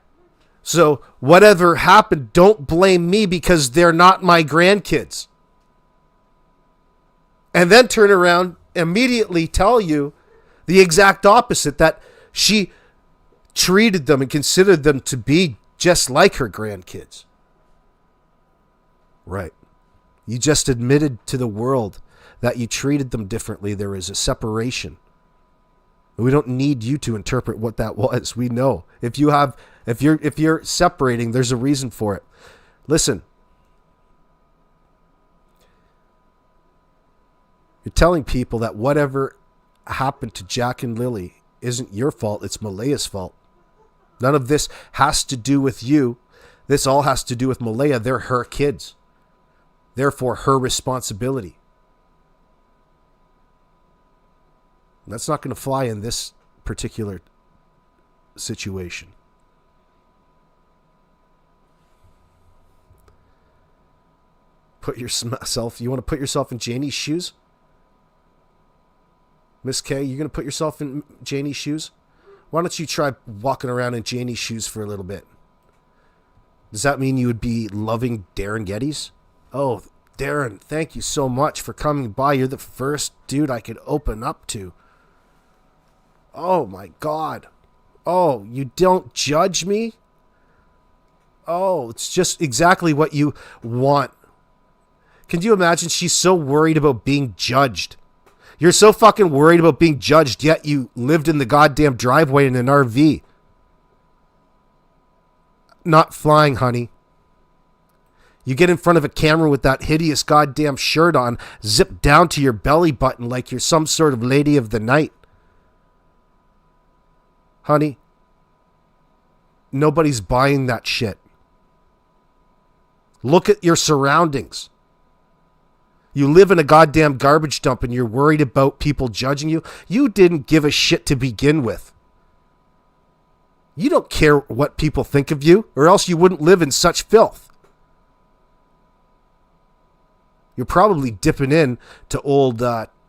so whatever happened, don't blame me because they're not my grandkids. And then turn around, immediately tell you the exact opposite, that she treated them and considered them to be just like her grandkids. Right. You just admitted to the world that you treated them differently. There is a separation. We don't need you to interpret what that was. We know. If you're separating, there's a reason for it. Listen. You're telling people that whatever happened to Jack and Lily isn't your fault. It's Malaya's fault. None of this has to do with you. This all has to do with Malaya. They're her kids. Therefore, her responsibility. That's not going to fly in this particular situation. You want to put yourself in Janie's shoes? Miss K, you're going to put yourself in Janie's shoes? Why don't you try walking around in Janie's shoes for a little bit? Does that mean you would be loving Darren Geddes? Oh, Darren, thank you so much for coming by. You're the first dude I could open up to. Oh, my God. Oh, you don't judge me? Oh, it's just exactly what you want. Can you imagine? She's so worried about being judged. You're so fucking worried about being judged, yet you lived in the goddamn driveway in an RV. Not flying, honey. You get in front of a camera with that hideous goddamn shirt on, zipped down to your belly button like you're some sort of lady of the night. Honey, nobody's buying that shit. Look at your surroundings. You live in a goddamn garbage dump and you're worried about people judging you. You didn't give a shit to begin with. You don't care what people think of you, or else you wouldn't live in such filth. You're probably dipping in to old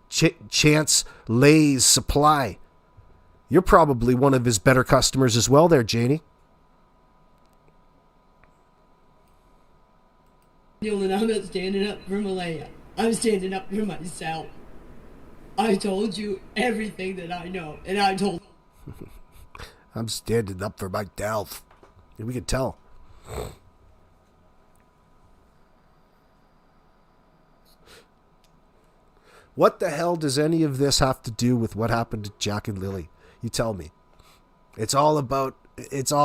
Chance Lay's Supply. You're probably one of his better customers as well there, Janie. And I'm not standing up for Malaya. I'm standing up for myself. I told you everything that I know, and I told... I'm standing up for myself. We can tell. What the hell does any of this have to do with what happened to Jack and Lily? You tell me. It's all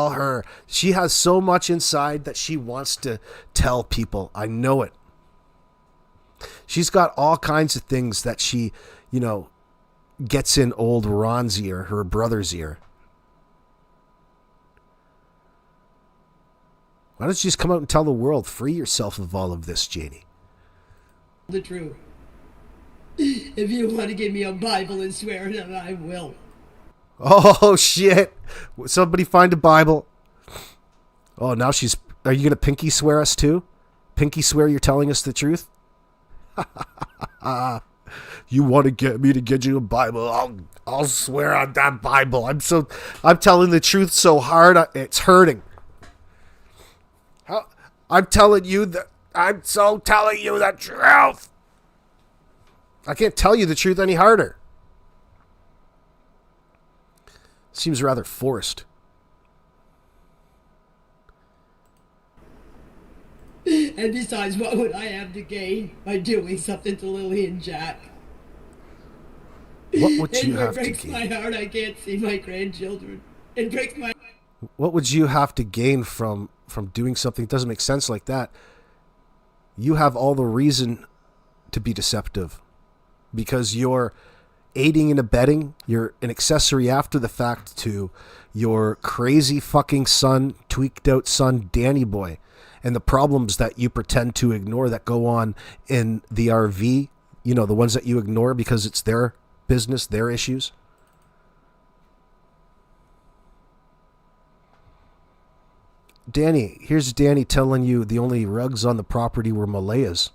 her. She has so much inside that she wants to tell people. I know it. She's got all kinds of things that she, gets in old Ron's ear, her brother's ear. Why don't you just come out and tell the world? Free yourself of all of this, Janie. The truth. If you want to give me a Bible and swear it, I will. Oh, shit. Somebody find a Bible. Oh, now she's... Are you going to pinky swear us too? Pinky swear you're telling us the truth? You want to get me to get you a Bible? I'll swear on that Bible. I'm telling the truth so hard, it's hurting. I'm telling you the truth. I can't tell you the truth any harder. Seems rather forced. And besides, what would I have to gain by doing something to Lily and Jack? What would you have to gain? It breaks my heart I can't see my grandchildren. It breaks my... What would you have to gain from doing something that doesn't make sense like that? You have all the reason to be deceptive because you're aiding and abetting. You're an accessory after the fact to your crazy fucking son, tweaked out son, Danny boy, and the problems that you pretend to ignore that go on in the RV, the ones that you ignore because it's their business, their issues. Danny, here's Danny telling you the only rugs on the property were Malaya's.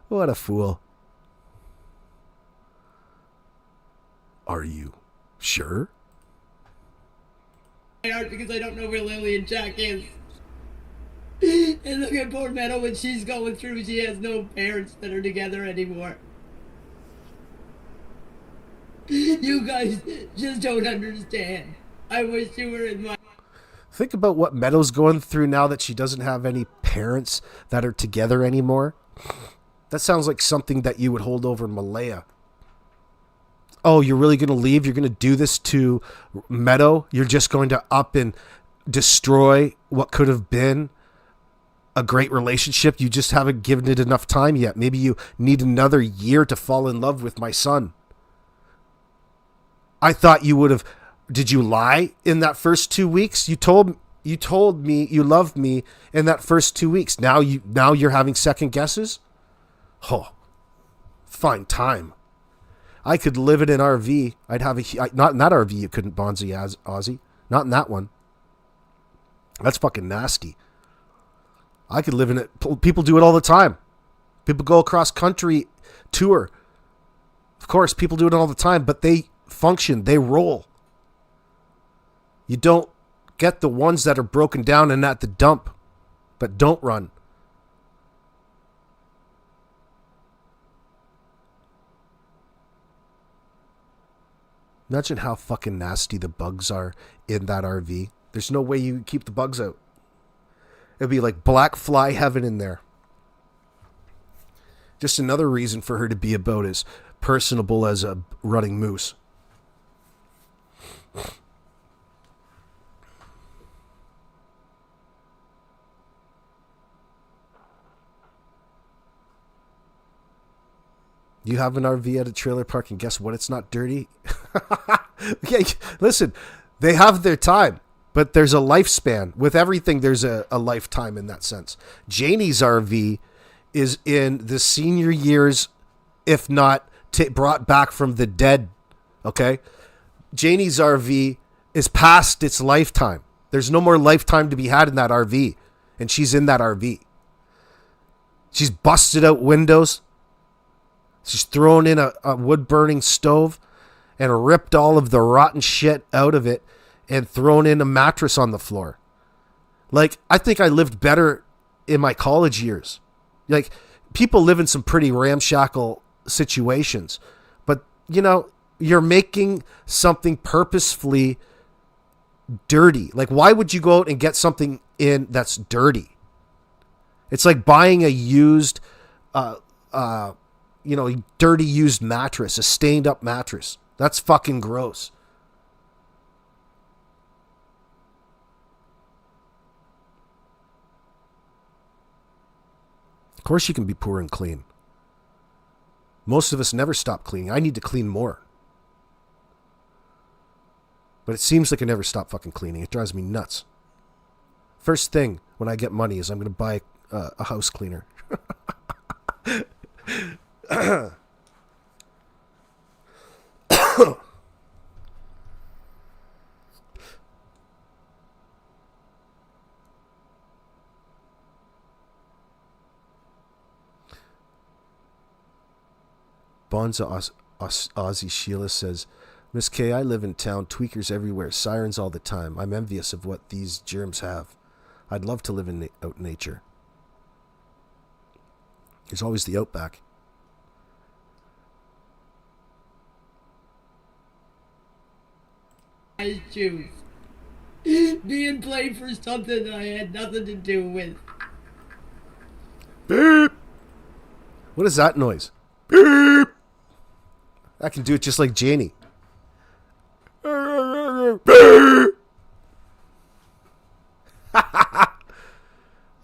What a fool. Are you sure? Because I don't know where Lily and Jack is. And look at poor Meadow, what she's going through. She has no parents that are together anymore. You guys just don't understand. I wish you were in my... Think about what Meadow's going through now that she doesn't have any parents that are together anymore. That sounds like something that you would hold over Malaya. Oh, you're really going to leave? You're going to do this to Meadow? You're just going to up and destroy what could have been a great relationship? You just haven't given it enough time yet. Maybe you need another year to fall in love with my son. I thought you would have... Did you lie in that first 2 weeks? You told me you loved me in that first 2 weeks. Now you're having second guesses? Oh, fine time. I could live in an RV. I'd have not in that RV. You couldn't Bonzi as Aussie. Not in that one. That's fucking nasty. I could live in it. People do it all the time. People go across country tour. Of course, people do it all the time, but they function. They roll. You don't get the ones that are broken down and at the dump, but don't run. Imagine how fucking nasty the bugs are in that RV. There's no way you can keep the bugs out. It'd be like black fly heaven in there. Just another reason for her to be about as personable as a running moose. You have an RV at a trailer park and guess what? It's not dirty. Okay, listen, they have their time, but there's a lifespan. With everything, there's a lifetime in that sense. Janie's RV is in the senior years, if not brought back from the dead. Okay? Janie's RV is past its lifetime. There's no more lifetime to be had in that RV. And she's in that RV. She's busted out windows. She's thrown in a wood-burning stove and ripped all of the rotten shit out of it and thrown in a mattress on the floor. Like, I think I lived better in my college years. Like, people live in some pretty ramshackle situations, but, you're making something purposefully dirty. Like, why would you go out and get something in that's dirty? It's like buying a used, dirty used mattress, a stained up mattress. That's fucking gross. Of course you can be poor and clean. Most of us never stop cleaning. I need to clean more. But it seems like I never stop fucking cleaning. It drives me nuts. First thing when I get money is I'm going to buy a house cleaner. Bonza Ozzy Sheila says, Miss K, I live in town, tweakers everywhere, sirens all the time. I'm envious of what these germs have. I'd love to live in out nature. There's always the outback. I choose being played for something that I had nothing to do with. Beep. What is that noise? Beep. I can do it just like Janie.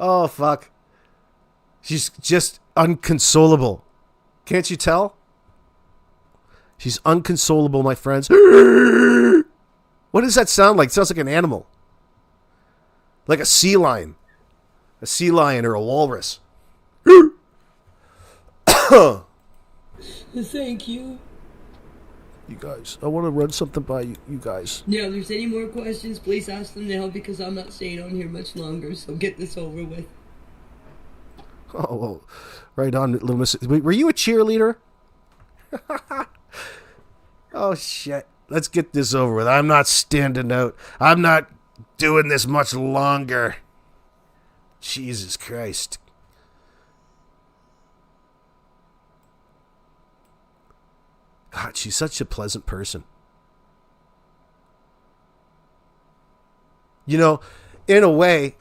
Oh, fuck. She's just unconsolable. Can't you tell? She's unconsolable, my friends. What does that sound like? It sounds like an animal. Like a sea lion. A sea lion or a walrus. Thank you. You guys, I want to run something by you guys. Now, if there's any more questions, please ask them now because I'm not staying on here much longer, so get this over with. Oh, well, right on, little miss. Were you a cheerleader? Oh, shit. Let's get this over with. I'm not standing out. I'm not doing this much longer. Jesus Christ. God, she's such a pleasant person. In a way,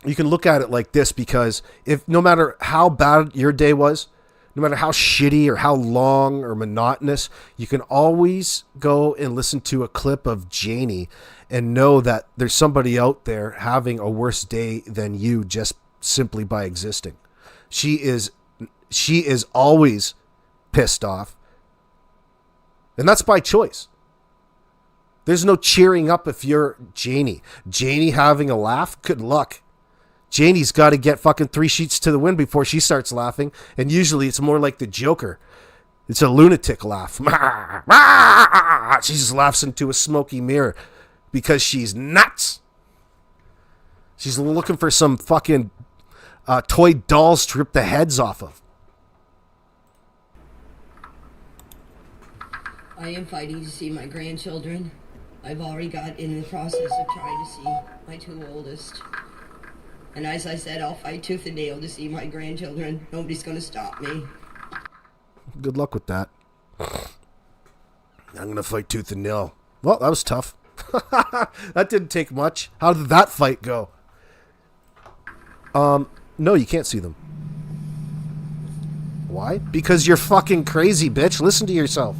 you can look at it like this, because if no matter how bad your day was, no matter how shitty or how long or monotonous, you can always go and listen to a clip of Janie and know that there's somebody out there having a worse day than you just simply by existing. She is always pissed off. And that's by choice. There's no cheering up if you're Janie. Janie having a laugh? Good luck. Janie's got to get fucking 3 sheets to the wind before she starts laughing. And usually it's more like the Joker. It's a lunatic laugh. She just laughs into a smoky mirror because she's nuts. She's looking for some fucking toy dolls to rip the heads off of. I am fighting to see my grandchildren. I've already got in the process of trying to see my 2 oldest. And as I said, I'll fight tooth and nail to see my grandchildren. Nobody's going to stop me. Good luck with that. I'm going to fight tooth and nail. Well, that was tough. That didn't take much. How did that fight go? No, you can't see them. Why? Because you're fucking crazy, bitch. Listen to yourself.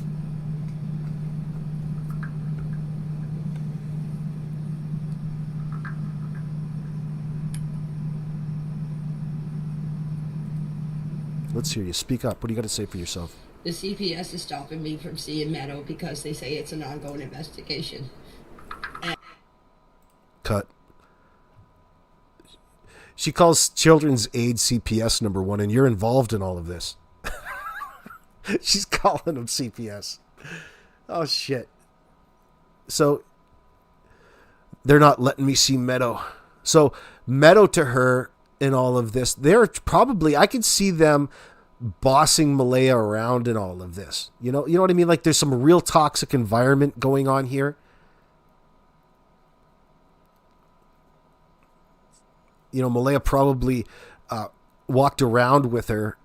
Let's hear you. Speak up. What do you got to say for yourself? The CPS is stopping me from seeing Meadow because they say it's an ongoing investigation. Cut. She calls Children's Aid CPS number 1, and you're involved in all of this. She's calling them CPS. Oh, shit. So, they're not letting me see Meadow. So, Meadow to her in all of this, they're probably, I could see them bossing Malaya around in all of this. You know what I mean? Like, there's some real toxic environment going on here. Malaya probably walked around with her,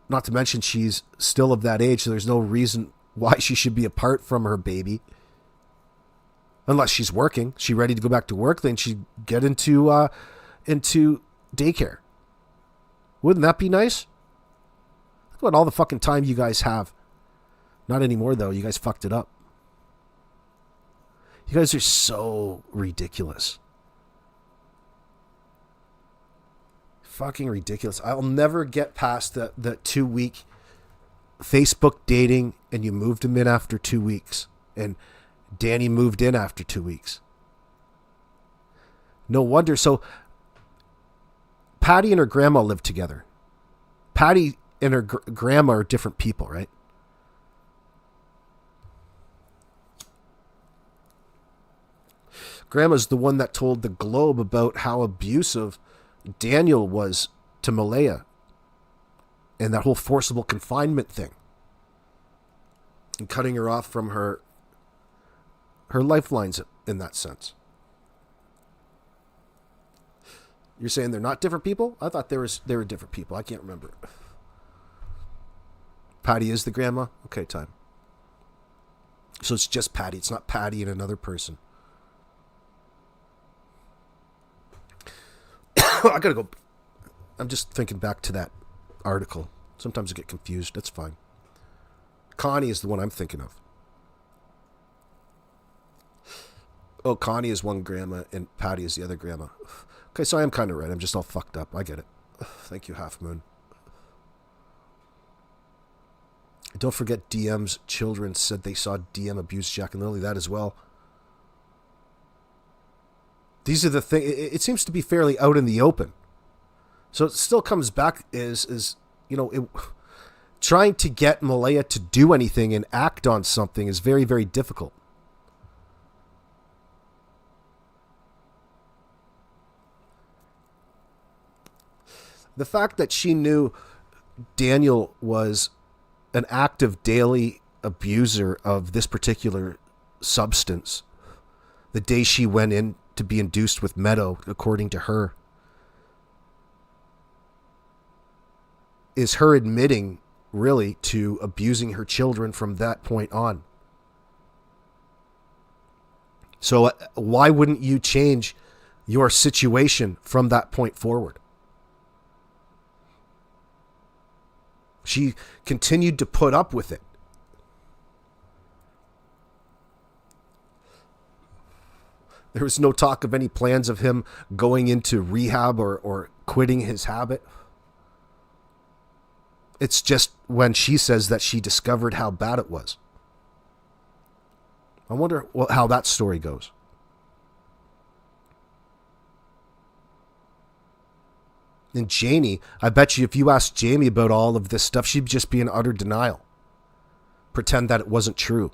not to mention she's still of that age, so there's no reason why she should be apart from her baby. Unless she's working. She's ready to go back to work, then she'd get into daycare. Wouldn't that be nice? Look about all the fucking time you guys have. Not anymore, though. You guys fucked it up. You guys are so ridiculous. Fucking ridiculous. I'll never get past the 2-week Facebook dating, and you moved him in after 2 weeks. And Danny moved in after 2 weeks. No wonder. So Patty and her grandma lived together. Patty and her grandma are different people, right? Grandma's the one that told the Globe about how abusive Daniel was to Malaya and that whole forcible confinement thing and cutting her off from her lifelines in that sense. You're saying they're not different people? I thought they were different people. I can't remember. Patty is the grandma? Okay, time. So it's just Patty. It's not Patty and another person. I gotta go. I'm just thinking back to that article. Sometimes I get confused. That's fine. Connie is the one I'm thinking of. Oh, Connie is one grandma and Patty is the other grandma. Okay, so I am kind of right. I'm just all fucked up. I get it. Thank you, Half Moon. Don't forget DM's children said they saw DM abuse Jack and Lily. That as well. These are the things. It seems to be fairly out in the open. So it still comes back trying to get Malaya to do anything and act on something is very, very difficult. The fact that she knew Daniel was an active daily abuser of this particular substance the day she went in to be induced with Meadow, according to her, is her admitting really to abusing her children from that point on. So why wouldn't you change your situation from that point forward? She continued to put up with it. There was no talk of any plans of him going into rehab or quitting his habit. It's just when she says that she discovered how bad it was. I wonder how that story goes. And Janie, I bet you if you asked Jamie about all of this stuff, she'd just be in utter denial. Pretend that it wasn't true.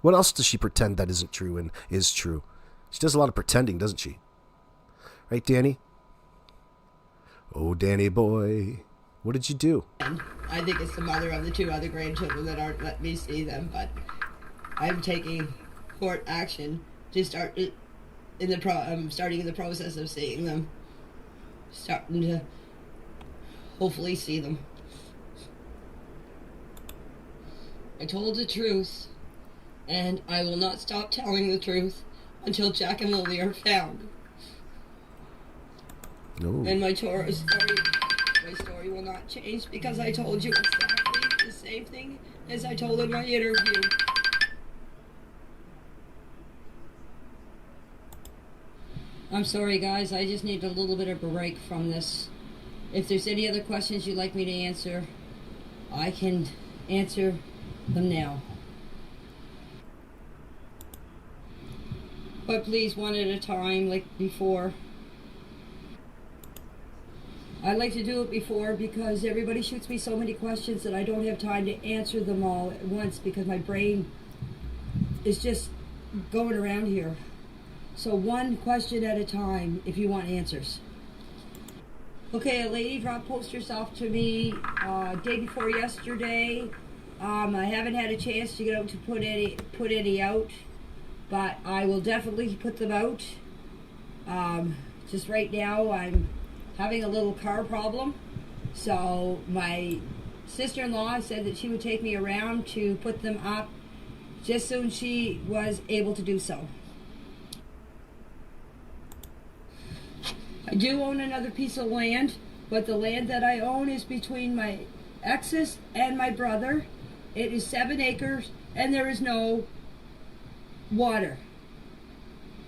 What else does she pretend that isn't true and is true? She does a lot of pretending, doesn't she? Right, Danny? Oh, Danny boy. What did you do? I think it's the mother of the 2 other grandchildren that aren't letting me see them, but I'm taking court action to start starting in the process of seeing them. Starting to hopefully see them. I told the truth, and I will not stop telling the truth until Jack and Lily are found. No. And my story will not change because I told you exactly the same thing as I told in my interview. I'm sorry, guys. I just need a little bit of a break from this. If there's any other questions you'd like me to answer, I can answer them now. But please, one at a time, like before. I like to do it before because everybody shoots me so many questions that I don't have time to answer them all at once because my brain is just going around here. So one question at a time if you want answers. Okay, a lady dropped posters off to me day before yesterday. I haven't had a chance to get out to put any out, but I will definitely put them out. Just right now I'm having a little car problem. So my sister-in-law said that she would take me around to put them up just soon she was able to do so. I do own another piece of land, but the land that I own is between my exes and my brother. It is 7 acres and there is no water.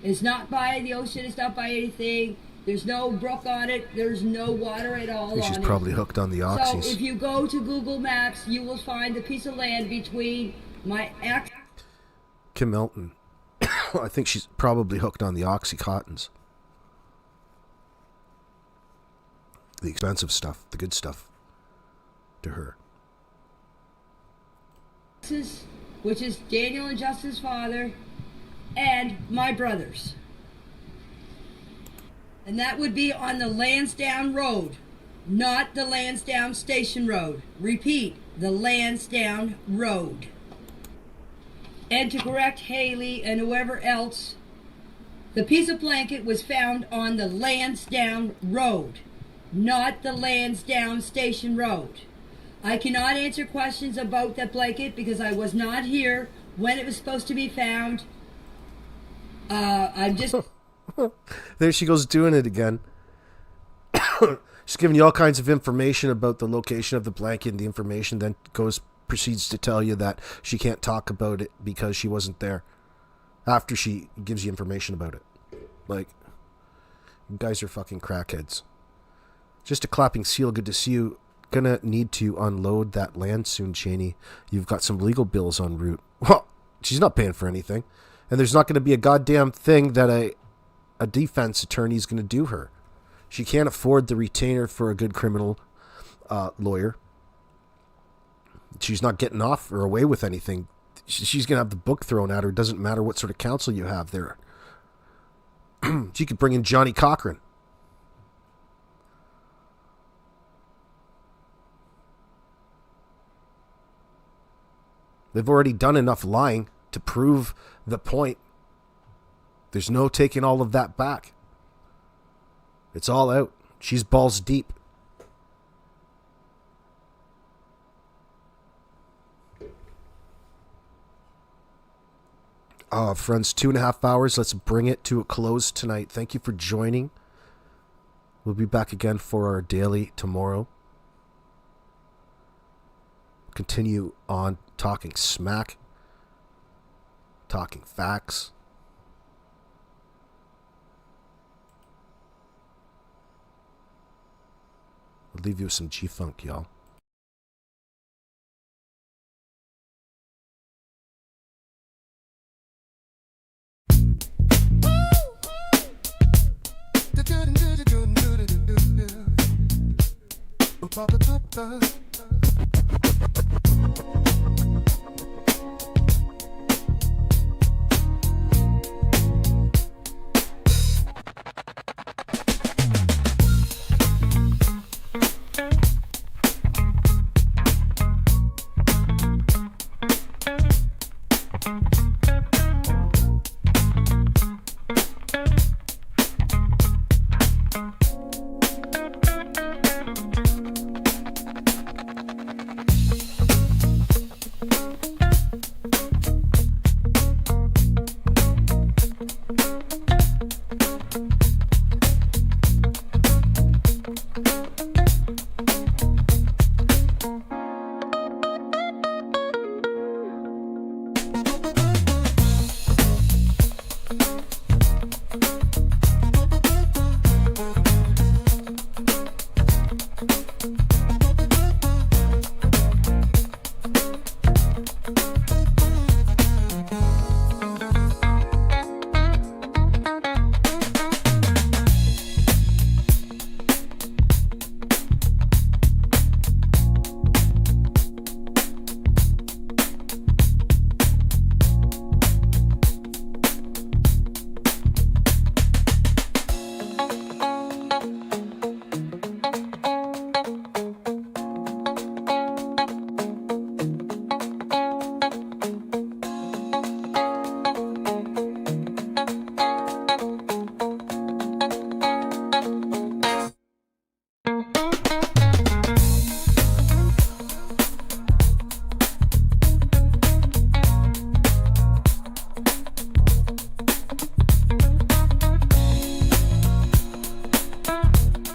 It's not by the ocean, it's not by anything. There's no brook on it, there's no water at all on it. She's probably hooked on the oxys. So if you go to Google Maps, you will find the piece of land between my ex... Kim Melton. I think she's probably hooked on the Oxycontins. The expensive stuff, the good stuff. To her. Which is Daniel and Justin's father, and my brothers. And that would be on the Lansdowne Road, not the Lansdowne Station Road. Repeat, the Lansdowne Road. And to correct Haley and whoever else, the piece of blanket was found on the Lansdowne Road, not the Lansdowne Station Road. I cannot answer questions about that blanket because I was not here when it was supposed to be found. I'm just... There she goes doing it again. She's giving you all kinds of information about the location of the blanket, and the information then proceeds to tell you that she can't talk about it because she wasn't there after she gives you information about it. Like, you guys are fucking crackheads. Just a clapping seal. Good to see you. Gonna need to unload that land soon, Janie. You've got some legal bills en route. Well, she's not paying for anything. And there's not going to be a goddamn thing that a defense attorney is going to do her. She can't afford the retainer for a good criminal lawyer. She's not getting off or away with anything. She's going to have the book thrown at her. It doesn't matter what sort of counsel you have there. She could bring in Johnny Cochran. They've already done enough lying to prove the point. There's no taking all of that back. It's all out. She's balls deep. Friends, 2.5 hours. Let's bring it to a close tonight. Thank you for joining. We'll be back again for our daily tomorrow. Continue on talking smack, talking facts. I'll leave you with some G-Funk, y'all.